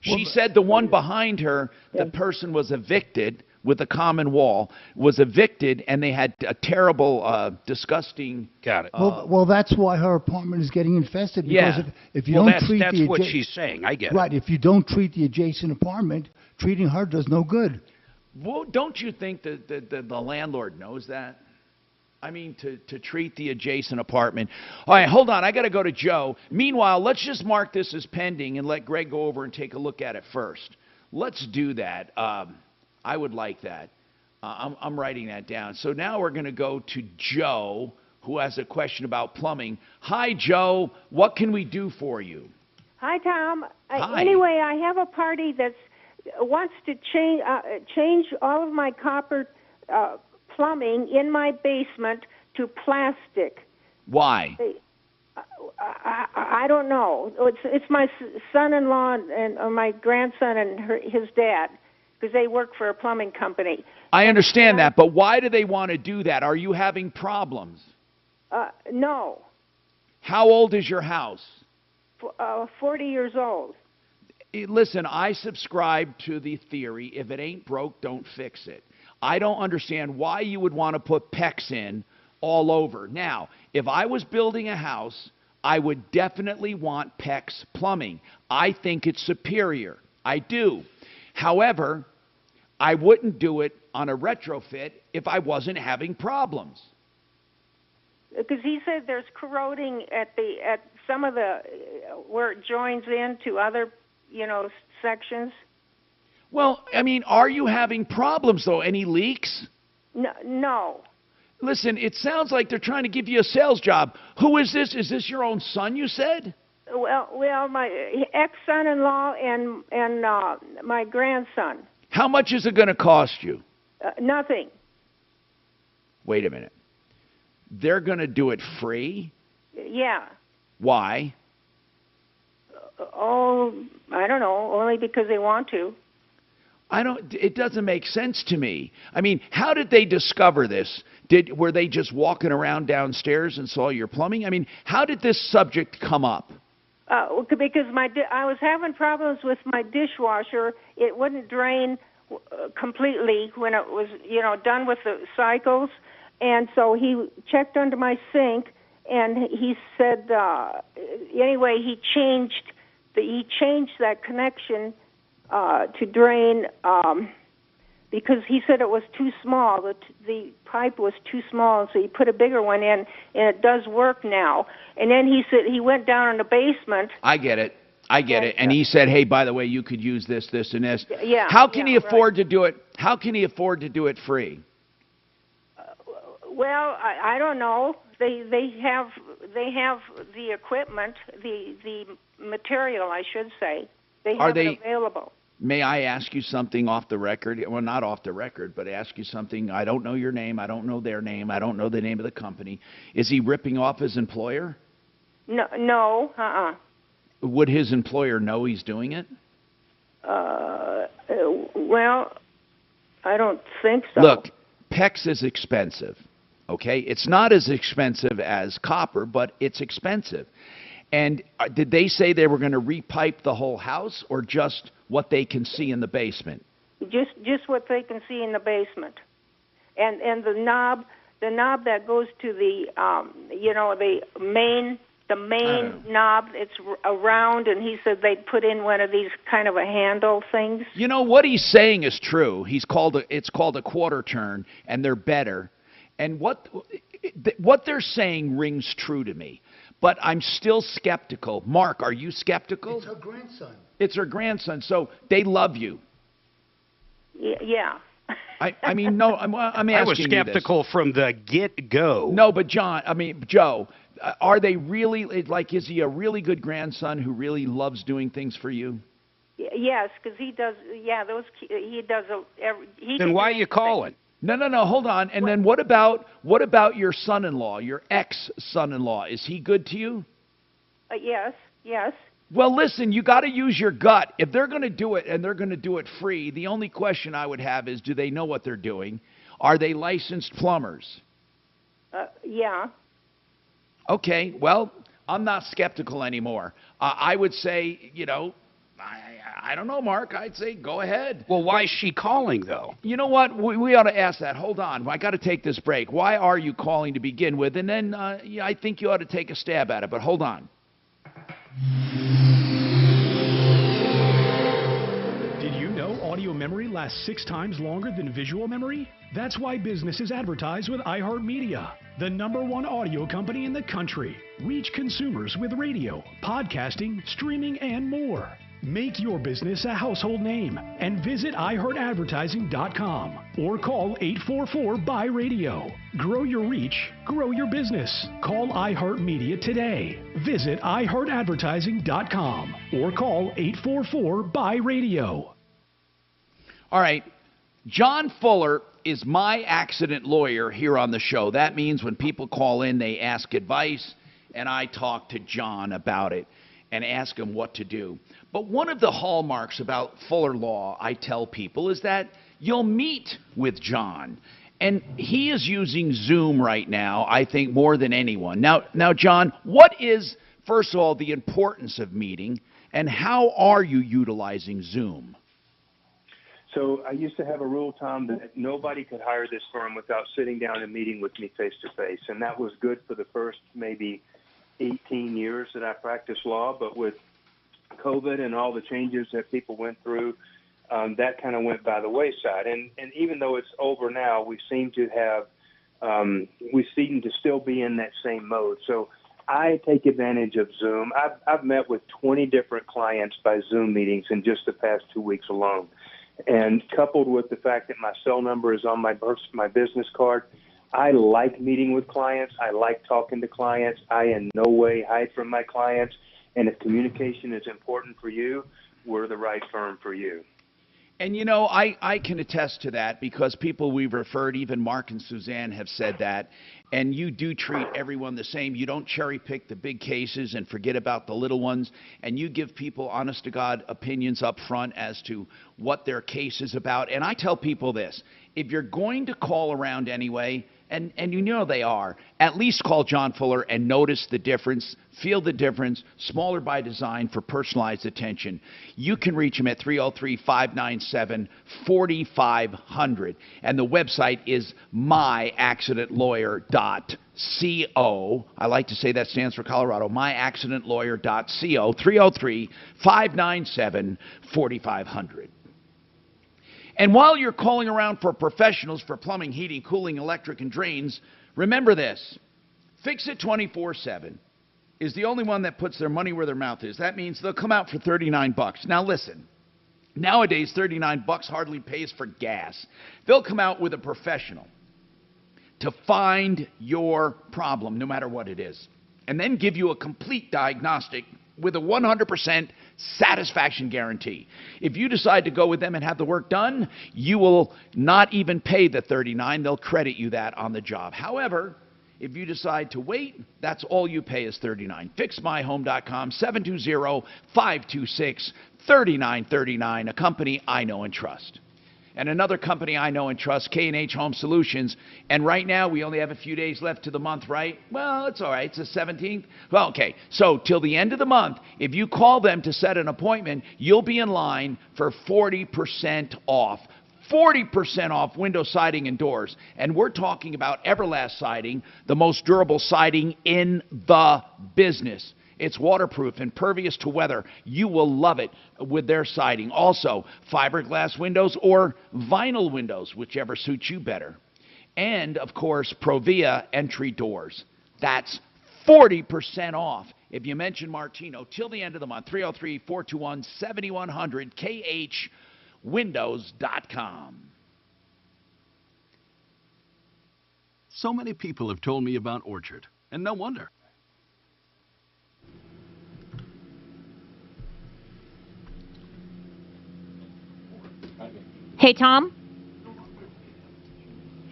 She said the one behind her, the person was evicted with a common wall, was evicted, and they had a terrible, disgusting. Got it. Well, that's why her apartment is getting infested. Because if you don't treat that's what she's saying. I get it. Right. If you don't treat the adjacent apartment, treating her does no good. Well, don't you think that the landlord knows that? I mean, to treat the adjacent apartment. All right, hold on. I got to go to Joe. Meanwhile, let's just mark this as pending and let Greg go over and take a look at it first. Let's do that. I would like that. I'm writing that down. So now we're going to go to Joe, who has a question about plumbing. Hi, Joe. What can we do for you? Hi, Tom. Hi. Anyway, I have a party that wants to change all of my copper plumbing in my basement to plastic. Why? I don't know. It's my son-in-law and or my grandson and his dad, because they work for a plumbing company. I understand that, but why do they want to do that? Are you having problems? No. How old is your house? 40 years old. Listen, I subscribe to the theory, if it ain't broke, don't fix it. I don't understand why you would want to put PEX in all over. Now, if I was building a house, I would definitely want PEX plumbing. I think it's superior. I do. However, I wouldn't do it on a retrofit if I wasn't having problems. Because he said there's corroding at some of the where it joins into other, sections. Well, I mean, are you having problems though? Any leaks? No. Listen, it sounds like they're trying to give you a sales job. Who is this? Is this your own son, you said? Well, my ex-son-in-law and my grandson. How much is it going to cost you? Nothing. Wait a minute. They're going to do it free? Yeah. Why? I don't know. Only because they want to. It doesn't make sense to me. I mean, how did they discover this? Were they just walking around downstairs and saw your plumbing? I mean, how did this subject come up? Because I was having problems with my dishwasher. It wouldn't drain completely when it was, done with the cycles. And so he checked under my sink, and he said, anyway, he changed that connection to drain because he said it was too small. The pipe was too small, so he put a bigger one in, and it does work now. And then he said he went down in the basement. I get it. And he said, hey, by the way, you could use this, this, and this. Yeah. How can he afford to do it? How can he afford to do it free? Well, I don't know. They have the equipment, the material, I should say. They have it available. May I ask you something off the record? Well, not off the record, but ask you something. I don't know your name. I don't know their name. I don't know the name of the company. Is he ripping off his employer? No. Would his employer know he's doing it? Well, I don't think so. Look, PEX is expensive, okay? It's not as expensive as copper, but it's expensive. And did they say they were going to repipe the whole house, or just what they can see in the basement? Just what they can see in the basement, and the knob that goes to the the main knob. It's around, and he said they'd put in one of these kind of a handle things. You know what he's saying is true. It's called a quarter turn, and they're better. And what they're saying rings true to me. But I'm still skeptical. Mark, are you skeptical? It's her grandson. It's her grandson, so they love you. Yeah. I mean, no, I'm asking you this. I was skeptical from the get-go. No, but Joe, are they really, is he a really good grandson who really loves doing things for you? Yes, because he does, he does. Then why are you calling? No, hold on. And then what about your son-in-law, your ex-son-in-law? Is he good to you? Yes. Well, listen, you got to use your gut. If they're going to do it and they're going to do it free, the only question I would have is, do they know what they're doing? Are they licensed plumbers? Yeah. Okay, well, I'm not skeptical anymore. I would say, I don't know, Mark. I'd say go ahead. Well, why is she calling, though? You know what? We ought to ask that. Hold on. I got to take this break. Why are you calling to begin with? And then I think you ought to take a stab at it, but hold on. Did you know audio memory lasts 6 times longer than visual memory? That's why businesses advertise with iHeartMedia, the #1 audio company in the country. Reach consumers with radio, podcasting, streaming, and more. Make your business a household name and visit iHeartAdvertising.com or call 844-BUY-RADIO. Grow your reach, grow your business. Call iHeartMedia today. Visit iHeartAdvertising.com or call 844-BUY-RADIO. All right. John Fuller is my accident lawyer here on the show. That means when people call in, they ask advice. and I talk to John about it and ask him what to do. But one of the hallmarks about Fuller Law, I tell people, is that you'll meet with John. And he is using Zoom right now, I think, more than anyone. Now, John, what is, first of all, the importance of meeting, and how are you utilizing Zoom? So I used to have a rule, Tom, that nobody could hire this firm without sitting down and meeting with me face-to-face, and that was good for the first maybe 18 years that I practiced law. But with COVID and all the changes that people went through, that kind of went by the wayside. And even though it's over now, we seem to still be in that same mode. So I take advantage of Zoom. I've met with 20 different clients by Zoom meetings in just the past 2 weeks alone. And coupled with the fact that my cell number is on my business card, I like meeting with clients. I like talking to clients. I in no way hide from my clients. And if communication is important for you, we're the right firm for you. And, you know, I can attest to that because people we've referred, even Mark and Suzanne, have said that. And you do treat everyone the same. You don't cherry pick the big cases and forget about the little ones. And you give people honest-to-God opinions up front as to what their case is about. And I tell people this. If you're going to call around anyway, and you know they are, at least call John Fuller and notice the difference, feel the difference, smaller by design for personalized attention. You can reach him at 303-597-4500. And the website is myaccidentlawyer.co. I like to say that stands for Colorado, myaccidentlawyer.co, 303-597-4500. And while you're calling around for professionals for plumbing, heating, cooling, electric, and drains, remember this. Fix It 24/7 is the only one that puts their money where their mouth is. That means they'll come out for $39. Now listen, nowadays $39 hardly pays for gas. They'll come out with a professional to find your problem, no matter what it is, and then give you a complete diagnostic with a 100% satisfaction guarantee. If you decide to go with them and have the work done, you will not even pay the $39. They'll credit you that on the job. However, if you decide to wait, that's all you pay is $39. FixMyHome.com, 720-526-3939, a company I know and trust. And another company I know and trust, K&H Home Solutions. And right now, we only have a few days left to the month, right? Well, it's all right. It's the 17th. Well, okay. So till the end of the month, if you call them to set an appointment, you'll be in line for 40% off. 40% off window siding and doors. And we're talking about Everlast siding, the most durable siding in the business. It's waterproof, impervious to weather. You will love it with their siding. Also, fiberglass windows or vinyl windows, whichever suits you better. And, of course, Provia entry doors. That's 40% off. If you mention Martino till the end of the month, 303-421-7100, khwindows.com. So many people have told me about Orchard, and no wonder. Hey, Tom?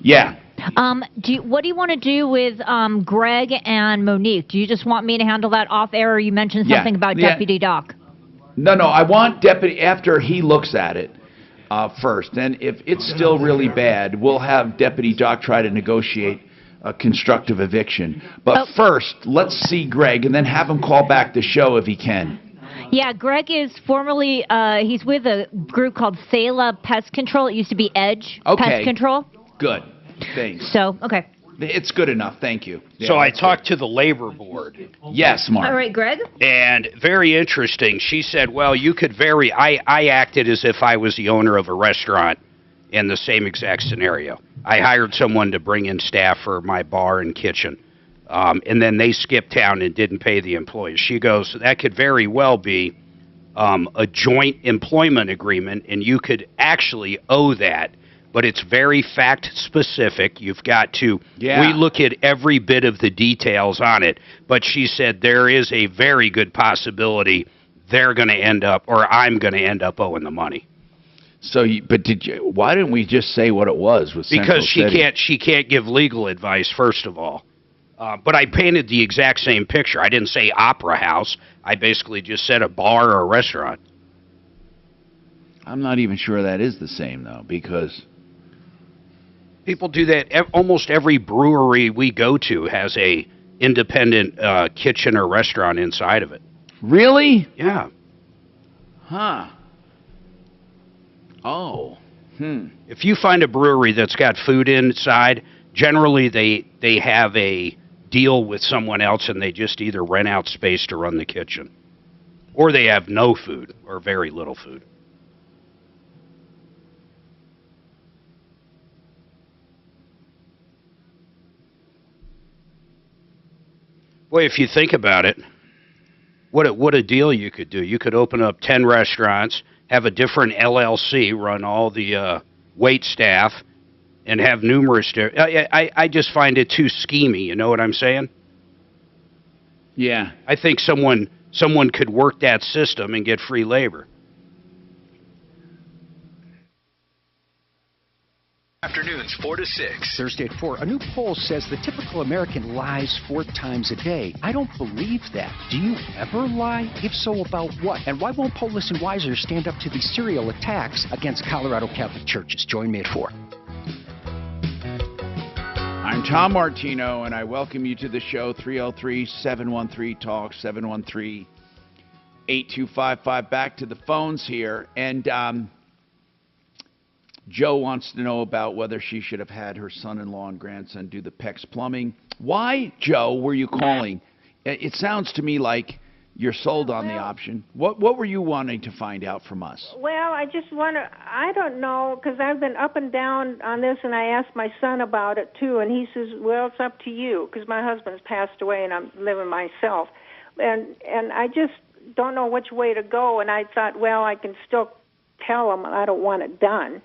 Yeah. What do you want to do with Greg and Monique? Do you just want me to handle that off air, or you mentioned something about Deputy Doc? No, I want Deputy, after he looks at it first. And if it's still really bad, we'll have Deputy Doc try to negotiate a constructive eviction. But first, let's see Greg, and then have him call back the show if he can. Yeah, Greg is formerly, he's with a group called Sela Pest Control. It used to be Edge Pest Control. Good. Thanks. So, okay. It's good enough. Thank you. Yeah, so I talked to the labor board. Yes, Mark. All right, Greg. And very interesting. She said, well, you could vary. I acted as if I was the owner of a restaurant in the same exact scenario. I hired someone to bring in staff for my bar and kitchen. And then they skipped town and didn't pay the employees. She goes, that could very well be a joint employment agreement, and you could actually owe that. But it's very fact-specific. You've got to we look at every bit of the details on it. But she said there is a very good possibility they're going to end up, or I'm going to end up owing the money. So, why didn't we just say what it was? With because she can't give legal advice, first of all. But I painted the exact same picture. I didn't say opera house. I basically just said a bar or a restaurant. I'm not even sure that is the same, though, because people do that. Almost every brewery we go to has a independent kitchen or restaurant inside of it. Really? Yeah. Huh. Oh. If you find a brewery that's got food inside, generally they have a deal with someone else and they just either rent out space to run the kitchen. Or they have no food or very little food. Boy, if you think about it, what a deal you could do. You could open up 10 restaurants, have a different LLC run all the wait staff, and have numerous... I just find it too schemy, you know what I'm saying? Yeah. I think someone could work that system and get free labor. Afternoons 4 to 6. Thursday at 4, a new poll says the typical American lies 4 times a day. I don't believe that. Do you ever lie? If so, about what? And why won't Polis and Weiser stand up to these serial attacks against Colorado Catholic churches? Join me at 4. I'm Tom Martino, and I welcome you to the show. 303-713-TALK, 713-8255. Back to the phones here. And Joe wants to know about whether she should have had her son-in-law and grandson do the PEX plumbing. Why, Joe, were you calling? It sounds to me like you're sold on the option. What were you wanting to find out from us? Well, I just want to, I don't know, because I've been up and down on this, and I asked my son about it, too, and he says, well, it's up to you, because my husband's passed away, and I'm living myself. And I just don't know which way to go, and I thought, well, I can still tell him I don't want it done.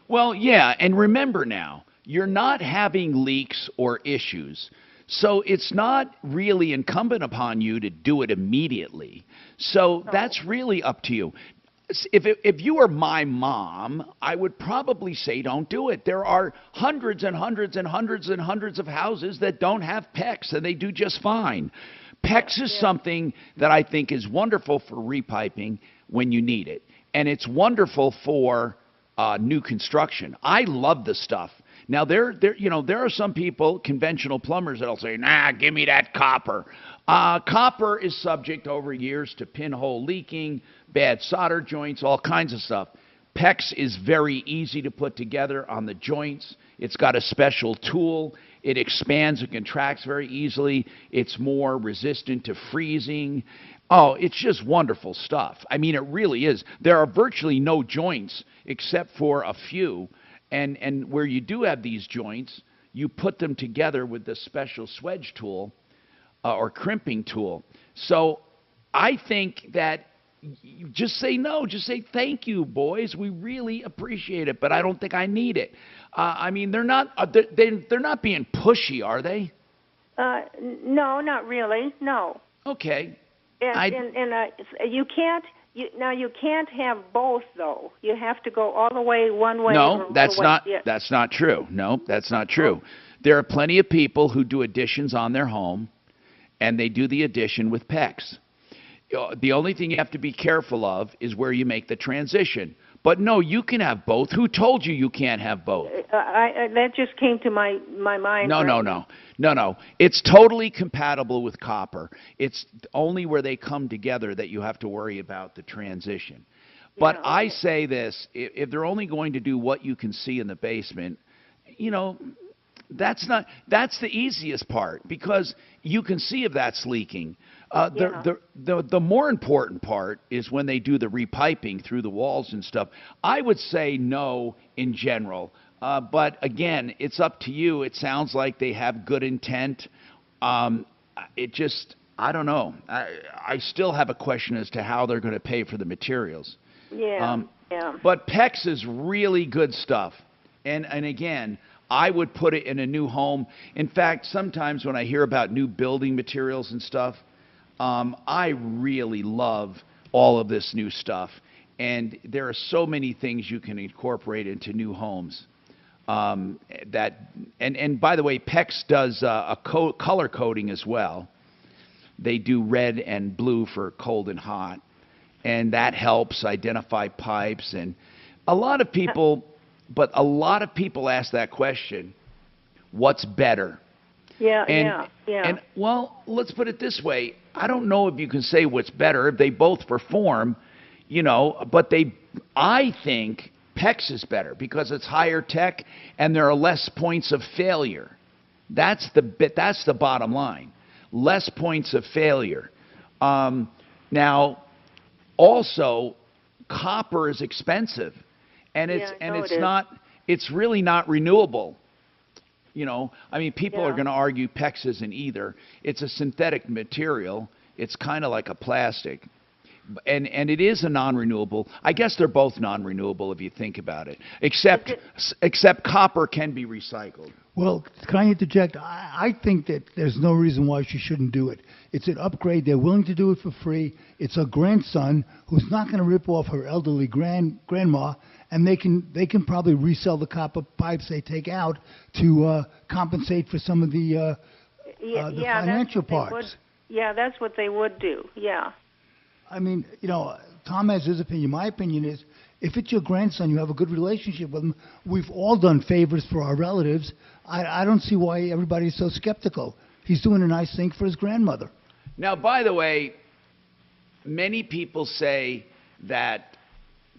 Well, yeah, and remember now, you're not having leaks or issues, so it's not really incumbent upon you to do it immediately. So that's really up to you. If you were my mom, I would probably say don't do it. There are hundreds and hundreds and hundreds and hundreds of houses that don't have PEX, and they do just fine. PEX is something that I think is wonderful for repiping when you need it, and it's wonderful for new construction. I love the stuff. Now there are some people, conventional plumbers, that'll say, "Nah, give me that copper." Copper is subject over years to pinhole leaking, bad solder joints, all kinds of stuff. PEX is very easy to put together on the joints. It's got a special tool. It expands and contracts very easily. It's more resistant to freezing. Oh, it's just wonderful stuff. I mean, it really is. There are virtually no joints except for a few. And where you do have these joints, you put them together with this special swedge tool or crimping tool. So I think that you just say no. Just say, thank you, boys. We really appreciate it, but I don't think I need it. I mean, they're not being pushy, are they? No, not really. No. Okay. You can't. You can't have both, though. You have to go all the way one way. No, that's not. Yeah. That's not true. No, that's not true. There are plenty of people who do additions on their home, and they do the addition with PEX. The only thing you have to be careful of is where you make the transition. But no, you can have both. Who told you you can't have both? That just came to my mind. No. It's totally compatible with copper. It's only where they come together that you have to worry about the transition. But yeah, okay. I say this, if they're only going to do what you can see in the basement, that's the easiest part, because you can see if that's leaking. The more important part is when they do the repiping through the walls and stuff. I would say no in general, but again, it's up to you. It sounds like they have good intent. I don't know. I still have a question as to how they're going to pay for the materials. Yeah. But PEX is really good stuff, and again, I would put it in a new home. In fact, sometimes when I hear about new building materials and stuff, I really love all of this new stuff. And there are so many things you can incorporate into new homes. That and by the way, PEX does color coding as well. They do red and blue for cold and hot, and that helps identify pipes. And a lot of people ask that question: what's better? Yeah, And, yeah. And well, let's put it this way: I don't know if you can say what's better. If they both perform, but I think PEX is better because it's higher tech and there are less points of failure. That's the bottom line. Less points of failure. Now, also, copper is expensive, and it's really not renewable. People are going to argue PEX isn't either. It's a synthetic material. It's kind of like a plastic. And it is a non-renewable. I guess they're both non-renewable if you think about it. Except copper can be recycled. Well, can I interject? I think that there's no reason why she shouldn't do it. It's an upgrade. They're willing to do it for free. It's her grandson who's not going to rip off her elderly grandma, and they can probably resell the copper pipes they take out to compensate for some of the financial parts. Yeah, that's what they would do. Yeah. I mean, Tom has his opinion. My opinion is, if it's your grandson, you have a good relationship with him. We've all done favors for our relatives. I don't see why everybody's so skeptical. He's doing a nice thing for his grandmother. Now, by the way, many people say that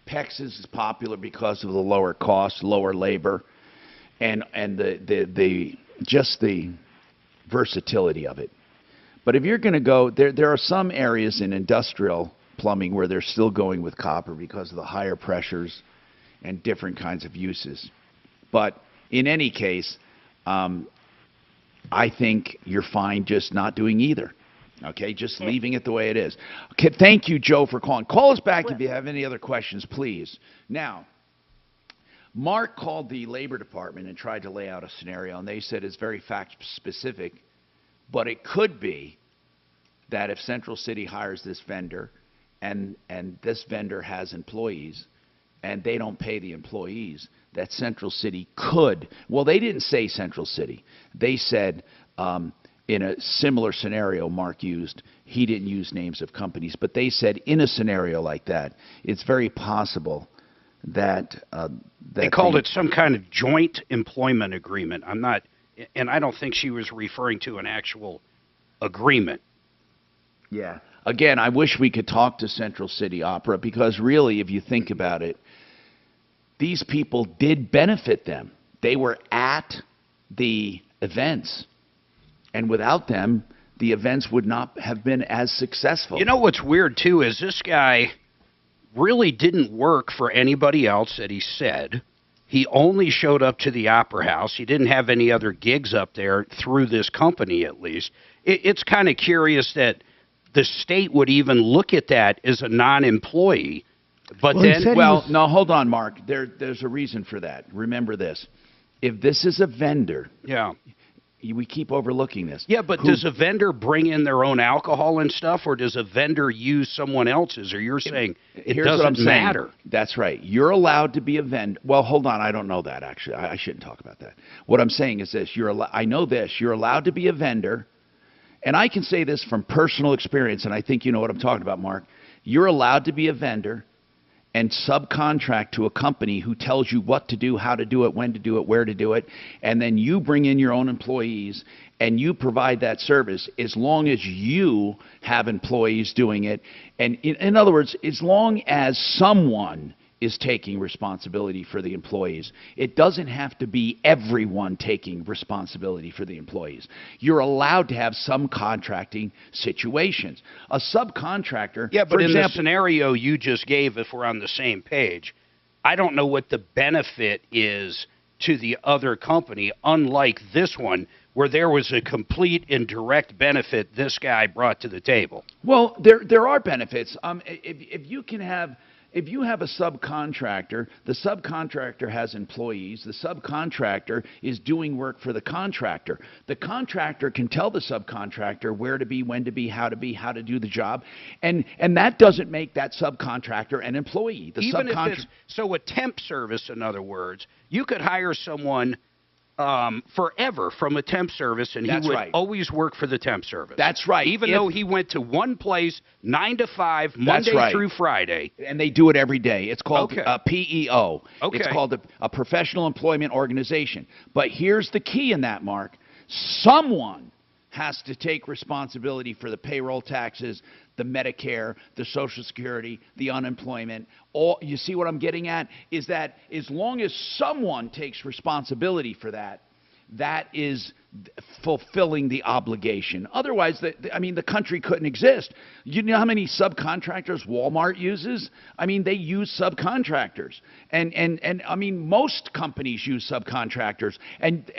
PEX is popular because of the lower cost, lower labor, and the versatility of it. But if you're going to go, there are some areas in industrial plumbing where they're still going with copper because of the higher pressures and different kinds of uses. But in any case, I think you're fine just not doing either. Okay, just leaving it the way it is. Okay, thank you, Joe, for calling. Call us back if you have any other questions, please. Now, Mark called the Labor Department and tried to lay out a scenario, and they said it's very fact-specific. But it could be that if Central City hires this vendor and this vendor has employees and they don't pay the employees, that Central City could, well, they didn't say Central City. They said in a similar scenario Mark used, he didn't use names of companies, but they said in a scenario like that, it's very possible that they called it some kind of joint employment agreement. And I don't think she was referring to an actual agreement. Yeah. Again, I wish we could talk to Central City Opera because really, if you think about it, these people did benefit them. They were at the events. And without them, the events would not have been as successful. You know what's weird, too, is this guy really didn't work for anybody else that he said. He only showed up to the Opera House. He didn't have any other gigs up there through this company, at least. It's kind of curious that the state would even look at that as a non-employee. But no, hold on, Mark. There's a reason for that. Remember this. If this is a vendor, we keep overlooking this. Yeah, but does a vendor bring in their own alcohol and stuff, or does a vendor use someone else's? Or you're saying it doesn't matter? That's right. You're allowed to be a vendor. Well, hold on. I don't know that, actually. I shouldn't talk about that. What I'm saying is this. I know this. You're allowed to be a vendor, and I can say this from personal experience, and I think you know what I'm talking about, Mark. You're allowed to be a vendor and subcontract to a company who tells you what to do, how to do it, when to do it, where to do it, and then you bring in your own employees and you provide that service as long as you have employees doing it. And in other words, as long as someone is taking responsibility for the employees. It doesn't have to be everyone taking responsibility for the employees. You're allowed to have some contracting situations. A subcontractor, yeah, but for in example, the scenario you just gave, if we're on the same page, I don't know what the benefit is to the other company, unlike this one, where there was a complete and direct benefit this guy brought to the table. Well, there are benefits. If you can have if you have a subcontractor, the subcontractor has employees, the subcontractor is doing work for the contractor. The contractor can tell the subcontractor where to be, when to be, how to do the job, and that doesn't make that subcontractor an employee. The Even if it's, so a temp service, in other words, you could hire someone forever from a temp service, and That's he would right. always work for the temp service. That's right. Even though he went to one place 9 to 5, Monday right. through Friday. And they do it every day. It's called Okay. a PEO. Okay. It's called a professional employment organization. But here's the key in that, Mark. Someone has to take responsibility for the payroll taxes, the Medicare, the Social Security, the unemployment. All, you see what I'm getting at? Is that as long as someone takes responsibility for that, that is fulfilling the obligation. Otherwise, the country couldn't exist. You know how many subcontractors Walmart uses? I mean, they use subcontractors. And I mean, most companies use subcontractors. And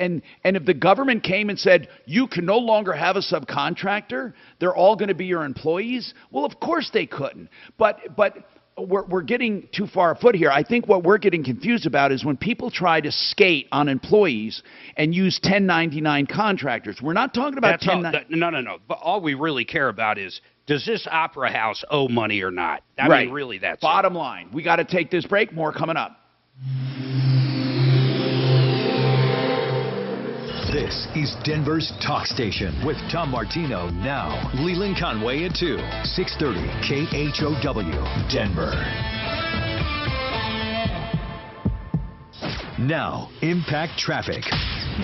if the government came and said, you can no longer have a subcontractor, they're all going to be your employees, well, of course they couldn't. But we're getting too far afoot here. I think what we're getting confused about is when people try to skate on employees and use 1099 contractors. We're not talking about No. But all we really care about is, does this opera house owe money or not? I Right. mean, really, that's Bottom line. We got to take this break. More coming up. This is Denver's Talk Station with Tom Martino now. Leland Conway at 2, 630 KHOW, Denver. Now, Impact Traffic.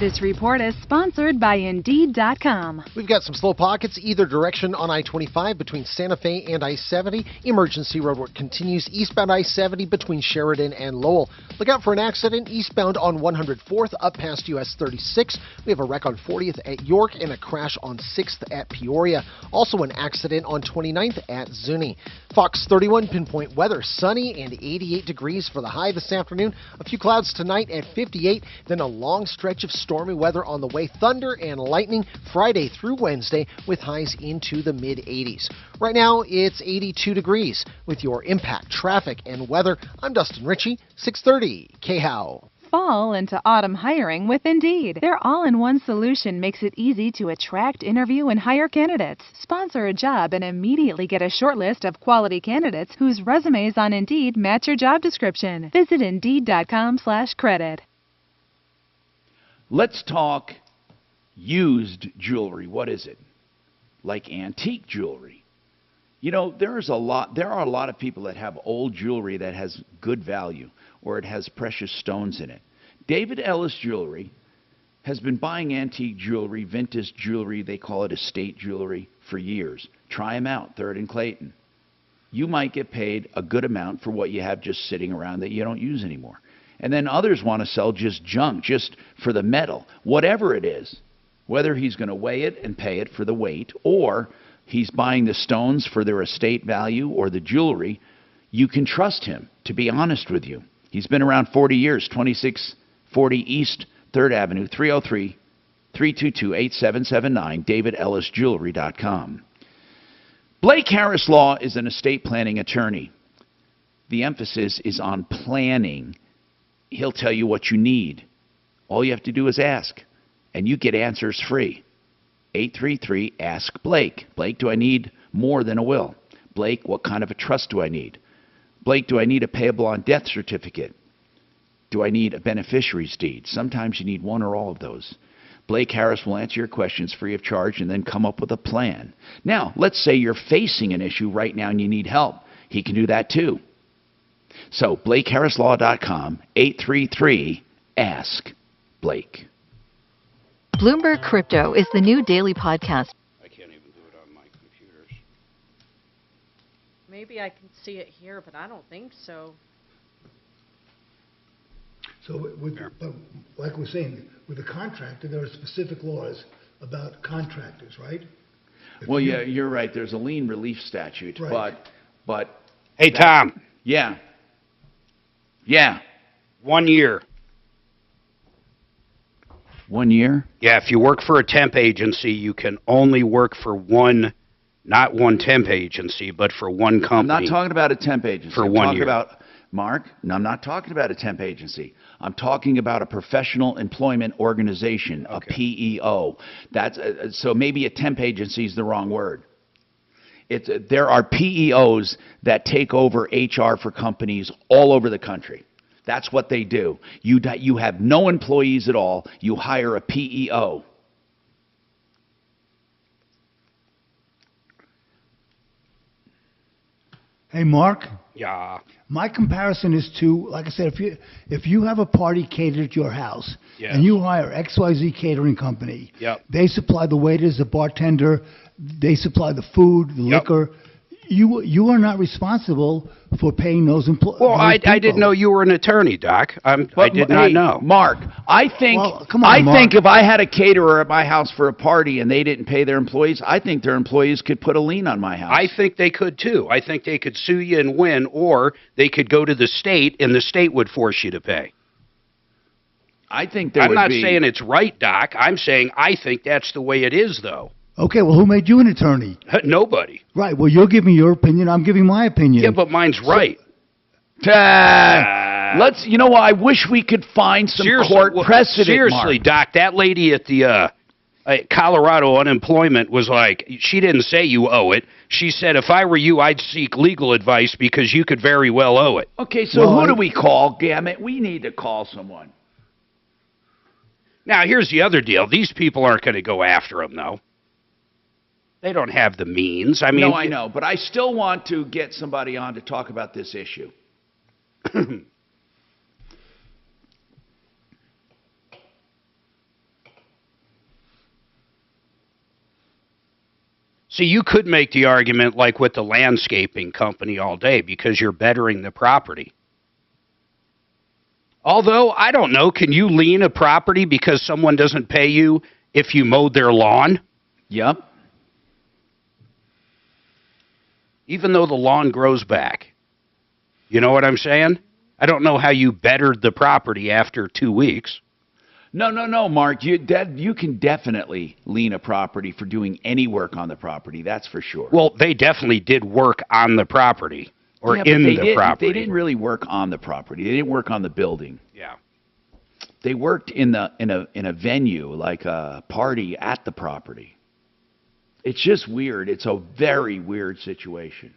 This report is sponsored by Indeed.com. We've got some slow pockets either direction on I-25 between Santa Fe and I-70. Emergency roadwork continues eastbound I-70 between Sheridan and Lowell. Look out for an accident eastbound on 104th up past US 36. We have a wreck on 40th at York and a crash on 6th at Peoria. Also an accident on 29th at Zuni. Fox 31 pinpoint weather, sunny and 88 degrees for the high this afternoon. A few clouds tonight at 58, then a long stretch of stormy weather on the way. Thunder and lightning Friday through Wednesday with highs into the mid-80s. Right now, it's 82 degrees. With your Impact Traffic and weather, I'm Dustin Ritchie, 630 KHOW. Fall into autumn hiring with Indeed. Their all-in-one solution makes it easy to attract, interview, and hire candidates. Sponsor a job and immediately get a short list of quality candidates whose resumes on Indeed match your job description. Visit Indeed.com/credit. Let's talk used jewelry. What is it? Like antique jewelry. You know, there are a lot of people that have old jewelry that has good value or it has precious stones in it. David Ellis Jewelry has been buying antique jewelry, vintage jewelry, they call it estate jewelry, for years. Try them out, 3rd and Clayton. You might get paid a good amount for what you have just sitting around that you don't use anymore. And then others want to sell just junk, just for the metal, whatever it is. Whether he's going to weigh it and pay it for the weight, or he's buying the stones for their estate value or the jewelry, you can trust him, to be honest with you. He's been around 40 years, 2640 East 3rd Avenue, 303-322-8779, DavidEllisJewelry.com. Blake Harris Law is an estate planning attorney. The emphasis is on planning. He'll tell you what you need. All you have to do is ask, and you get answers free. 833-ASK-BLAKE. Blake, do I need more than a will? Blake, what kind of a trust do I need? Blake, do I need a payable on death certificate? Do I need a beneficiary's deed? Sometimes you need one or all of those. Blake Harris will answer your questions free of charge and then come up with a plan. Now, let's say you're facing an issue right now and you need help. He can do that too. So, BlakeHarrisLaw.com, 833-ASK-BLAKE. Bloomberg Crypto is the new daily podcast. I can't even do it on my computers. Maybe I can see it here, but I don't think so. So, but like we're saying, with a contractor, there are specific laws about contractors, right? Well, yeah, you're right. There's a lien relief statute, Right. but Hey, Tom. Yeah. 1 year. 1 year? Yeah, if you work for a temp agency, you can only work for 1 not one temp agency, but for one company. I'm not talking about a temp agency. For I'm 1 talking year. about, Mark, no, I'm not talking about a temp agency. I'm talking about a professional employment organization, a PEO. That's so maybe a temp agency is the wrong word. There are PEOs that take over HR for companies all over the country. That's what they do. You have no employees at all. You hire a PEO. Hey, Mark. Yeah. My comparison is to, like I said, if you have a party catered at your house Yes. and you hire XYZ catering company, Yep. they supply the waiters, the bartender, they supply the food, the liquor. You are not responsible for paying those employees. Well, I didn't know you were an attorney, Doc. I did not Hey, know. Mark, I think come on, I Mark. think if I had a caterer at my house for a party and they didn't pay their employees, I think their employees could put a lien on my house. I think they could too. I think they could sue you and win, or they could go to the state and the state would force you to pay. I think there I'm would not be. saying it's right, Doc. I'm saying I think that's the way it is, though. Okay, well, who made you an attorney? Nobody. Right, well, you're giving your opinion, I'm giving my opinion. Yeah, but mine's right. Let's. You know what? I wish we could find some court precedent. Seriously, Mark. Doc, that lady at the Colorado unemployment was like, she didn't say you owe it. She said, if I were you, I'd seek legal advice because you could very well owe it. Okay, so who do we call? Damn it, we need to call someone. Now, here's the other deal. These people aren't going to go after him, though. They don't have the means. I mean, No, I know, but I still want to get somebody on to talk about this issue. See, you could make the argument like with the landscaping company all day because you're bettering the property. Although, I don't know, can you lien a property because someone doesn't pay you if you mowed their lawn? Yep. Even though the lawn grows back. You know what I'm saying? I don't know how you bettered the property after 2 weeks. No, Mark. You can definitely lien a property for doing any work on the property. That's for sure. Well, they definitely did work on the property or Yeah, but in they the didn't- property. They didn't really work on the property. They didn't work on the building. Yeah. They worked in a venue, like a party at the property. It's just weird. It's a very weird situation.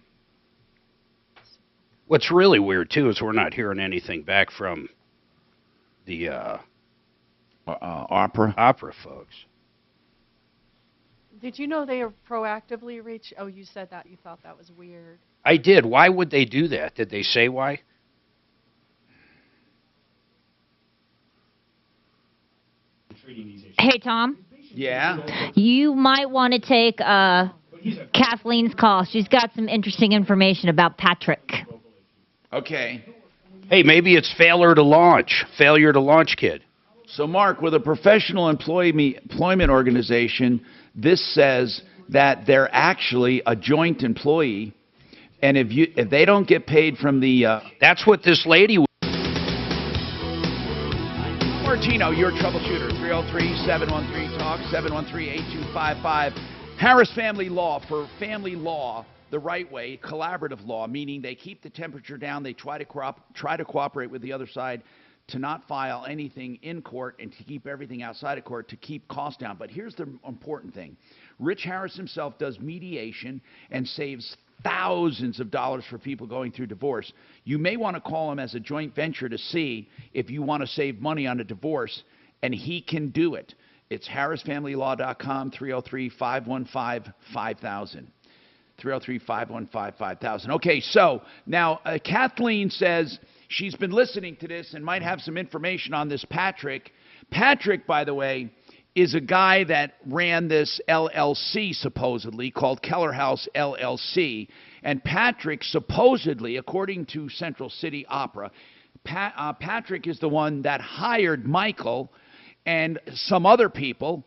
What's really weird, too, is we're not hearing anything back from the opera folks. Did you know they are proactively reach? Oh, you said that. You thought that was weird. I did. Why would they do that? Did they say why? Hey, Tom. Yeah? You might want to take Kathleen's call. She's got some interesting information about Patrick. Okay. Hey, maybe it's failure to launch kid. So, Mark, with a professional employment organization, this says that they're actually a joint employee, and if they don't get paid from the that's what this lady. Martino, your troubleshooter, 303-713-TALK, 713-8255. Harris Family Law, for family law the right way, collaborative law, meaning they keep the temperature down, they try to cooperate with the other side to not file anything in court and to keep everything outside of court to keep costs down. But here's the important thing. Rich Harris himself does mediation and saves thousands of dollars for people going through divorce. You may want to call him as a joint venture to see if you want to save money on a divorce, and he can do it. It's harrisfamilylaw.com, 303-515-5000. 303-515-5000. Okay, so now Kathleen says she's been listening to this and might have some information on this Patrick. Patrick, by the way, is a guy that ran this LLC, supposedly, called Keller House LLC. And Patrick, supposedly, according to Central City Opera, Patrick is the one that hired Michael and some other people.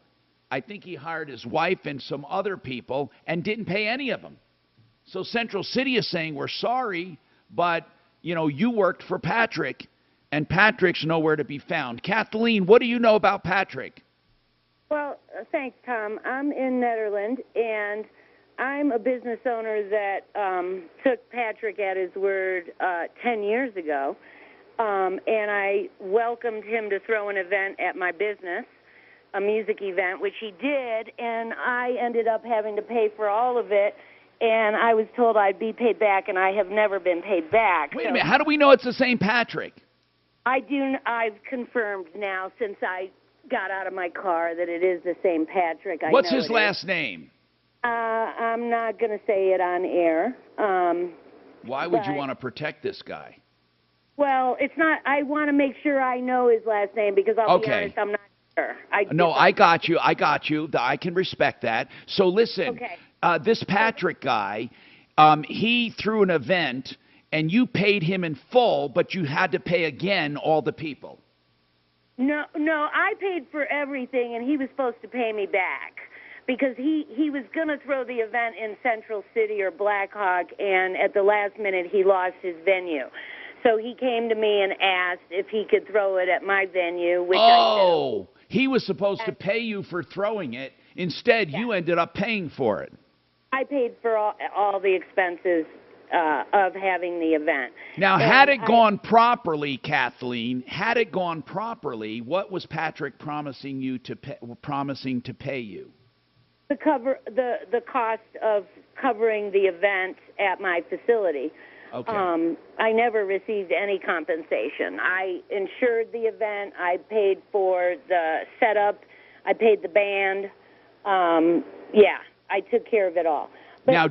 I think he hired his wife and some other people and didn't pay any of them. So Central City is saying, we're sorry, but, you worked for Patrick, and Patrick's nowhere to be found. Kathleen, what do you know about Patrick? Well, thanks, Tom. I'm in Netherlands, and I'm a business owner that took Patrick at his word 10 years ago, and I welcomed him to throw an event at my business, a music event, which he did, and I ended up having to pay for all of it, and I was told I'd be paid back, and I have never been paid back. Wait a minute. How do we know it's the same Patrick? I've confirmed now since I got out of my car that it is the same Patrick. What's his last name? I'm not going to say it on air. Why would you want to protect this guy? Well, it's not. I want to make sure I know his last name because I'll be honest, I'm not sure. I got you. I can respect that. So listen, this Patrick guy, he threw an event, and you paid him in full, but you had to pay again all the people. No, I paid for everything, and he was supposed to pay me back because he was going to throw the event in Central City or Blackhawk, and at the last minute he lost his venue. So he came to me and asked if he could throw it at my venue, which I did. He was supposed to pay you for throwing it. Instead, you ended up paying for it. I paid for all the expenses of having the event. Now, had it gone properly, Kathleen, what was Patrick promising to pay you? To cover the cost of covering the event at my facility. Okay. I never received any compensation. I insured the event. I paid for the setup. I paid the band. I took care of it all. Now,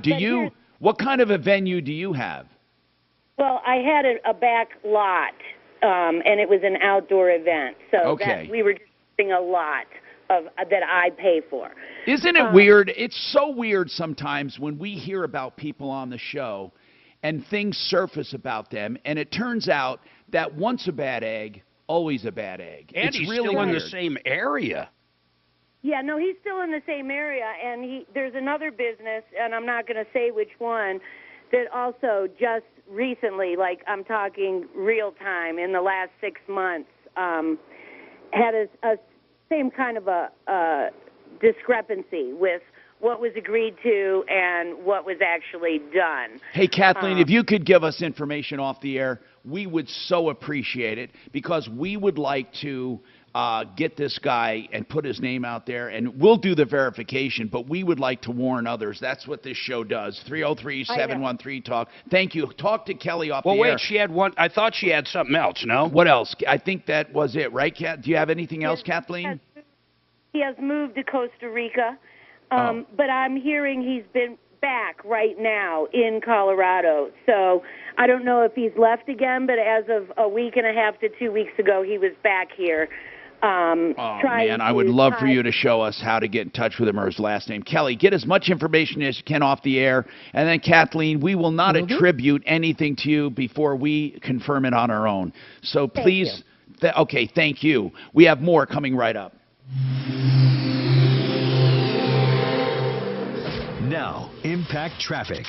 what kind of a venue do you have? Well, I had a back lot, and it was an outdoor event. So we were just using a lot that I pay for. Isn't it weird? It's so weird sometimes when we hear about people on the show and things surface about them, and it turns out that once a bad egg, always a bad egg. And it's he's really still in weird. the same area. Yeah, no, he's still in the same area, and there's another business, and I'm not going to say which one, that also just recently, like I'm talking real time, in the last 6 months, had a same kind of a discrepancy with what was agreed to and what was actually done. Hey, Kathleen, if you could give us information off the air, we would so appreciate it, because we would like to get this guy and put his name out there, and we'll do the verification, but we would like to warn others. That's what this show does. 303-713-TALK. Thank you. Talk to Kelly off the air. Well, wait, she had one. I thought she had something else, no? What else? I think that was it, right, Kat? Do you have anything else, Kathleen? He has moved to Costa Rica, but I'm hearing he's been back right now in Colorado. So I don't know if he's left again, but as of a week and a half to 2 weeks ago, he was back here. Man, I would love for you to show us how to get in touch with him or his last name. Kelly, get as much information as you can off the air. And then, Kathleen, we will not attribute anything to you before we confirm it on our own. So please, thank you. We have more coming right up. Now, Impact Traffic.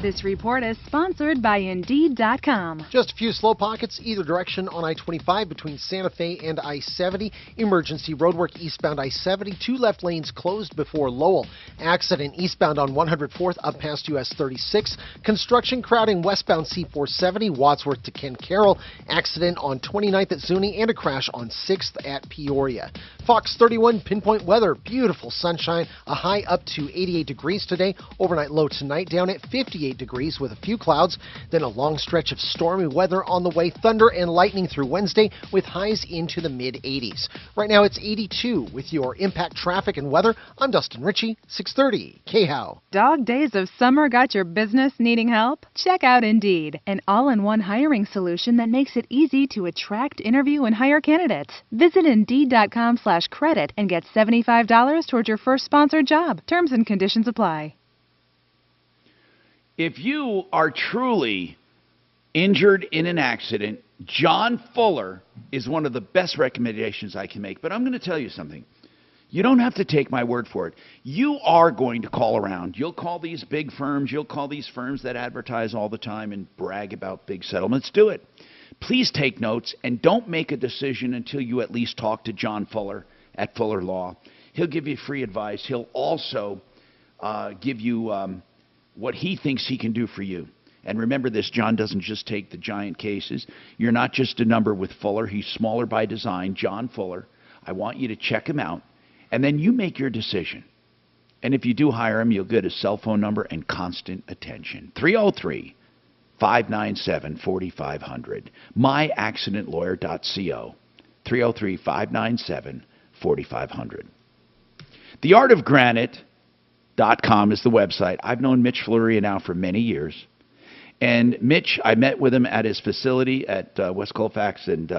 This report is sponsored by Indeed.com. Just a few slow pockets either direction on I-25 between Santa Fe and I-70. Emergency roadwork eastbound I-70. 2 left lanes closed before Lowell. Accident eastbound on 104th up past US 36. Construction crowding westbound C470 Wadsworth to Ken Carroll. Accident on 29th at Zuni and a crash on 6th at Peoria. Fox 31 pinpoint weather. Beautiful sunshine. A high up to 88 degrees today. Overnight low tonight down at 58 degrees with a few clouds, then a long stretch of stormy weather on the way, thunder and lightning through Wednesday with highs into the mid-80s. Right now it's 82 with your Impact Traffic and weather. I'm Dustin Ritchie, 630 KHOW. Dog days of summer got your business needing help? Check out Indeed, an all-in-one hiring solution that makes it easy to attract, interview, and hire candidates. Visit Indeed.com/credit and get $75 toward your first sponsored job. Terms and conditions apply. If you are truly injured in an accident, John Fuller is one of the best recommendations I can make. But I'm going to tell you something. You don't have to take my word for it. You are going to call around. You'll call these big firms. You'll call these firms that advertise all the time and brag about big settlements. Do it. Please take notes and don't make a decision until you at least talk to John Fuller at Fuller Law. He'll give you free advice. He'll also give you what he thinks he can do for you. And remember this, John doesn't just take the giant cases. You're not just a number with Fuller. He's smaller by design, John Fuller. I want you to check him out, and then you make your decision. And if you do hire him, you'll get his cell phone number and constant attention. 303-597-4500. myaccidentlawyer.co. 303-597-4500. theartofgranite.com is the website. I've known Mitch Floria now for many years. And Mitch, I met with him at his facility at West Colfax and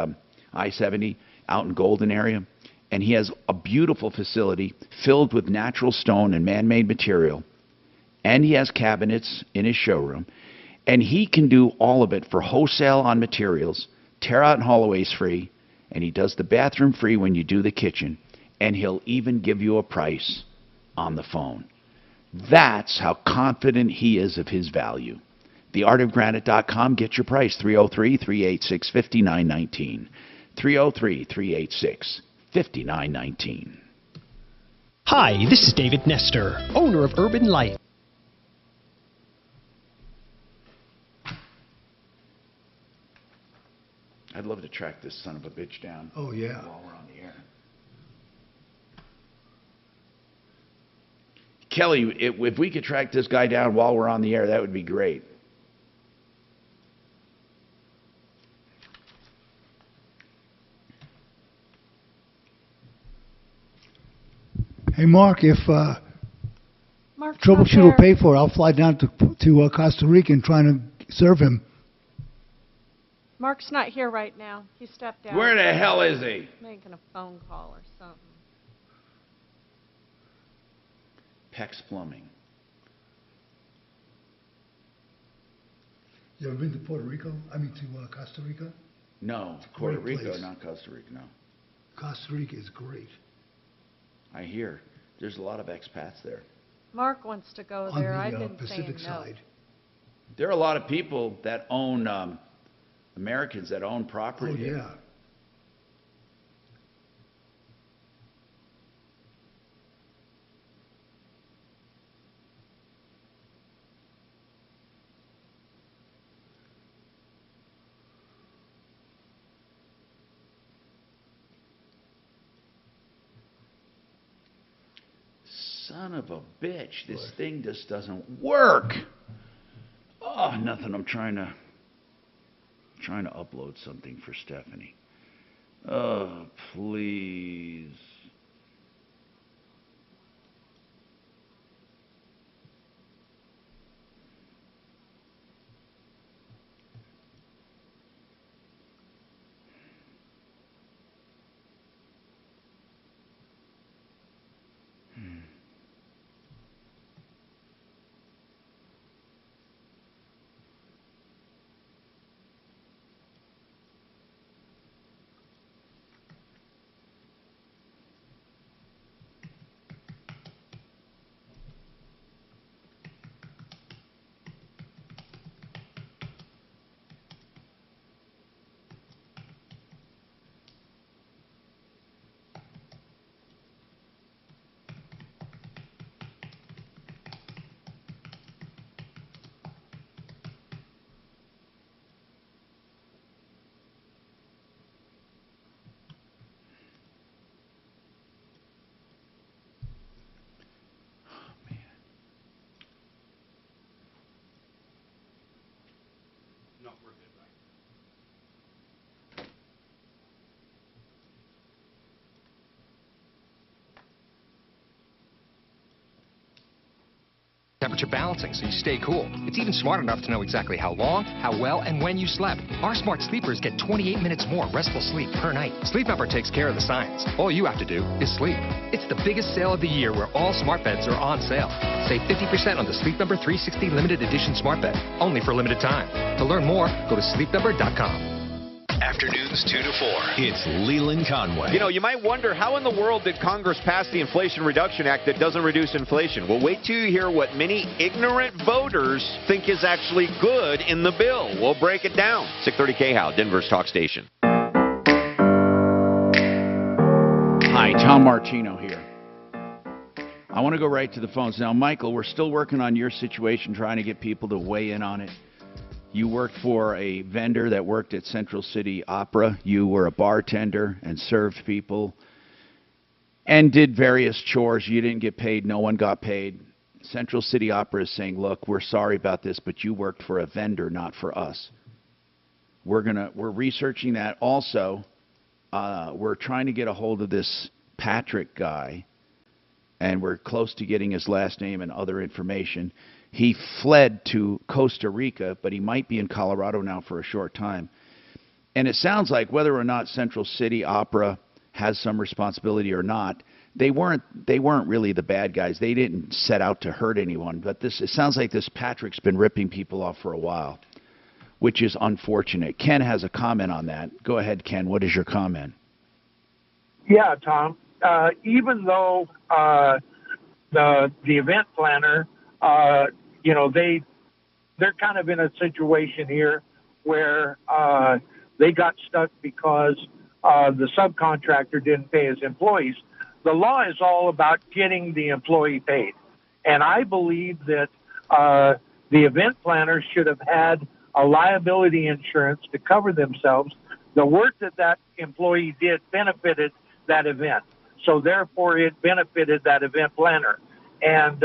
I-70 out in Golden area. And he has a beautiful facility filled with natural stone and man-made material. And he has cabinets in his showroom. And he can do all of it for wholesale on materials, tear out and hallways free, and he does the bathroom free when you do the kitchen. And he'll even give you a price on the phone. That's how confident he is of his value. theartofgranite.com. Get your price, 303-386-5919. 303-386-5919. Hi, this is David Nestor, owner of Urban Life. I'd love to track this son of a bitch down. Oh, yeah. While we're on the air. Kelly, if we could track this guy down while we're on the air, that would be great. Hey, Mark, if Troubleshooter will pay for it, I'll fly down to Costa Rica and try to serve him. Mark's not here right now. He stepped out. Where the hell is he? Making a phone call or something. Peck's Plumbing. You ever been to Puerto Rico? I mean, to Costa Rica? No, It's a Puerto great Rico, place. not Costa Rica, no. Costa Rica is great. I hear. There's a lot of expats there. Mark wants to go there. I've been Pacific saying no. side. There are a lot of people that own, Americans that own property. Oh, there. yeah. Son of a bitch, this thing just doesn't work. Oh, nothing. I'm trying to upload something for Stephanie. Oh, please. Temperature balancing so you stay cool. It's even smart enough to know exactly how long, how well, and when you slept. Our smart sleepers get 28 minutes more restful sleep per night. Sleep Number takes care of the science. All you have to do is sleep. It's the biggest sale of the year where all smart beds are on sale. Save 50% on the Sleep Number 360 limited edition smart bed, only for a limited time. To learn more, go to sleepnumber.com. Afternoons 2 to 4. It's Leland Conway. You know, you might wonder how in the world did Congress pass the Inflation Reduction Act that doesn't reduce inflation? Well, wait till you hear what many ignorant voters think is actually good in the bill. We'll break it down. 630 KHOW, Denver's talk station. Hi, Tom Martino here. I want to go right to the phones. Now, Michael, we're still working on your situation, trying to get people to weigh in on it. You worked for a vendor that worked at Central City Opera. You were a bartender and served people and did various chores. You didn't get paid. No one got paid. Central City Opera is saying, look, we're sorry about this, but you worked for a vendor, not for us. We're researching that. Also, we're trying to get a hold of this Patrick guy, and we're close to getting his last name and other information. He fled to Costa Rica, but he might be in Colorado now for a short time. And it sounds like whether or not Central City Opera has some responsibility or not, they weren't really the bad guys. They didn't set out to hurt anyone. But it sounds like this Patrick's been ripping people off for a while, which is unfortunate. Ken has a comment on that. Go ahead, Ken. What is your comment? Yeah, Tom. Even though the event planner, they're kind of in a situation here where they got stuck because the subcontractor didn't pay his employees. The law is all about getting the employee paid, and I believe that the event planners should have had a liability insurance to cover themselves. The work that employee did benefited that event. So therefore, it benefited that event planner. And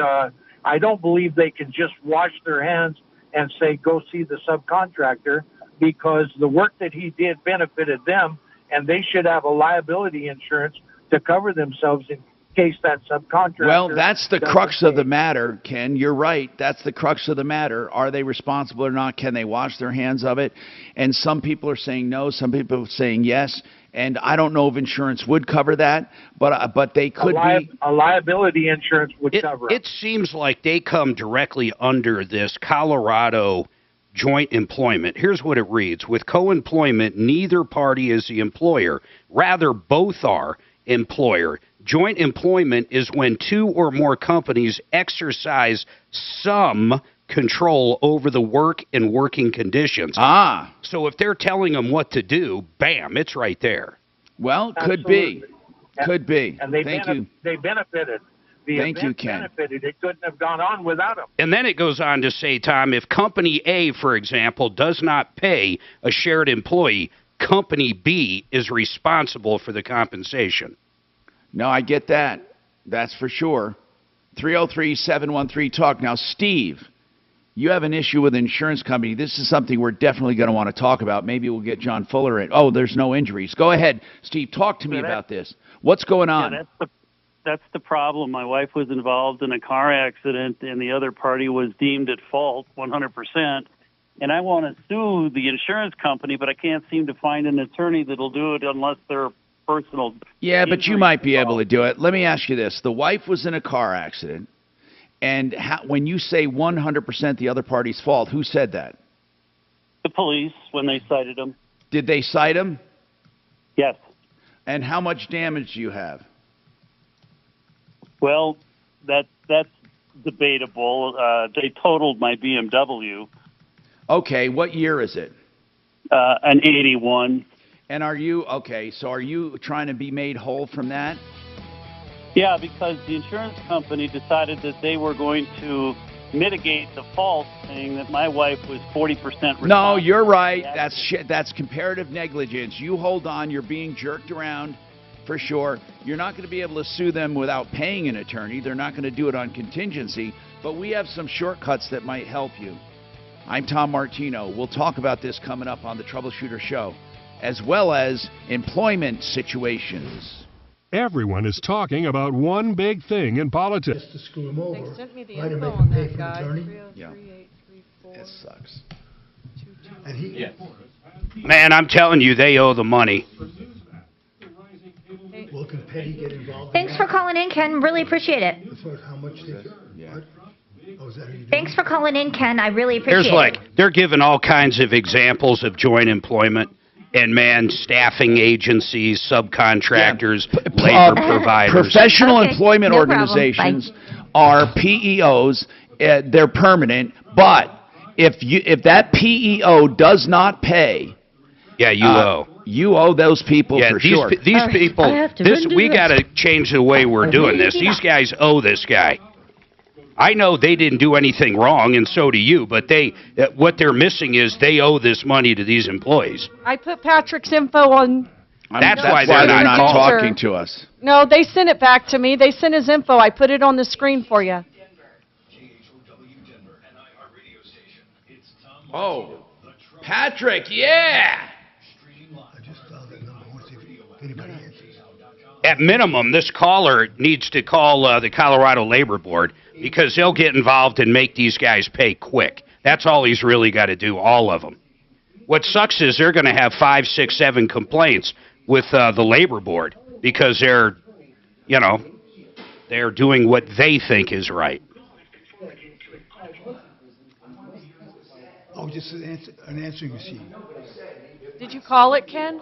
I don't believe they can just wash their hands and say, go see the subcontractor, because the work that he did benefited them, and they should have a liability insurance to cover themselves in case that subcontractor... Well, that's the crux of the matter, Ken. You're right. That's the crux of the matter. Are they responsible or not? Can they wash their hands of it? And some people are saying no. Some people are saying yes. And I don't know if insurance would cover that, but they could be. A liability insurance would cover it. It seems like they come directly under this Colorado joint employment. Here's what it reads. With co-employment, neither party is the employer. Rather, both are employer. Joint employment is when two or more companies exercise some control over the work and working conditions. So if they're telling them what to do, bam, it's right there. Well, could be. Could be. And they Thank you. They benefited. The Thank you, event Ken. benefited. It couldn't have gone on without them. And then it goes on to say, Tom, if Company A, for example, does not pay a shared employee, Company B is responsible for the compensation. No, I get that. That's for sure. 303-713-TALK. Now, Steve, you have an issue with an insurance company. This is something we're definitely going to want to talk about. Maybe we'll get John Fuller in. Oh, there's no injuries. Go ahead, Steve. Talk to me about this. What's going on? Yeah, that's the problem. My wife was involved in a car accident, and the other party was deemed at fault 100%. And I want to sue the insurance company, but I can't seem to find an attorney that'll do it unless they're personal. Yeah, but you might be able to do it. Let me ask you this. The wife was in a car accident. And when you say 100% the other party's fault, who said that? The police, when they cited him. Did they cite him? Yes. And how much damage do you have? Well, that's debatable. They totaled my BMW. Okay, what year is it? An 81. And are you trying to be made whole from that? Yeah, because the insurance company decided that they were going to mitigate the fault, saying that my wife was 40% responsible. No, you're right. That's comparative negligence. You hold on. You're being jerked around for sure. You're not going to be able to sue them without paying an attorney. They're not going to do it on contingency. But we have some shortcuts that might help you. I'm Tom Martino. We'll talk about this coming up on the Troubleshooter Show, as well as employment situations. Everyone is talking about one big thing in politics. Just to screw him over. They sent me the Right, info and on make him that pay for guy. an attorney. 303-834. It sucks. And he, Man, I'm telling you, they owe the money. well, can Petty get involved? Thanks for calling in, Ken. Really appreciate it. As far as how much they Yeah. Oh, is that who you do? Thanks for calling in, Ken. I really appreciate There's it. they're giving all kinds of examples of joint employment. And, man, staffing agencies, subcontractors, labor providers. Professional Okay, employment no problem. organizations are PEOs. They're permanent. But if that PEO does not pay, yeah, you owe. You owe those people Yeah, for these, sure. these I people, have to this run we to got to change the way we're doing this. These guys owe this guy. I know they didn't do anything wrong, and so do you, but what they're missing is they owe this money to these employees. I put Patrick's info on. That's That's why why they're not talking to us. No, they sent it back to me. They sent his info. I put it on the screen for you. Oh, Patrick, yeah. At minimum, this caller needs to call the Colorado Labor Board because they'll get involved and make these guys pay quick. That's all he's really got to do, all of them. What sucks is they're going to have 5, 6, 7 complaints with the Labor Board because they're doing what they think is right. Oh, just an answering machine. Did you call it, Ken?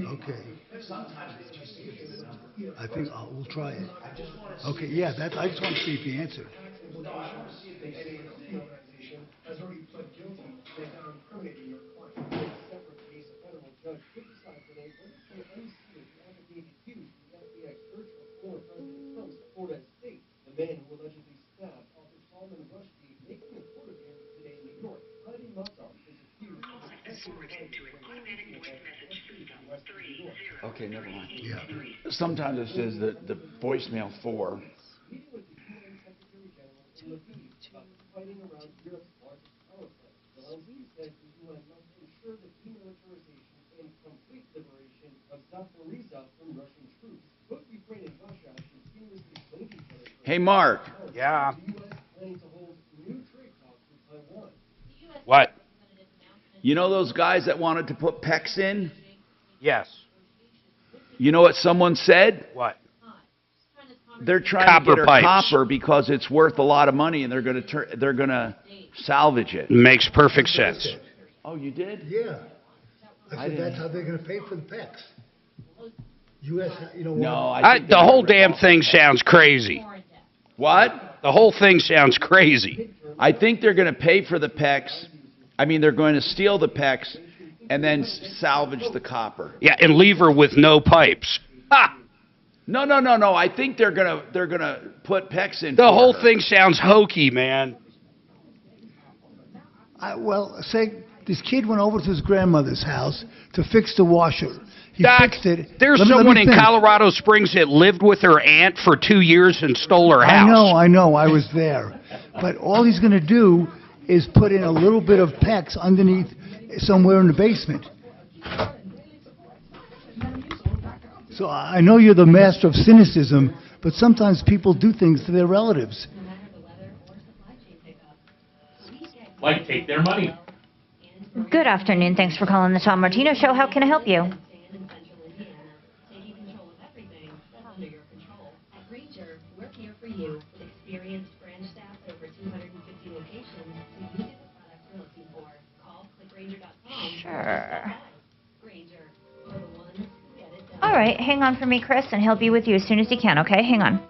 Okay. I think we'll try it. Okay, yeah, I just want to see if he answered. Okay, never mind. Yeah. Sometimes it says the voicemail 4. Hey, Mark. Yeah. What? You know those guys that wanted to put PECs in? Yes. You know what someone said? What? They're trying Copper to get pipes. copper because it's worth a lot of money, and they're going to salvage it. Makes perfect sense. Oh, you did? Yeah. I said that's how they're going to pay for the PECs. U.S. No, The whole damn thing sounds crazy. What? The whole thing sounds crazy. I think they're going to pay for the PECs. I mean, they're going to steal the PECs and then salvage the copper. Yeah, and leave her with no pipes. Ha! No. I think they're gonna put PECs in. The whole her. thing sounds hokey, man. Well, say this kid went over to his grandmother's house to fix the washer. He Doc, fixed it. There's Let me someone in finish. Colorado Springs that lived with her aunt for 2 years and stole her house. I know, I was there. But all he's going to do is put in a little bit of PEX underneath somewhere in the basement. So I know you're the master of cynicism, but sometimes people do things to their relatives. Like take their money. Good afternoon. Thanks for calling the Tom Martino Show. How can I help you? Sure. All right, hang on for me, Chris, and he'll be with you as soon as he can, okay? Hang on.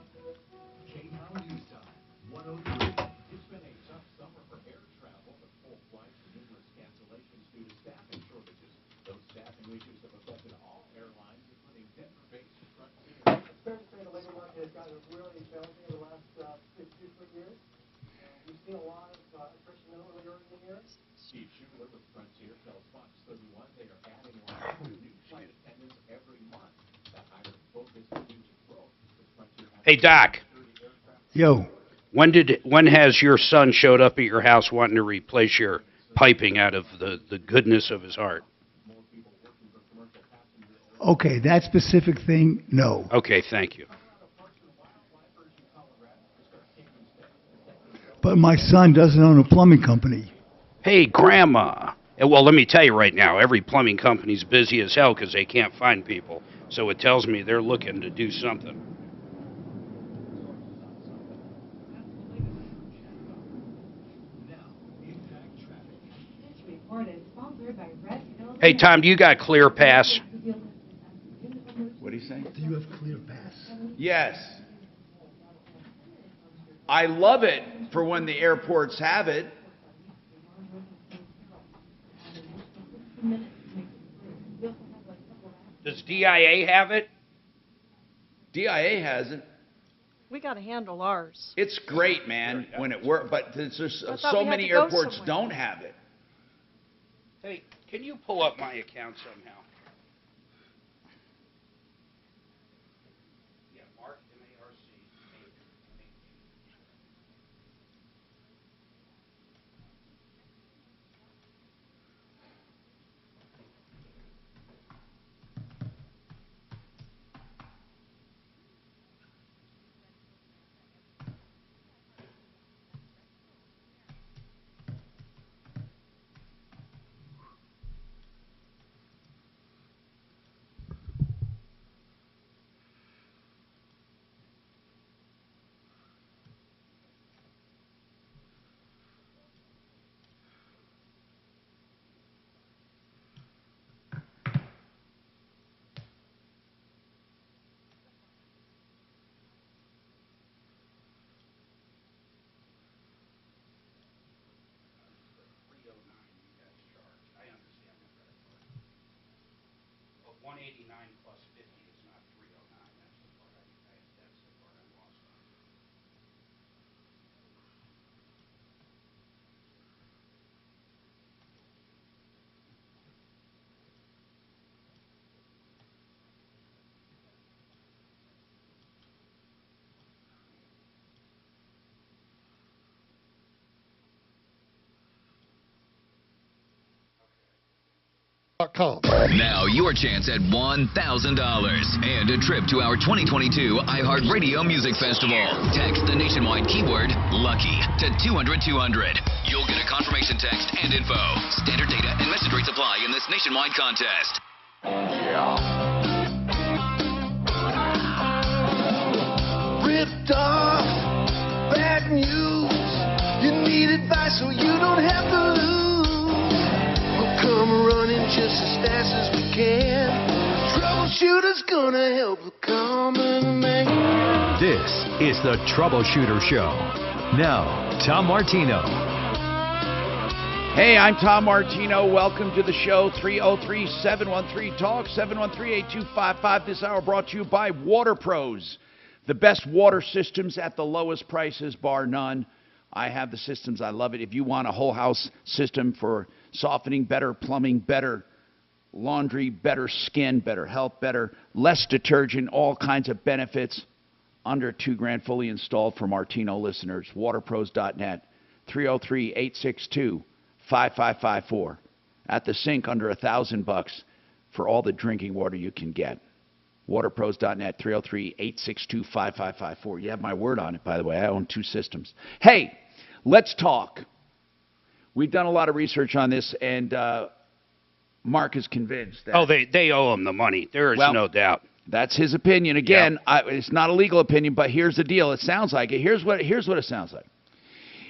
Hey, Doc. Yo. When has your son showed up at your house wanting to replace your piping out of the goodness of his heart? Okay, that specific thing, no. Okay, thank you. But my son doesn't own a plumbing company. Hey, Grandma. Well, let me tell you right now, every plumbing company's busy as hell because they can't find people. So it tells me they're looking to do something. Hey, Tom, do you got Clear Pass? What do you say? Do you have Clear Pass? Yes. I love it for when the airports have it. Does DIA have it? DIA hasn't. We got to handle ours. It's great, man, when it works, but there's I thought so we had many to go airports somewhere. don't have it. Hey, can you pull up my account somehow? Yeah, Mark, M-A-R-C. I understand the credit card. But 189 plus 50 is not 309. That's the part that's the part I'm lost on. Now your chance at $1,000 and a trip to our 2022 iHeartRadio Music Festival. Text the nationwide keyword LUCKY to 200-200. You'll get a confirmation text and info. Standard data and message rates apply in this nationwide contest. Ripped off, bad news. You need advice so you don't have to lose. We'll come running just as fast as we can. Troubleshooter's gonna help the common man. This is the Troubleshooter Show. Now, Tom Martino. Hey, I'm Tom Martino. Welcome to the show. 303-713-TALK, 713-8255. This hour brought to you by Water Pros. The best water systems at the lowest prices, bar none. I have the systems. I love it. If you want a whole house system for softening, better plumbing, better laundry, better skin, better health, better, less detergent, all kinds of benefits, under $2,000 fully installed for Martino listeners. Waterpros.net, 303-862-5554. At the sink, under $1,000 for all the drinking water you can get. Waterpros.net, 303-862-5554. You have my word on it, by the way. I own 2 systems. Hey, let's talk. We've done a lot of research on this, and Mark is convinced that... Oh, they owe him the money. There is no doubt. That's his opinion. Again, it's not a legal opinion, but here's the deal. It sounds like it. Here's what it sounds like.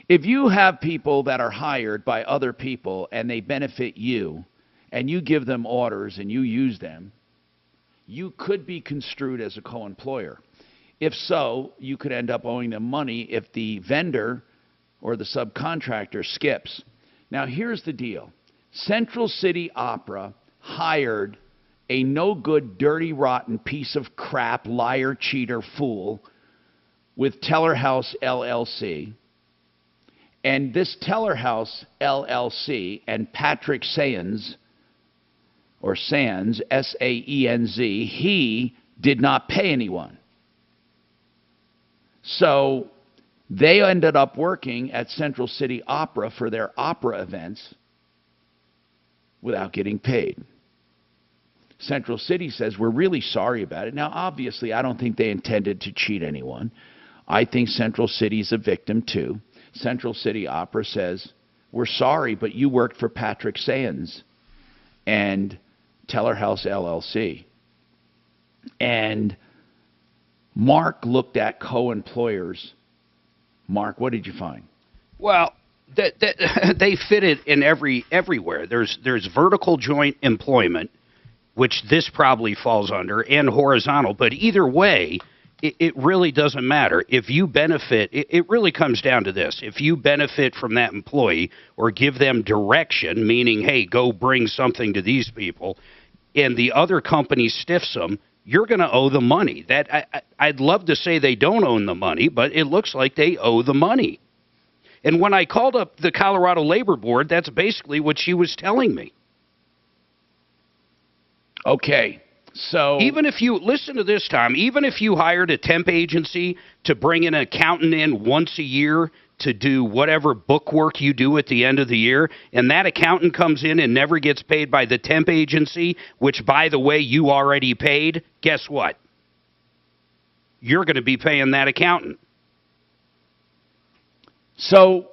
If you have people that are hired by other people and they benefit you, and you give them orders and you use them, you could be construed as a co-employer. If so, you could end up owing them money if the vendor or the subcontractor skips. Now, here's the deal. Central City Opera hired a no-good, dirty, rotten piece of crap, liar, cheater, fool with Teller House LLC. And this Teller House LLC and Patrick Sands, or Sands, S-A-E-N-Z, he did not pay anyone. So they ended up working at Central City Opera for their opera events without getting paid. Central City says, we're really sorry about it. Now, obviously, I don't think they intended to cheat anyone. I think Central City is a victim, too. Central City Opera says, we're sorry, but you worked for Patrick Sands and Teller House LLC. And Mark looked at co-employers. Mark, what did you find? Well, they fit it in everywhere. There's vertical joint employment, which this probably falls under, and horizontal. But either way, it really doesn't matter. If you benefit, it really comes down to this. If you benefit from that employee or give them direction, meaning, hey, go bring something to these people, and the other company stiffs them, you're going to owe the money. I'd love to say they don't own the money, but it looks like they owe the money. And when I called up the Colorado Labor Board, that's basically what she was telling me. Okay. So even if you listen to this, Tom, even if you hired a temp agency to bring an accountant in once a year to do whatever bookwork you do at the end of the year, and that accountant comes in and never gets paid by the temp agency, which, by the way, you already paid, guess what? You're going to be paying that accountant. So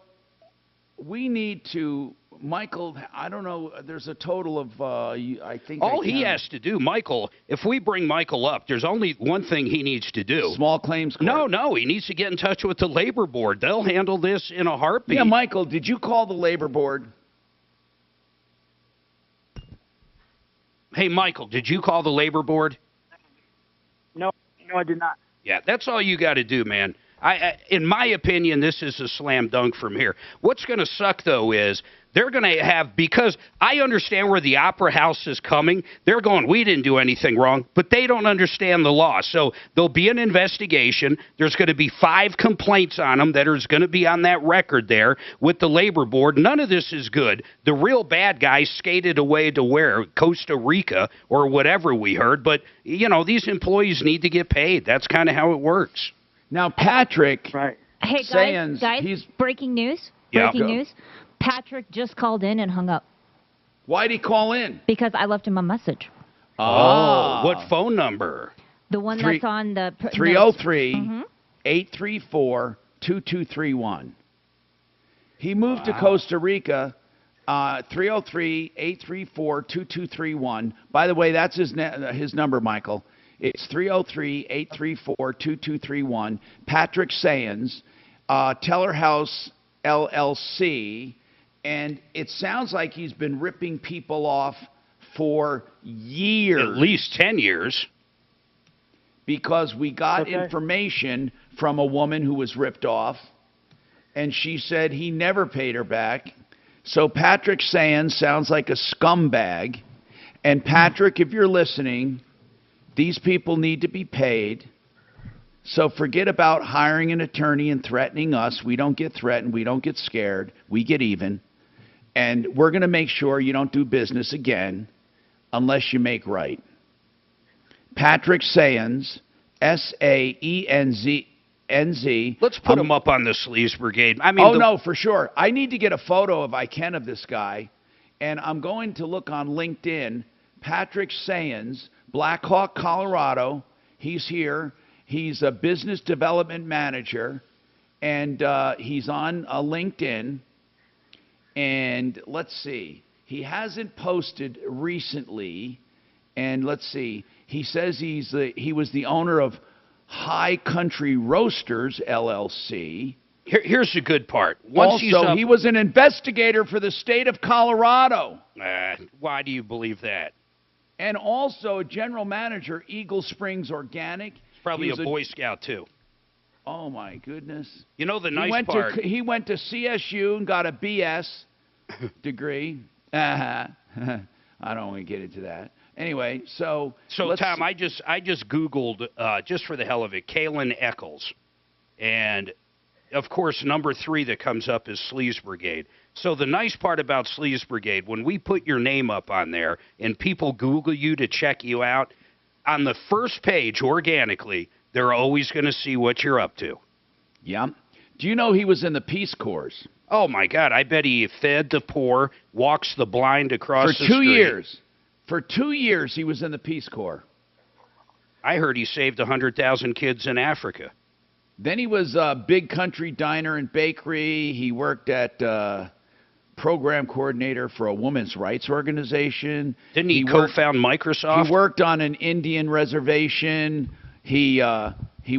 we need to, Michael, I don't know, there's a total of, I think. All he has to do, Michael, if we bring Michael up, there's only one thing he needs to do. Small claims court. No, he needs to get in touch with the labor board. They'll handle this in a heartbeat. Yeah, Michael, did you call the labor board? Hey, Michael, did you call the labor board? No, I did not. Yeah, that's all you got to do, man. In my opinion, this is a slam dunk from here. What's going to suck, though, is they're going to have, because I understand where the Opera House is coming, they're going, we didn't do anything wrong, but they don't understand the law. So there'll be an investigation. There's going to be 5 complaints on them that is going to be on that record there with the labor board. None of this is good. The real bad guy skated away to where? Costa Rica or whatever we heard. But, you know, these employees need to get paid. That's kind of how it works. Now, Patrick, right. Hey, Sands, guys, breaking news. Yeah. Breaking news. Patrick just called in and hung up. Why'd he call in? Because I left him a message. Oh, what phone number? The one that's on the... 303-834-2231. He moved to Costa Rica, 303-834-2231. By the way, that's his number, Michael. It's 303-834-2231. Patrick Sands, Teller House LLC, and it sounds like he's been ripping people off for years. At least 10 years. Because we got information from a woman who was ripped off, and she said he never paid her back. So Patrick Sands sounds like a scumbag. And Patrick, if you're listening, these people need to be paid. So forget about hiring an attorney and threatening us. We don't get threatened. We don't get scared. We get even. And we're going to make sure you don't do business again unless you make right. Patrick Sands, S-A-E-N-Z. Let's put him up on the Sleaze Brigade. I mean, no, for sure. I need to get a photo, if I can, of this guy. And I'm going to look on LinkedIn. Patrick Sands, Black Hawk, Colorado. He's here. He's a business development manager, and he's on LinkedIn. And let's see. He hasn't posted recently. And let's see. He says he was the owner of High Country Roasters, LLC. Here's the good part. He was an investigator for the state of Colorado. Why do you believe that? And also a general manager, Eagle Springs Organic. Probably a Boy Scout, too. Oh, my goodness. You know the nice part? He went to CSU and got a BS degree. I don't want to get into that. Anyway, so Tom, I just Googled, just for the hell of it, Kalen Eccles. And, of course, number 3 that comes up is Sleaze Brigade. So the nice part about Sleaze Brigade, when we put your name up on there and people Google you to check you out, on the first page, organically, they're always going to see what you're up to. Yeah. Do you know he was in the Peace Corps? Oh, my God. I bet he fed the poor, walks the blind across the street. For 2 years. For 2 years, he was in the Peace Corps. I heard he saved 100,000 kids in Africa. Then he was a Big Country Diner and Bakery. He worked at program coordinator for a women's rights organization. Didn't he co-found Microsoft? He worked on an Indian reservation. He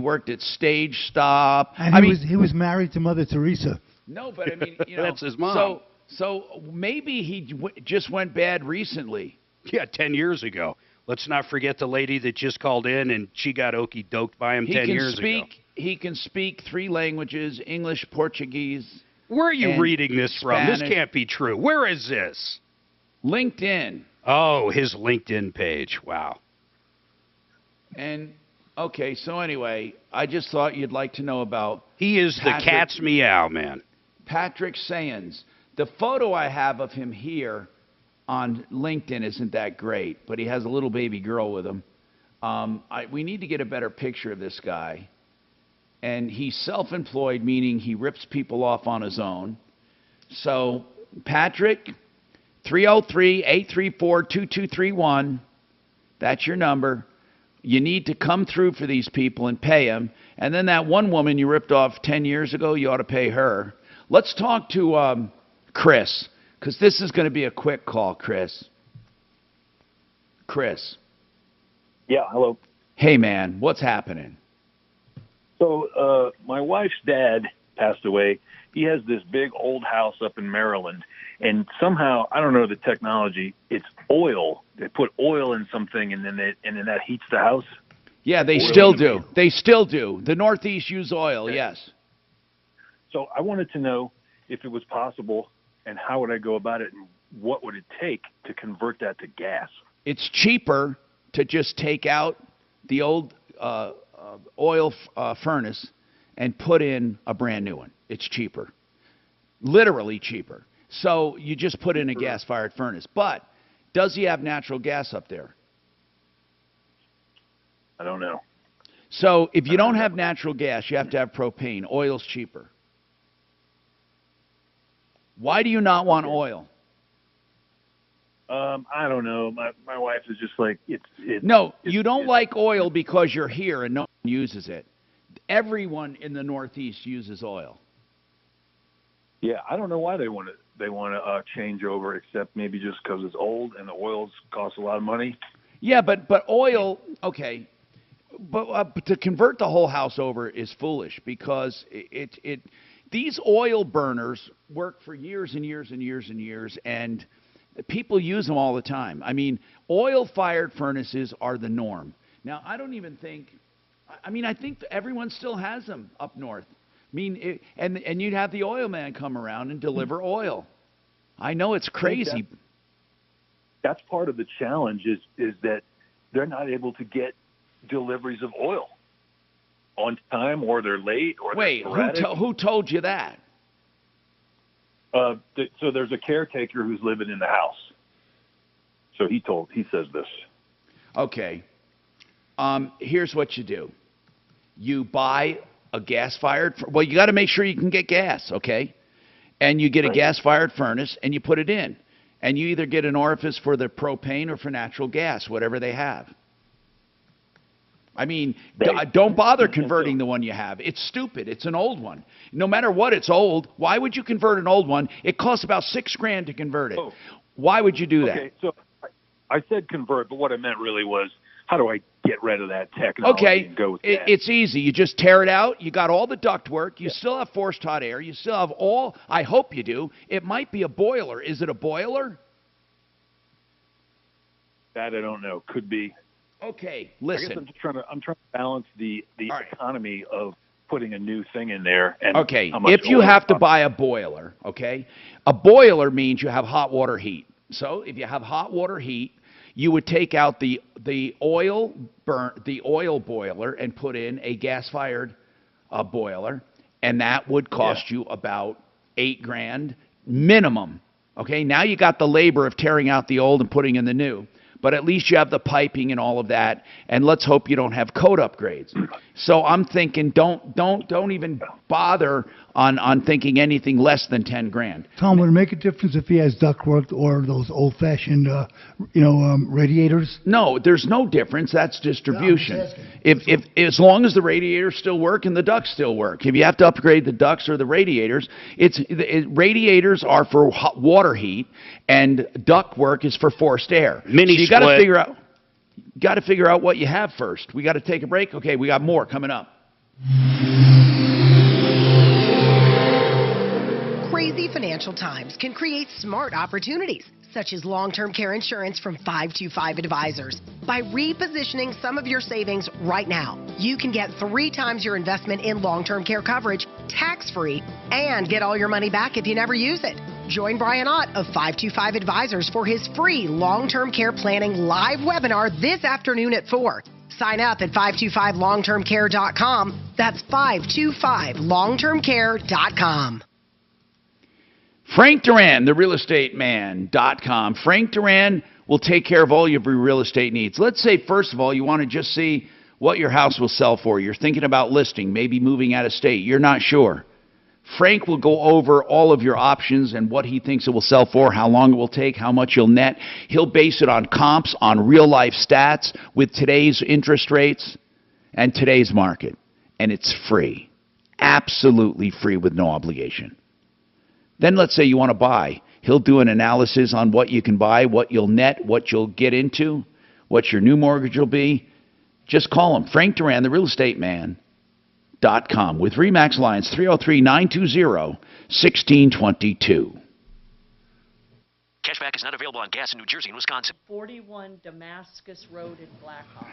worked at Stage Stop. And he was married to Mother Teresa. No, but I mean, you know, that's his mom. So maybe he just went bad recently. Yeah, 10 years ago. Let's not forget the lady that just called in and she got okey doked by him 10 years ago. He can speak 3 languages: English, Portuguese. Where are you and reading this from? This Spanish. can't be true. Where is this? LinkedIn. Oh, his LinkedIn page. Wow. And okay, so anyway, I just thought you'd like to know about. He is the cat's meow, man. Patrick Sayans. The photo I have of him here on LinkedIn isn't that great, but he has a little baby girl with him. We need to get a better picture of this guy. And he's self-employed, meaning he rips people off on his own. So, Patrick, 303-834-2231. That's your number. You need to come through for these people and pay them. And then that one woman you ripped off 10 years ago, you ought to pay her. Let's talk to Chris, because this is going to be a quick call, Chris. Chris. Yeah, hello. Hey, man, what's happening? So my wife's dad passed away. He has this big old house up in Maryland, and somehow, I don't know the technology, it's oil. They put oil in something, and then that heats the house. Yeah, they still do. They still do. The Northeast use oil, yes. So I wanted to know if it was possible, and how would I go about it, and what would it take to convert that to gas? It's cheaper to just take out the old oil furnace and put in a brand new one. It's cheaper. Literally cheaper. So you just put in a gas-fired furnace. But does he have natural gas up there? I don't know. So if you don't have natural gas, you have to have propane. Oil's cheaper. Why do you not want oil? I don't know. My wife is just like, No, you don't like oil because you're here and no one uses it. Everyone in the Northeast uses oil. Yeah, I don't know why they want to change over, except maybe just because it's old and the oils cost a lot of money. Yeah, but oil, okay, but to convert the whole house over is foolish, because these oil burners work for years and years and years and years, and people use them all the time. I mean, oil-fired furnaces are the norm. Now, I don't even think, I think everyone still has them up north. I mean, and you'd have the oil man come around and deliver oil. I know it's crazy. That's part of the challenge is that they're not able to get deliveries of oil on time, or they're late, or Wait, they're sporadic. who told you that? So there's a caretaker who's living in the house. So he says this. Okay. Here's what you do. You buy a gas-fired, well, you got to make sure you can get gas, okay? And you get a gas-fired furnace and you put it in. And you either get an orifice for the propane or for natural gas, whatever they have. I mean, don't bother converting the one you have. It's stupid. It's an old one. No matter what, it's old. Why would you convert an old one? It costs about $6,000 to convert it. Why would you do that? Okay, so I said convert, but what I meant really was, how do I get rid of that technology and go with that? It's easy. You just tear it out. You got all the ductwork. You still have forced hot air. You still have all, I hope you do. It might be a boiler. Is it a boiler? That I don't know. Could be. Okay, I listen. guess I'm trying to balance the economy of putting a new thing in there. And okay, how much if you oil have to costs. buy a boiler, okay, a boiler means you have hot water heat. So if you have hot water heat, you would take out the oil boiler and put in a gas-fired boiler, and that would cost you about $8,000 minimum. Okay, now you got the labor of tearing out the old and putting in the new. But at least you have the piping and all of that, and let's hope you don't have code upgrades. So I'm thinking, don't even bother on thinking anything less than $10,000. Tom, would it make a difference if he has ductwork or those old-fashioned, radiators? No, there's no difference. That's distribution. If as long as the radiators still work and the ducts still work. If you have to upgrade the ducts or the radiators, radiators are for hot water heat, and duct work is for forced air. So you got to figure out what you have first. We got to take a break. Okay, we got more coming up. Crazy financial times can create smart opportunities, such as long-term care insurance from 525 Advisors. By repositioning some of your savings right now, you can get 3 times your investment in long-term care coverage tax-free and get all your money back if you never use it. Join Brian Ott of 525 Advisors for his free long-term care planning live webinar this afternoon at 4. Sign up at 525longtermcare.com. That's 525longtermcare.com. Frank Duran, therealestateman.com. Frank Duran will take care of all your real estate needs. Let's say, first of all, you want to just see what your house will sell for. You're thinking about listing, maybe moving out of state. You're not sure. Frank will go over all of your options and what he thinks it will sell for, how long it will take, how much you'll net. He'll base it on comps, on real-life stats with today's interest rates and today's market. And it's free. Absolutely free with no obligation. Then let's say you want to buy. He'll do an analysis on what you can buy, what you'll net, what you'll get into, what your new mortgage will be. Just call him, Frank Duran, therealestateman.com, with RE/MAX Lines 303-920-1622. Cashback is not available on gas in New Jersey and Wisconsin. 41 Damascus Road in Blackhawk.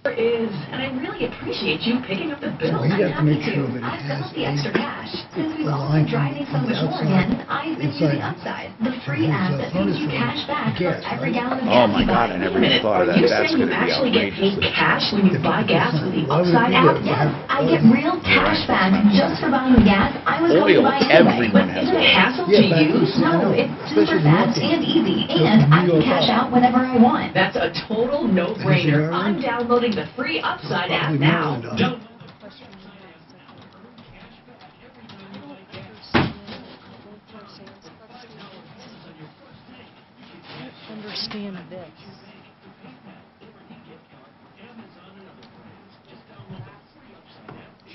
And I really appreciate you picking up the bill. Well, he'd have to make sure that it I've has got the extra cash. Since we've a all line been driving so much more again, I've been using Upside, the free app that pays you cash back for every gallon of gas Oh my God, I never even thought of that. Are you That's saying going you to be actually get paid outrageous. cash when you buy gas with the Upside app? Yes, I get real cash back just for buying gas I was going to buy anyway. But is it a hassle to use? No, it's super fast and easy, and I can cash out whenever I want. That's a total no-brainer. I'm downloading the free Upside app now. Don't Understand this.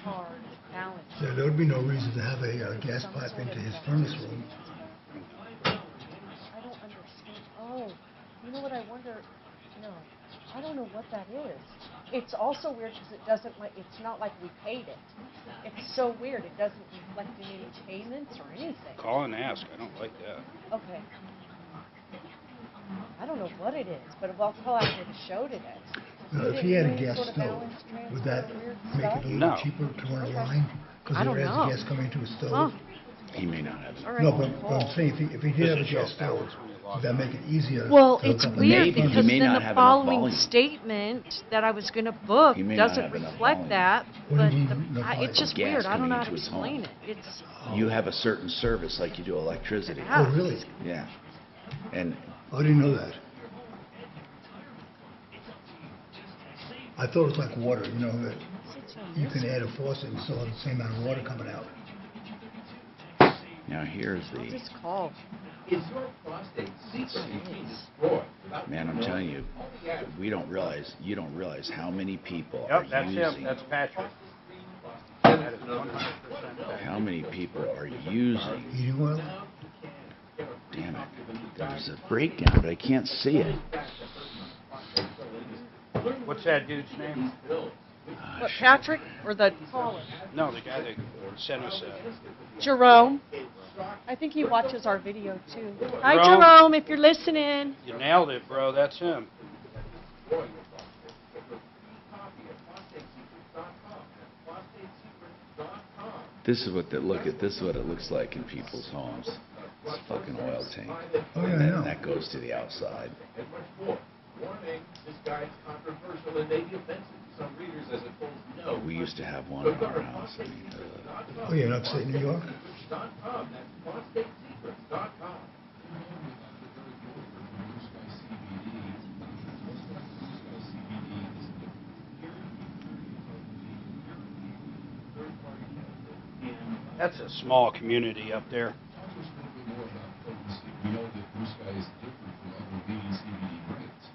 Charge, balance. Yeah, there would be no reason to have a gas pipe into his furnace room. I don't understand. Oh, you know what I wonder? No, I don't know what that is. It's also weird because it doesn't like, it's not like we paid it. It's so weird. It doesn't reflect in any payments or anything. Call and ask. I don't like that. Okay. I don't know what it is, but I'll call after the show today. Now, if he had a gas stove, would that make it a little cheaper to run a line? Because I he don't has know. the gas coming to his stove? Huh. He may not have. All right. No, but I'm saying if he did have a gas stove, would that make it easier? Well, to hook it's up a weird gas because pump? then the following statement that I was going to book may not doesn't have enough reflect volume. that, What but do you mean, no it's just gas weird. I don't coming know how to into his home. explain it. It's You have a certain service like you do electricity. Yeah. Oh, really? Yeah. And I didn't know that. I thought it was like water, you know, that you can add a faucet and still have the same amount of water coming out. now here's I'll the... just call. Man, I'm telling you, you don't realize how many people Yep, are that's using... him. That's Patrick. That is 100% How many people are using... Heating oil? Damn it. There's a breakdown, but I can't see it. What's that dude's name? What, Patrick or the caller? No, the guy that sent us that. Jerome. I think he watches our video too. Hi, Jerome. Jerome, if you're listening. You nailed it, bro. That's him. This is what it looks like in people's homes. It's a fucking oil tank. Oh, yeah, I And know. that goes to the outside. Oh, we used to have one in our house. I mean, Oh, yeah, in upstate New York? That's a small community up there. We know that Blue Sky is different from other leading CBD brands.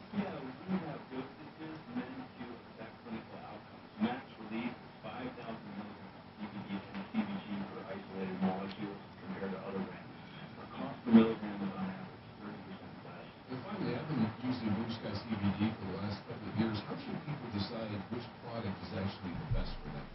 And finally, I've been using Blue Sky CBD for the last couple of years. How should people decide which product is actually the best for them?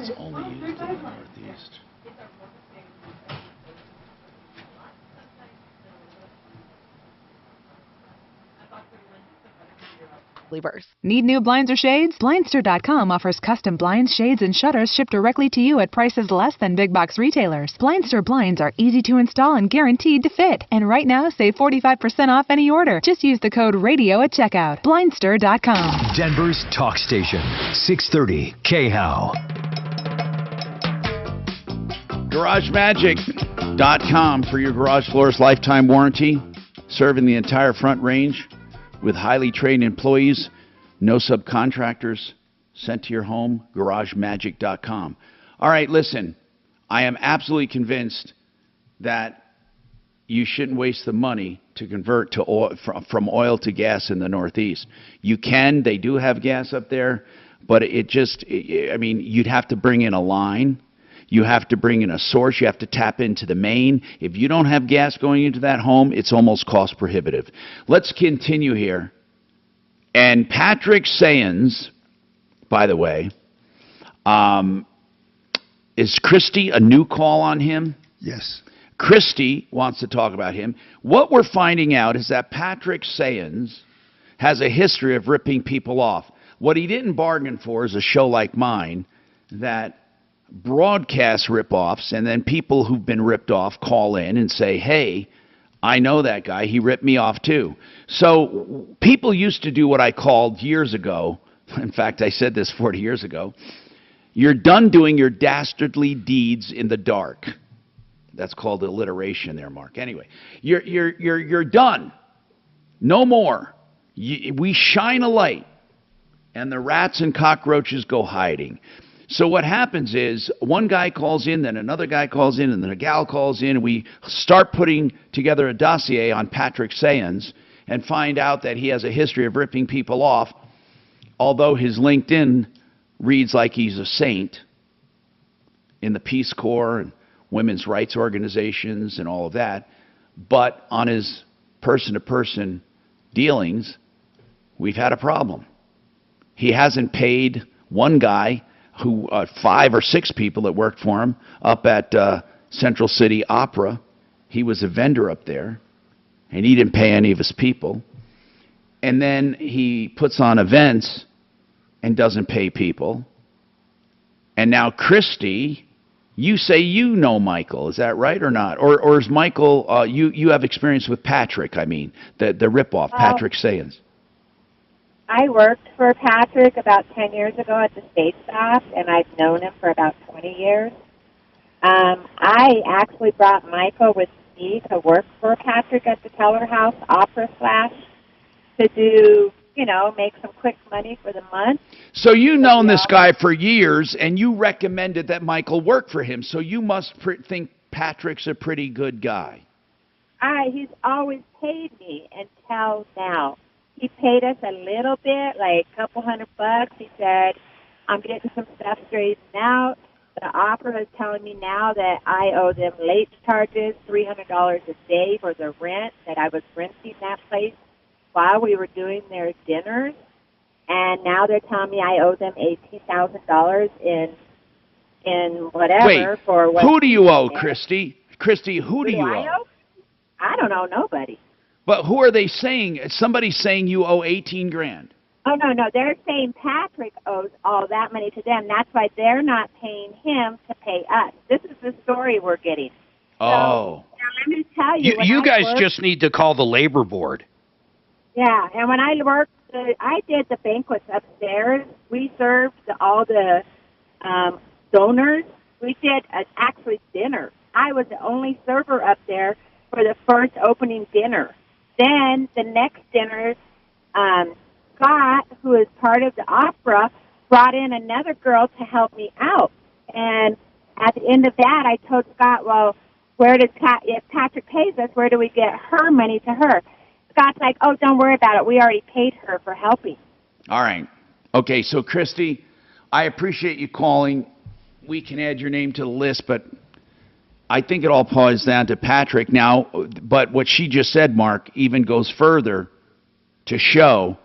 It's only used in the Northeast. Need new blinds or shades? Blindster.com offers custom blinds, shades, and shutters shipped directly to you at prices less than big box retailers. Blindster blinds are easy to install and guaranteed to fit. And right now, save 45% off any order. Just use the code RADIO at checkout. Blindster.com. Denver's talk station, 630 KHOW. GarageMagic.com for your garage floors lifetime warranty, serving the entire Front Range with highly trained employees, no subcontractors, sent to your home, GarageMagic.com. All right, listen, I am absolutely convinced that you shouldn't waste the money to convert to oil, from oil to gas in the Northeast. You can, they do have gas up there, but I mean, you'd have to bring in a line. You have to bring in a source. You have to tap into the main. If you don't have gas going into that home, it's almost cost prohibitive. Let's continue here. And Patrick Sayens, by the way, is Christie a new call on him? Yes. Christie wants to talk about him. What we're finding out is that Patrick Sayens has a history of ripping people off. What he didn't bargain for is a show like mine that broadcast rip-offs, and then people who've been ripped off call in and say, hey, I know that guy. He ripped me off too. So people used to do what I called years ago. In fact, I said this 40 years ago. You're done doing your dastardly deeds in the dark. That's called alliteration there, Mark. Anyway, you're done. No more. We shine a light, and the rats and cockroaches go hiding. So what happens is one guy calls in, then another guy calls in, and then a gal calls in, and we start putting together a dossier on Patrick Sayens and find out that he has a history of ripping people off, although his LinkedIn reads like he's a saint in the Peace Corps and women's rights organizations and all of that. But on his person-to-person dealings, we've had a problem. He hasn't paid one guy who 5 or 6 people that worked for him up at Central City Opera. He was a vendor up there, and he didn't pay any of his people. And then he puts on events and doesn't pay people. And now Christie, you say you know Michael. Is that right or not? Or is Michael, you have experience with Patrick, I mean, the ripoff, Patrick Sayens. I worked for Patrick about 10 years ago at the State Stop, and I've known him for about 20 years. I actually brought Michael with me to work for Patrick at the Teller House Opera Slash to do, you know, make some quick money for the month. So you've known this guy for years, and you recommended that Michael work for him, so you must think Patrick's a pretty good guy. He's always paid me until now. He paid us a little bit, like a couple $100. He said, I'm getting some stuff straightened out. The opera is telling me now that I owe them late charges, $300 a day for the rent, that I was renting that place while we were doing their dinners. And now they're telling me I owe them $18,000 in whatever. Wait, for what who do you owe, Christie? Christie, who do you I owe? I don't owe nobody. But who are they saying? Somebody's saying you owe 18 grand. Oh, no. They're saying Patrick owes all that money to them. That's why they're not paying him to pay us. This is the story we're getting. Oh. So, now let me tell you. You guys just need to call the labor board. Yeah, and when I worked, I did the banquets upstairs. We served all the donors. We did actually dinner. I was the only server up there for the first opening dinner. Then the next dinner, Scott, who is part of the opera, brought in another girl to help me out. And at the end of that, I told Scott, well, if Patrick pays us, where do we get her money to her? Scott's like, oh, don't worry about it. We already paid her for helping. All right. Okay, so Christie, I appreciate you calling. We can add your name to the list, but I think it all boils down to Patrick now. But what she just said, Mark, even goes further to show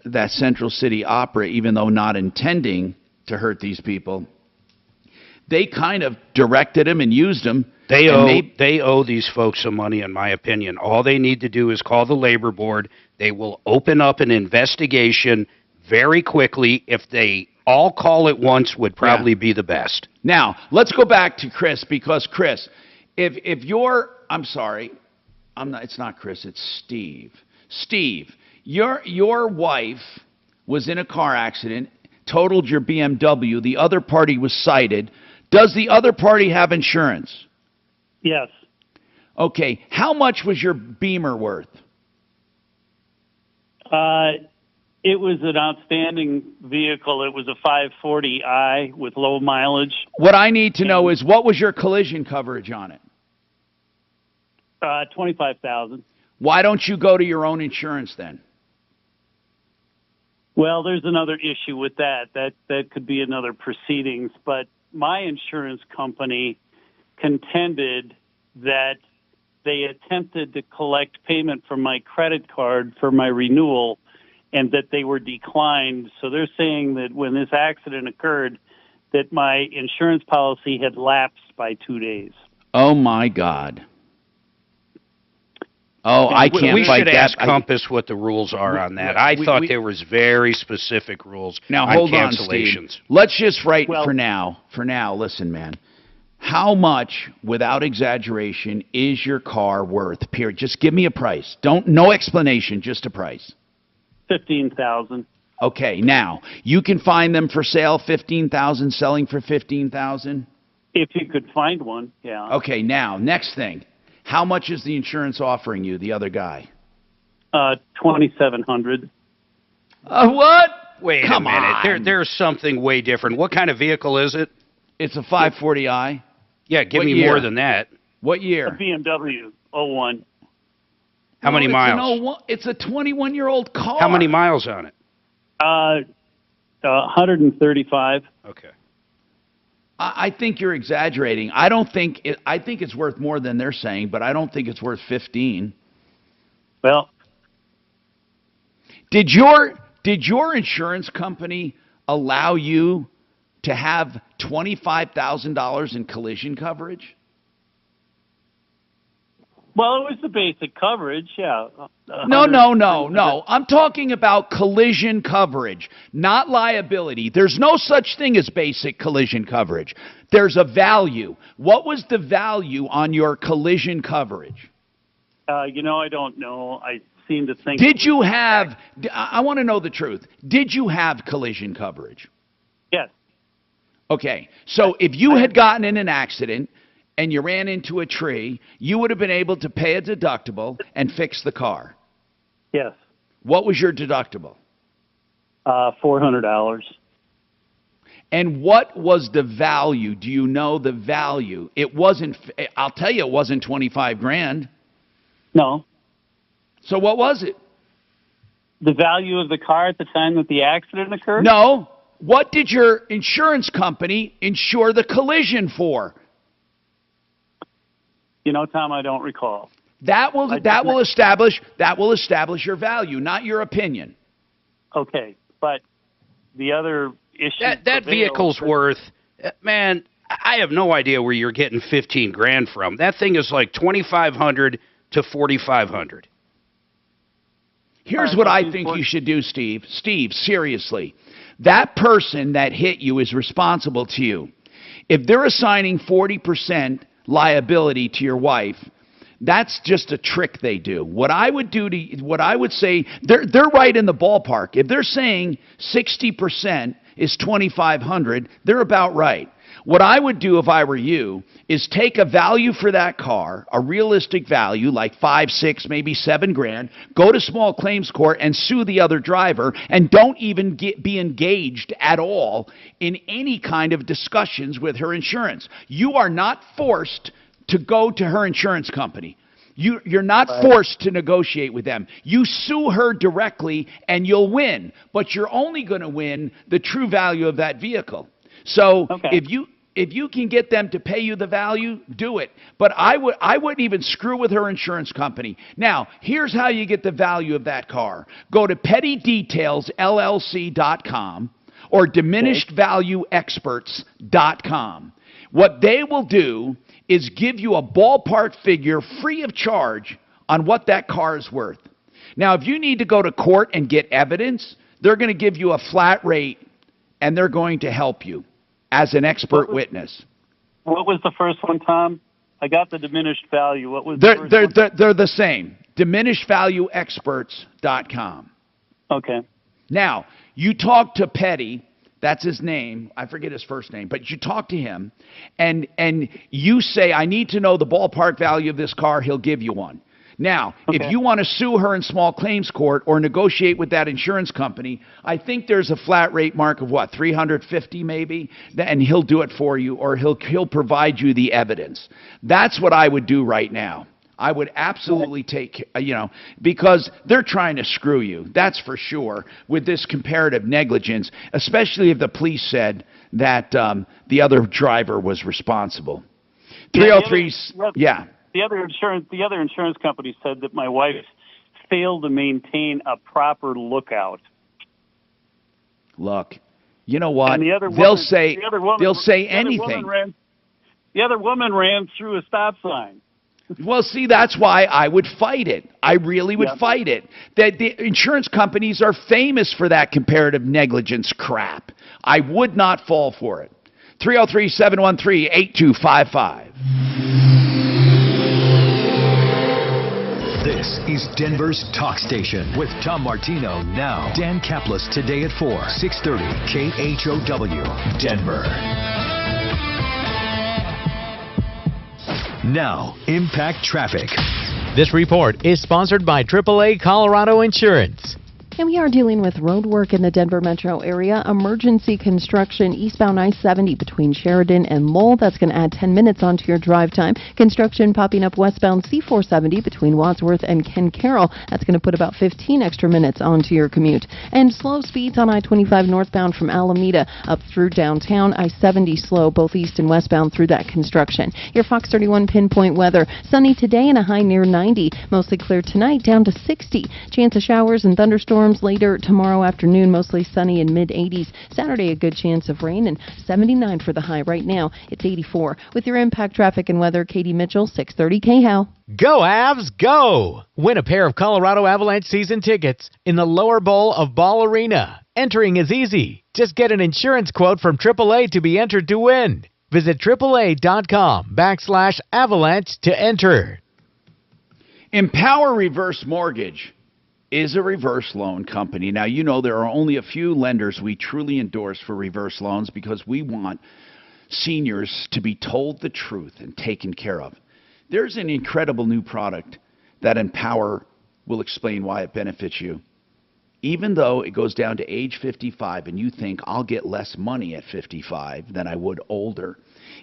that Central City Opera, even though not intending to hurt these people, they kind of directed him and used him. They owe these folks some money, in my opinion. All they need to do is call the labor board. They will open up an investigation very quickly. If they all call at once, would probably be the best. Now, let's go back to Chris, because Chris, if you're, I'm sorry, it's not Chris, it's Steve. Steve, your wife was in a car accident, totaled your BMW, the other party was cited. Does the other party have insurance? Yes. Okay, how much was your Beamer worth? It was an outstanding vehicle. It was a 540i with low mileage. What I need to know is, what was your collision coverage on it? $25,000. Why don't you go to your own insurance then? Well, there's another issue with that. That could be another proceedings. But my insurance company contended that they attempted to collect payment from my credit card for my renewal, and that they were declined. So they're saying that when this accident occurred, that my insurance policy had lapsed by 2 days. Oh, my God. Oh, I can't we fight should that. ask Compass what the rules are on that. I thought there was very specific rules now, on hold cancellations. on, Steve. Let's just write for now, listen, man. How much, without exaggeration, is your car worth, period? Just give me a price. No explanation, just a price. $15,000. Okay, now, you can find them for sale, $15,000, selling for $15,000? If you could find one, yeah. Okay, now, next thing. How much is the insurance offering you, the other guy? $2,700. What? Wait a minute. There's something way different. What kind of vehicle is it? It's a 540i. Yeah, give me more than that. What year? A BMW 01. How many miles? It's a 21-year-old car. How many miles on it? 135. Okay. I think you're exaggerating. I think it's worth more than they're saying, but I don't think it's worth 15. Well, did your insurance company allow you to have $25,000 in collision coverage? Well, it was the basic coverage, yeah. No. I'm talking about collision coverage, not liability. There's no such thing as basic collision coverage. There's a value. What was the value on your collision coverage? I don't know. I seem to think... Did you have... I want to know the truth. Did you have collision coverage? Yes. Okay, so if you had gotten in an accident and you ran into a tree, you would have been able to pay a deductible and fix the car. Yes. What was your deductible? $400. And what was the value? Do you know the value? It wasn't, I'll tell you, it wasn't 25 grand. No. So what was it? The value of the car at the time that the accident occurred? No. What did your insurance company insure the collision for? Tom, I don't recall. That will establish your value, not your opinion. Okay, but the other issue that vehicle's worth, man, I have no idea where you're getting 15 grand from. That thing is like 2,500 to 4,500. Here's what I think you should do, Steve. Steve, seriously. That person that hit you is responsible to you. If they're assigning 40% liability to your wife, that's just a trick they do. What I would say, they're right in the ballpark. If they're saying 60% is 2,500, they're about right. What I would do if I were you is take a value for that car, a realistic value like 5, 6, maybe 7 grand, go to small claims court and sue the other driver, and don't even be engaged at all in any kind of discussions with her insurance. You are not forced to go to her insurance company. You're not forced to negotiate with them. You sue her directly and you'll win, but you're only going to win the true value of that vehicle. So if you can get them to pay you the value, do it. But I wouldn't even screw with her insurance company. Now, here's how you get the value of that car. Go to PettyDetailsLLC.com or DiminishedValueExperts.com. What they will do is give you a ballpark figure free of charge on what that car is worth. Now, if you need to go to court and get evidence, they're going to give you a flat rate, and they're going to help you as an expert witness. What was the first one, Tom? I got the diminished value. What was They're the same. Diminishedvalueexperts.com. Okay. Now, you talk to Petty, that's his name, I forget his first name, but you talk to him, and you say, I need to know the ballpark value of this car, he'll give you one. Now, if you want to sue her in small claims court or negotiate with that insurance company, I think there's a flat rate mark of what, $350 maybe, and he'll do it for you, or he'll provide you the evidence. That's what I would do right now. I would absolutely take, because they're trying to screw you, that's for sure, with this comparative negligence, especially if the police said that the other driver was responsible. 303, yeah. The other insurance company said that my wife failed to maintain a proper lookout. Look, you know what? They'll say anything. The other woman ran through a stop sign. Well, see, that's why I would fight it. I really would fight it. That the insurance companies are famous for that comparative negligence crap. I would not fall for it. 303-713-8255. This is Denver's Talk Station with Tom Martino now. Dan Kaplis today at 4, 630 KHOW, Denver. Now, Impact Traffic. This report is sponsored by AAA Colorado Insurance. And we are dealing with road work in the Denver metro area. Emergency construction eastbound I-70 between Sheridan and Lowell. That's going to add 10 minutes onto your drive time. Construction popping up westbound C-470 between Wadsworth and Ken Carroll. That's going to put about 15 extra minutes onto your commute. And slow speeds on I-25 northbound from Alameda up through downtown. I-70 slow both east and westbound through that construction. Your Fox 31 pinpoint weather. Sunny today and a high near 90. Mostly clear tonight down to 60. Chance of showers and thunderstorms later tomorrow afternoon, mostly sunny in mid-80s. Saturday, a good chance of rain, and 79 for the high. Right now, it's 84. With your Impact Traffic and Weather, Katie Mitchell, 630 KHOW. Go Avs, go! Win a pair of Colorado Avalanche season tickets in the lower bowl of Ball Arena. Entering is easy. Just get an insurance quote from AAA to be entered to win. Visit AAA.com/avalanche to enter. Empower Reverse Mortgage is a reverse loan company. Now, you know there are only a few lenders we truly endorse for reverse loans because we want seniors to be told the truth and taken care of. There's an incredible new product that Empower will explain why it benefits you. Even though it goes down to age 55 and you think I'll get less money at 55 than I would older,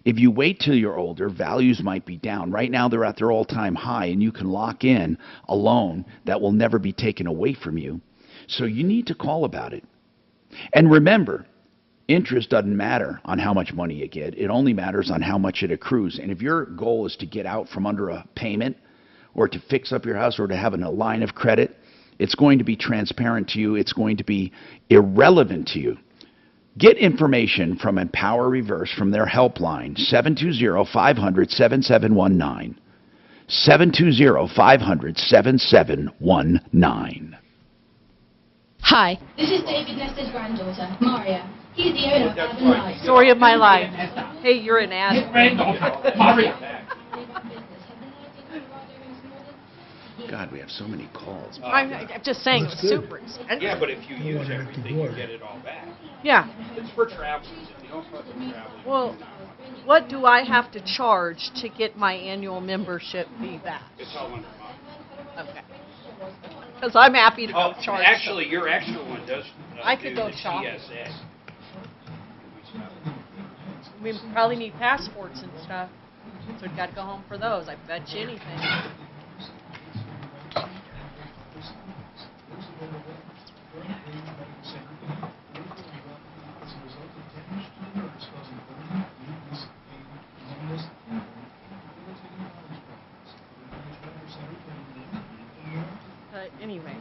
if you wait till you're older, values might be down. Right now, they're at their all-time high, and you can lock in a loan that will never be taken away from you. So you need to call about it. And remember, interest doesn't matter on how much money you get. It only matters on how much it accrues. And if your goal is to get out from under a payment or to fix up your house or to have a line of credit, it's going to be transparent to you. It's going to be irrelevant to you. Get information from Empower Reverse from their helpline, 720-500-7719. 720-500-7719. Hi. This is David Nesta's granddaughter, Maria. He's the owner of Urban Life. Story of my life. Hey, you're an ass. Maria. God, we have so many calls. I'm just saying, super expensive. Yeah, but if you use everything, you get it all back. Yeah. It's for travelers. If you don't fucking travel, Well, what do I have to charge to get my annual membership fee back? it's all under mine. Okay. Because I'm happy to go charge. Actually, your extra one does. I could do go the shopping. TSA. We probably need passports and stuff. So we've got to go home for those. I bet you anything. anyway.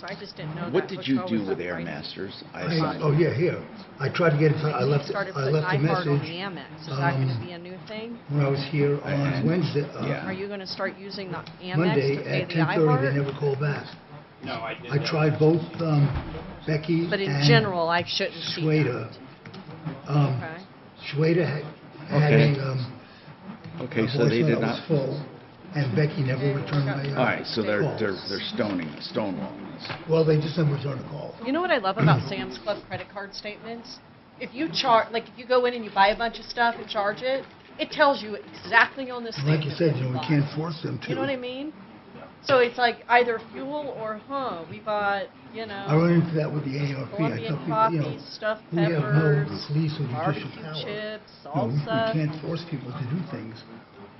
So I just didn't know What that did you hotel do was with up Air right. Masters? Oh yeah, here. I tried to get in touch. I left Started a putting iHeart on message the Amex. Is that going to be a new thing? when I was here on Wednesday. Are you going to start using the Amex Monday to pay at the 10:30. They iHeart? never called back. No, I did. I tried both Becky But in and general, I shouldn't see Schweda. that. Okay. Schweda had Okay. a Okay, a so they voicemail did that not. was full, and Becky never returned my All right, so they're calls. stonewalling us. Well, they just never returned a call. You know what I love about Sam's Club credit card statements? If you charge, like if you go in and you buy a bunch of stuff and charge it, it tells you exactly on the statement. Like you said, we can't force them to. You know what I mean? So it's like either fuel or, we bought, I run into that with the ARP. Colombian I tell coffee, people, stuffed we have peppers, no police or judicial barbecue power. chips, We salsa. can't force people to do things.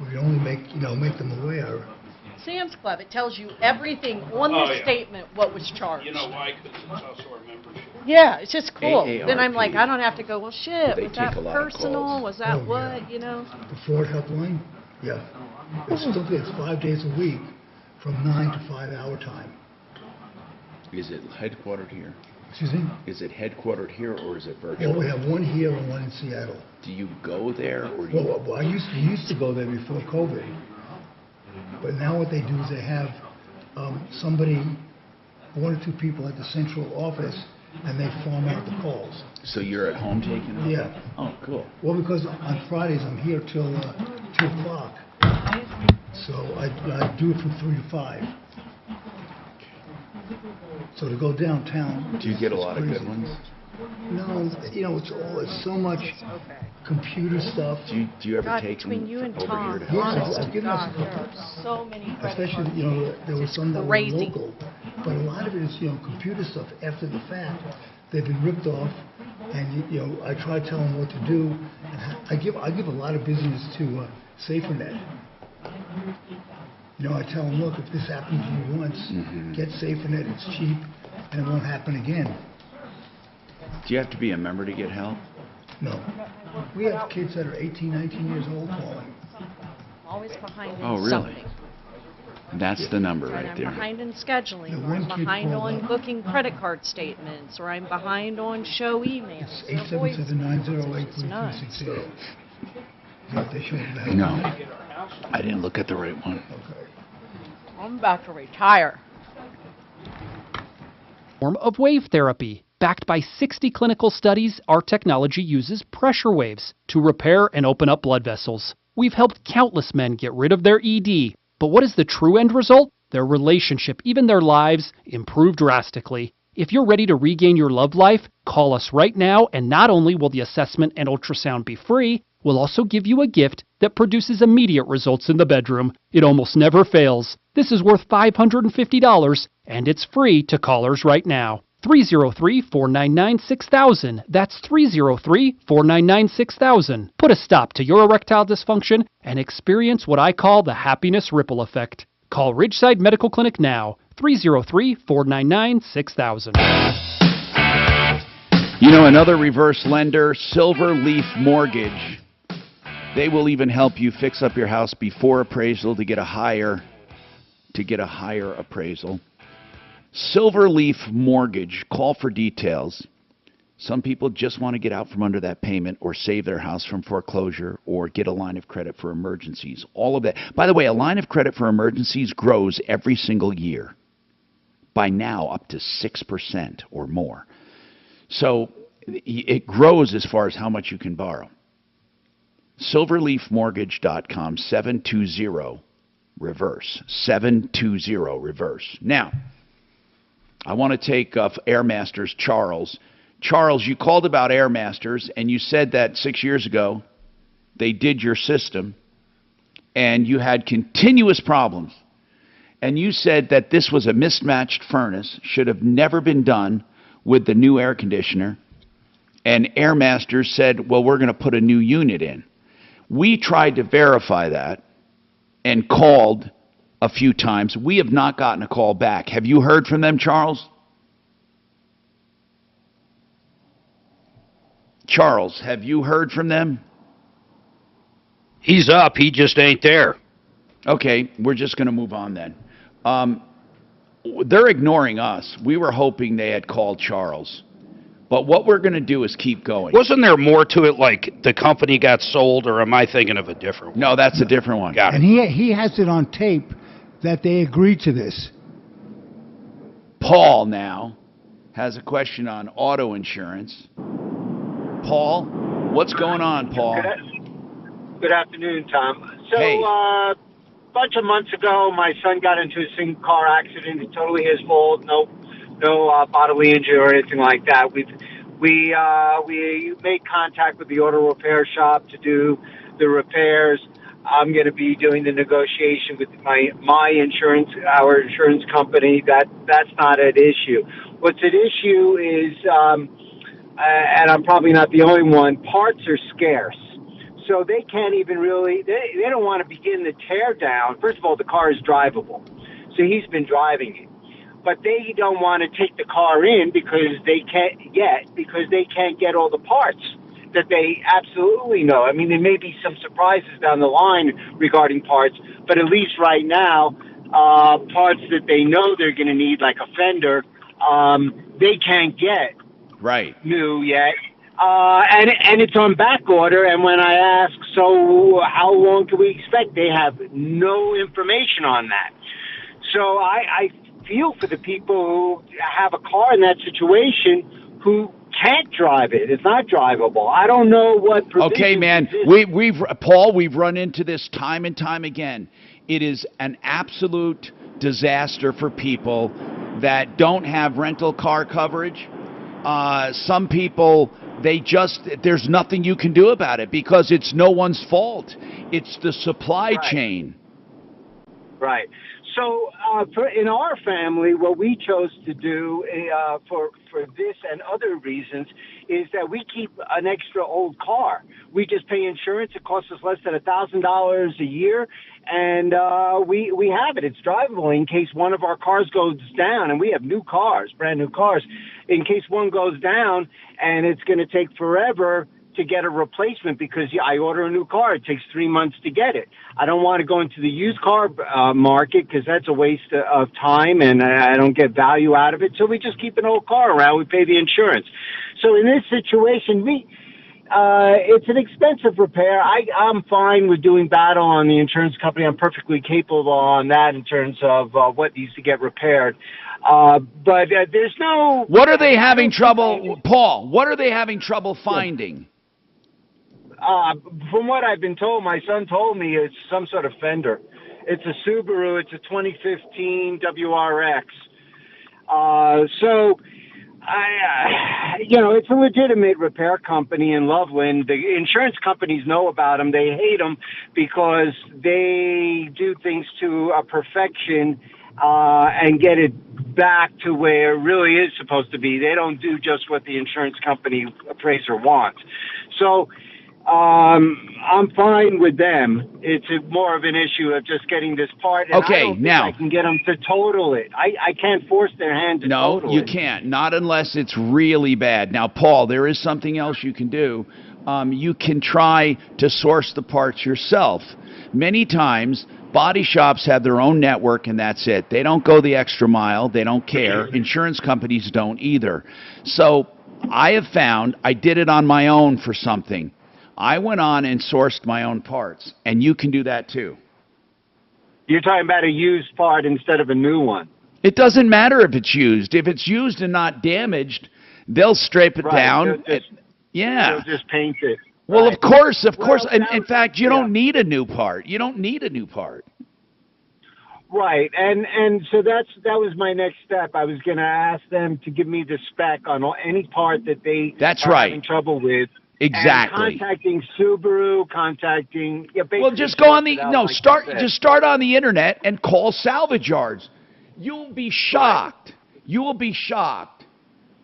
We can only make them aware. Sam's Club, it tells you everything on the statement what was charged. You know why? Because it's also our membership. Yeah, it's just cool. AARP. Then I'm like, I don't have to go, well, shit, They was that take a lot of personal? calls. Was that Oh, what, yeah. The fraud helpline? Yeah. It's 5 days a week from 9 to 5 hour time. Is it headquartered here? Excuse me? Is it headquartered here or is it virtual? Well, we have one here and one in Seattle. Do you go there or do you? Well, I used to go there before COVID. But now what they do is they have somebody, 1 or 2 people at the central office, and they farm out the calls. So you're at home taking them? Yeah. Oh, cool. Well, because on Fridays I'm here till 2 o'clock. So I do it from 3 to 5. So to go downtown. Do you get a lot of good ones? No, it's so much computer stuff. Do you ever God, take between them you and over Tom, here to Yes, honest I've to given us God, a there couple. are so many credit Especially, cards. there was some that were crazy. local, but a lot of it is, computer stuff after the fact. They've been ripped off, and I try to tell them what to do. And I give a lot of business to SaferNet. I tell them, look, if this happened to you once, get SaferNet. It's cheap, and it won't happen again. Do you have to be a member to get help? No. We have kids that are 18, 19 years old calling. Always behind in Oh, really? something. That's the number And right I'm there. behind in scheduling, Yeah, or I'm one kid behind called on up. booking credit card statements, or I'm behind on show emails. It's or voice- 877-908-3360. They should have No, I didn't look at the right one. I'm about to retire. Form of wave therapy. Backed by 60 clinical studies, our technology uses pressure waves to repair and open up blood vessels. We've helped countless men get rid of their ED. But what is the true end result? Their relationship, even their lives, improve drastically. If you're ready to regain your love life, call us right now, and not only will the assessment and ultrasound be free, we'll also give you a gift that produces immediate results in the bedroom. It almost never fails. This is worth $550, and it's free to callers right now. 303-499-6000. That's 303-499-6000. Put a stop to your erectile dysfunction and experience what I call the happiness ripple effect. Call Ridgeside Medical Clinic now. 303-499-6000. Another reverse lender, Silver Leaf Mortgage. They will even help you fix up your house before appraisal to get a higher appraisal. Silverleaf Mortgage. Call for details. Some people just want to get out from under that payment or save their house from foreclosure or get a line of credit for emergencies. All of that. By the way, a line of credit for emergencies grows every single year. By now, up to 6% or more. So it grows as far as how much you can borrow. Silverleafmortgage.com, 720-REVERSE. 720-REVERSE. Now, I want to take Air Masters, Charles. Charles, you called about Air Masters, and you said that 6 years ago they did your system, and you had continuous problems. And you said that this was a mismatched furnace, should have never been done with the new air conditioner. And Air Masters said, well, we're going to put a new unit in. We tried to verify that and called a few times. We have not gotten a call back. Have you heard from them, Charles? Charles, have you heard from them? He's up. He just ain't there. Okay, we're just going to move on then. they're ignoring us. We were hoping they had called Charles. But what we're going to do is keep going. Wasn't there more to it, like the company got sold, or am I thinking of a different one? No, that's a different one. Got it. And he has it on tape that they agreed to this. Paul now has a question on auto insurance. Paul, what's going on, Paul? Good afternoon, Tom. So, Hey. a bunch of months ago, my son got into a single car accident. It's totally his fault. No bodily injury or anything like that. We made contact with the auto repair shop to do the repairs. I'm going to be doing the negotiation with my insurance, our insurance company. That's not an issue. What's at issue is, and I'm probably not the only one, parts are scarce. So they can't even really, they don't want to begin the tear down. First of all, the car is drivable. So he's been driving it. But they don't want to take the car in because they can't get all the parts that they absolutely know. I mean, there may be some surprises down the line regarding parts, but at least right now, parts that they know they're going to need, like a fender, they can't get new yet. And it's on back order. And when I ask, so how long can we expect? They have no information on that. So I feel for the people who have a car in that situation who can't drive it. It's not drivable. I don't know what. Okay, man. Paul, we've run into this time and time again. It is an absolute disaster for people that don't have rental car coverage. Some people, there's nothing you can do about it because it's no one's fault. It's the supply chain. Right. So in our family, what we chose to do for this and other reasons is that we keep an extra old car. We just pay insurance. It costs us less than $1,000 a year, and we have it. It's drivable in case one of our cars goes down, and we have new cars, brand new cars. In case one goes down, and it's going to take forever to get a replacement because I order a new car. It takes 3 months to get it. I don't want to go into the used car market because that's a waste of time and I don't get value out of it. So we just keep an old car around. We pay the insurance. So in this situation, it's an expensive repair. I'm fine with doing battle on the insurance company. I'm perfectly capable on that in terms of what needs to get repaired. But there's no... What are they having trouble, Paul, what are they having trouble finding? From what I've been told, my son told me it's some sort of fender. It's a Subaru. It's a 2015 WRX. It's a legitimate repair company in Loveland. The insurance companies know about them. They hate them because they do things to a perfection and get it back to where it really is supposed to be. They don't do just what the insurance company appraiser wants. So I'm fine with them. It's more of an issue of just getting this part. And Okay, I don't now think I can get them to total it. I can't force their hand to total it. No, you can't. Not unless it's really bad. Now, Paul, there is something else you can do. You can try to source the parts yourself. Many times, body shops have their own network, and that's it. They don't go the extra mile. They don't care. Insurance companies don't either. So I have found, I did it on my own for something. I went on and sourced my own parts, and you can do that too. You're talking about a used part instead of a new one. It doesn't matter if it's used. If it's used and not damaged, they'll scrape it down. They'll just paint it. Well, of course. In fact, you don't need a new part. You don't need a new part. Right, and so that was my next step. I was going to ask them to give me the spec on any part that they are having trouble with. Exactly. And contacting Subaru, well, just go on just start on the internet and call salvage yards. You'll be shocked. You will be shocked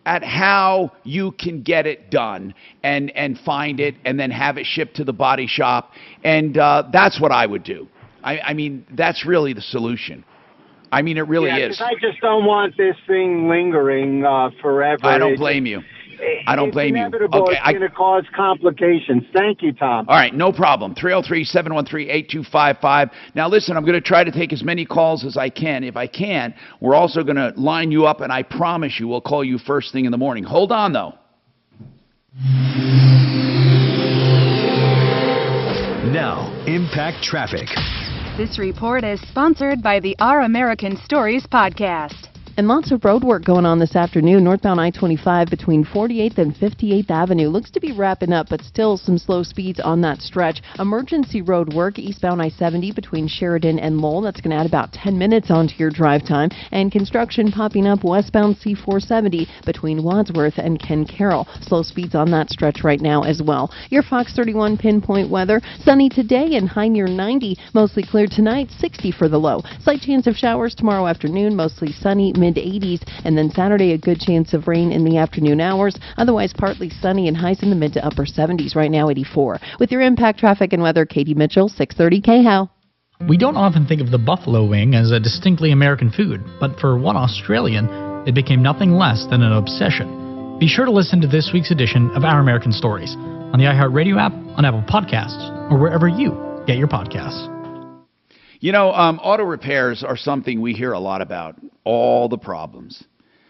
at how you can get it done and find it and then have it shipped to the body shop. And that's what I would do. I mean, that's really the solution. I mean, it really is. I just don't want this thing lingering forever. I don't blame you. I don't blame you. Inevitable. Okay, It's going to cause complications. Thank you, Tom. All right, no problem. 303-713-8255. Now, listen, I'm going to try to take as many calls as I can. If I can, we're also going to line you up, and I promise you we'll call you first thing in the morning. Hold on, though. Now, Impact Traffic. This report is sponsored by the Our American Stories podcast. And lots of road work going on this afternoon. Northbound I-25 between 48th and 58th Avenue looks to be wrapping up, but still some slow speeds on that stretch. Emergency road work eastbound I-70 between Sheridan and Lowell. That's going to add about 10 minutes onto your drive time. And construction popping up westbound C-470 between Wadsworth and Ken Carroll. Slow speeds on that stretch right now as well. Your Fox 31 pinpoint weather. Sunny today and high near 90. Mostly clear tonight, 60 for the low. Slight chance of showers tomorrow afternoon, mostly sunny, mid-80s, and then Saturday a good chance of rain in the afternoon hours. Otherwise partly sunny and highs in the mid to upper 70s. Right now 84. With your Impact Traffic and Weather, Katie Mitchell, 630 KHOW. We don't often think of the buffalo wing as a distinctly American food, but for one Australian, it became nothing less than an obsession. Be sure to listen to this week's edition of Our American Stories on the iHeartRadio app, on Apple Podcasts, or wherever you get your podcasts. You know, auto repairs are something we hear a lot about, all the problems.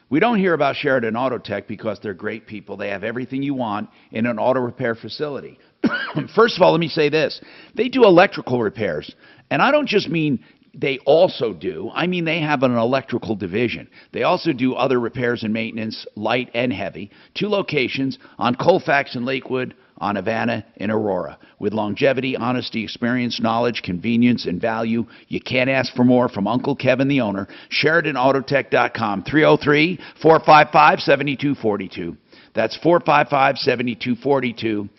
We don't hear about Sheridan Auto Tech because they're great people. They have everything you want in an auto repair facility. First of all, let me say this. They do electrical repairs. And I don't just mean they also do. I mean they have an electrical division. They also do other repairs and maintenance, light and heavy. 2 locations on Colfax and Lakewood, on Havana and Aurora. With longevity, honesty, experience, knowledge, convenience, and value, you can't ask for more from Uncle Kevin, the owner. SheridanAutotech.com, 303-455-7242. That's 455-7242,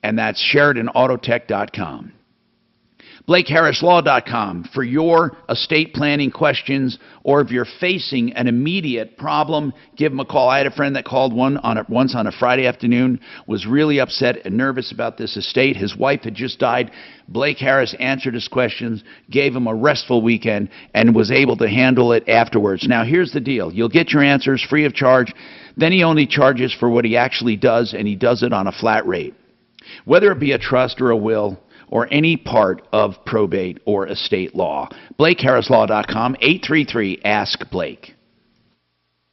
and that's SheridanAutotech.com. BlakeHarrisLaw.com for your estate planning questions, or if you're facing an immediate problem, give them a call. I had a friend that called once on a Friday afternoon, was really upset and nervous about this estate. His wife had just died. Blake Harris answered his questions, gave him a restful weekend, and was able to handle it afterwards. Now, here's the deal. You'll get your answers free of charge. Then he only charges for what he actually does, and he does it on a flat rate. Whether it be a trust or a will, or any part of probate or estate law. BlakeHarrisLaw.com, 833-ASK-BLAKE.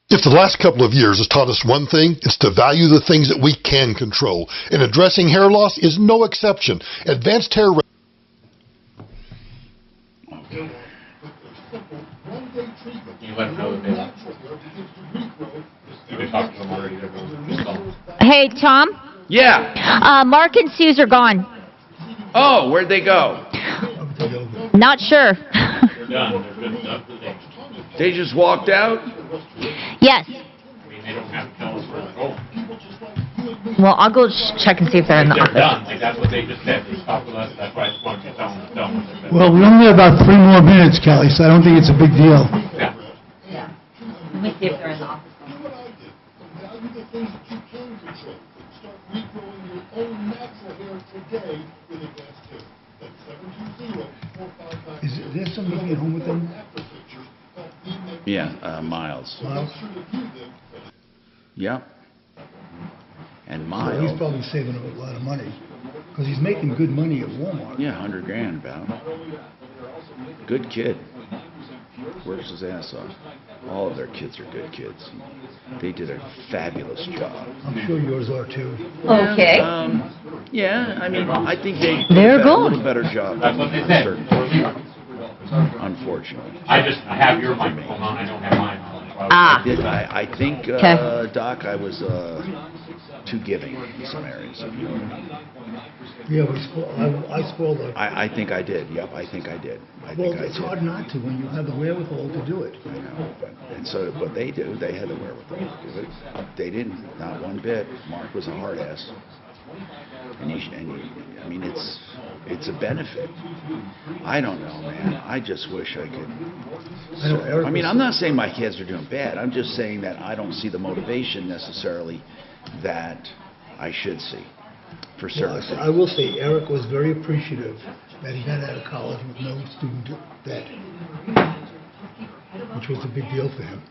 If the last couple of years has taught us one thing, it's to value the things that we can control. And addressing hair loss is no exception. Advanced hair... Hey, Tom? Yeah. Mark and Suze are gone. Oh, where'd they go? Not sure. They just walked out? Yes. Well, I'll go check and see if they're in the office. Done. That's what they just said. They stopped with us. That's why I just wanted to tell them it's done. Well, we only have about 3 more minutes, Kelly, so I don't think it's a big deal. Yeah. Let me see if they're in the office. Is there somebody at home with them? Yeah, Miles. Miles? Yep. And Well, Miles. he's probably saving a lot of money, because he's making good money at Walmart. Yeah, $100,000 about. Good kid. Works his ass off. All of their kids are good kids. They did a fabulous job. I'm sure yours are too. Okay. Yeah, I mean, I think they They're did a good. little better job. That's what they said. Unfortunately. I have your microphone on. I don't have mine on. I think, Doc, I was too giving in some areas. If you know what I mean. Yeah, I spoiled her. I think I did. Yep, I think I did. Well, it's hard not to when you have the wherewithal to do it. I know, but they do. They had the wherewithal to do it. They didn't, not one bit. Mark was a hard ass, and I mean, it's a benefit. I don't know, man. I just wish I could. I mean, I'm not saying my kids are doing bad. I'm just saying that I don't see the motivation necessarily that I should see for certain things. I will say, Eric was very appreciative that he got out of college with no student debt, which was a big deal for him.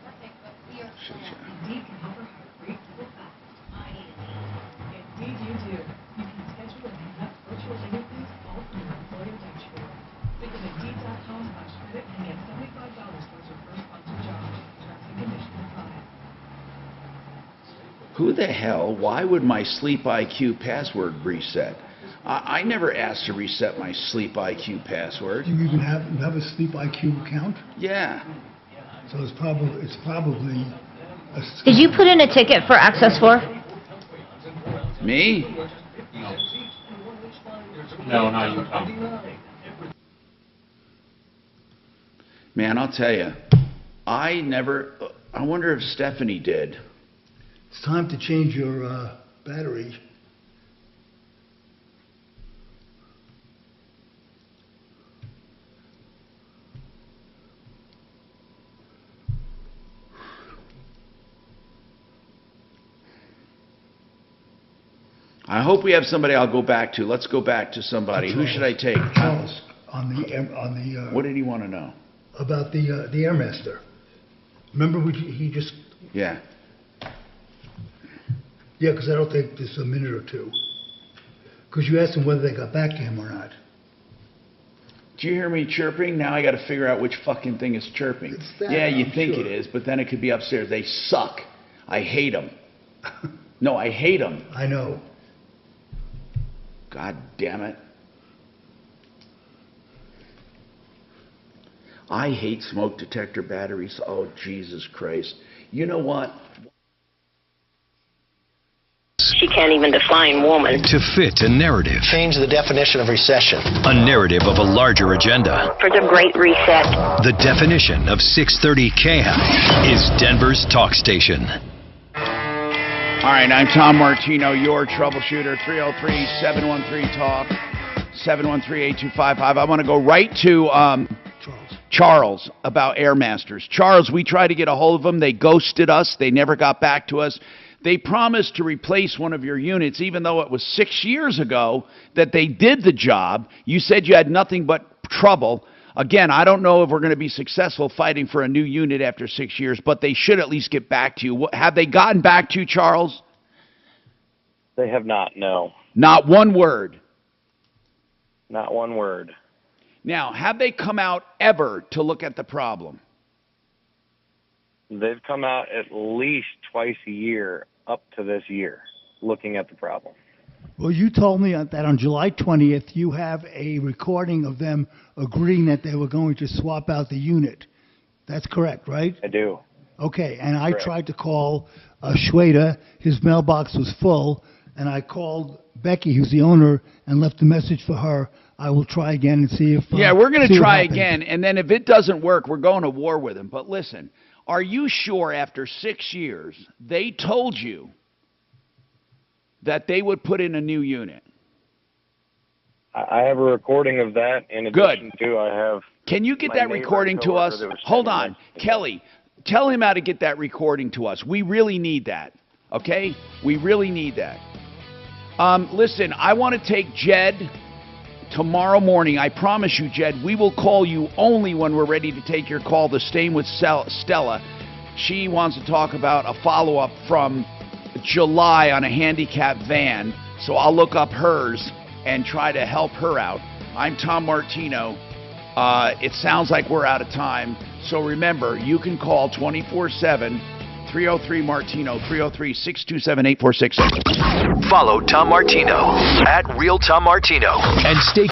Who the hell? Why would my Sleep IQ password reset? I never asked to reset my Sleep IQ password. You even have a Sleep IQ account? Yeah. So it's probably. Did you put in a ticket for Access 4? Me? No, not you, Tom. Man, I'll tell you, I wonder if Stephanie did. It's time to change your battery. I hope we have somebody I'll go back to. Let's go back to somebody. Who should I take? Charles, on the. What did he want to know? About the Airmaster. Remember he just. Yeah. Yeah, because that'll take just a minute or two. Because you asked him whether they got back to him or not. Do you hear me chirping? Now I got to figure out which fucking thing is chirping. Yeah, you think it is, but then it could be upstairs. They suck. I hate them. No, I hate them. I know. God damn it. I hate smoke detector batteries. Oh, Jesus Christ. You know what? She can't even define woman. To fit a narrative. Change the definition of recession. A narrative of a larger agenda. For the Great Reset. The definition of 630 KHI is Denver's talk station. All right, I'm Tom Martino, your troubleshooter. 303-713-TALK, 713-8255. I want to go right to Charles about Airmasters. Charles, we tried to get a hold of them. They ghosted us. They never got back to us. They promised to replace one of your units, even though it was 6 years ago that they did the job. You said you had nothing but trouble. Again, I don't know if we're going to be successful fighting for a new unit after 6 years, but they should at least get back to you. Have they gotten back to you, Charles? They have not, no. Not one word? Not one word. Now, have they come out ever to look at the problem? They've come out at least twice a year up to this year looking at the problem. Well, you told me that on July 20th you have a recording of them agreeing that they were going to swap out the unit. That's correct, right? I do. Okay, and I Correct. tried to call Schwader. His mailbox was full, and I called Becky, who's the owner, and left a message for her. I will try again and see if... Yeah, we're going see to what try happens. again, and then if it doesn't work, we're going to war with them. But listen, are you sure after 6 years they told you that they would put in a new unit? I have a recording of that. In addition to, I have... Can you get my that neighbor recording to coworker us? that was Hold sending on. Kelly, tell him how to get that recording to us. We really need that, okay? We really need that. Listen, I want to take Jed tomorrow morning. I promise you, Jed, we will call you only when we're ready to take your call. The same with Stella. She wants to talk about a follow-up from July on a handicapped van, so I'll look up hers and try to help her out. I'm Tom Martino. It sounds like we're out of time, so remember, you can call 24/7, 303-MARTINO, 303-627-8466. Follow Tom Martino at Real Tom Martino and stay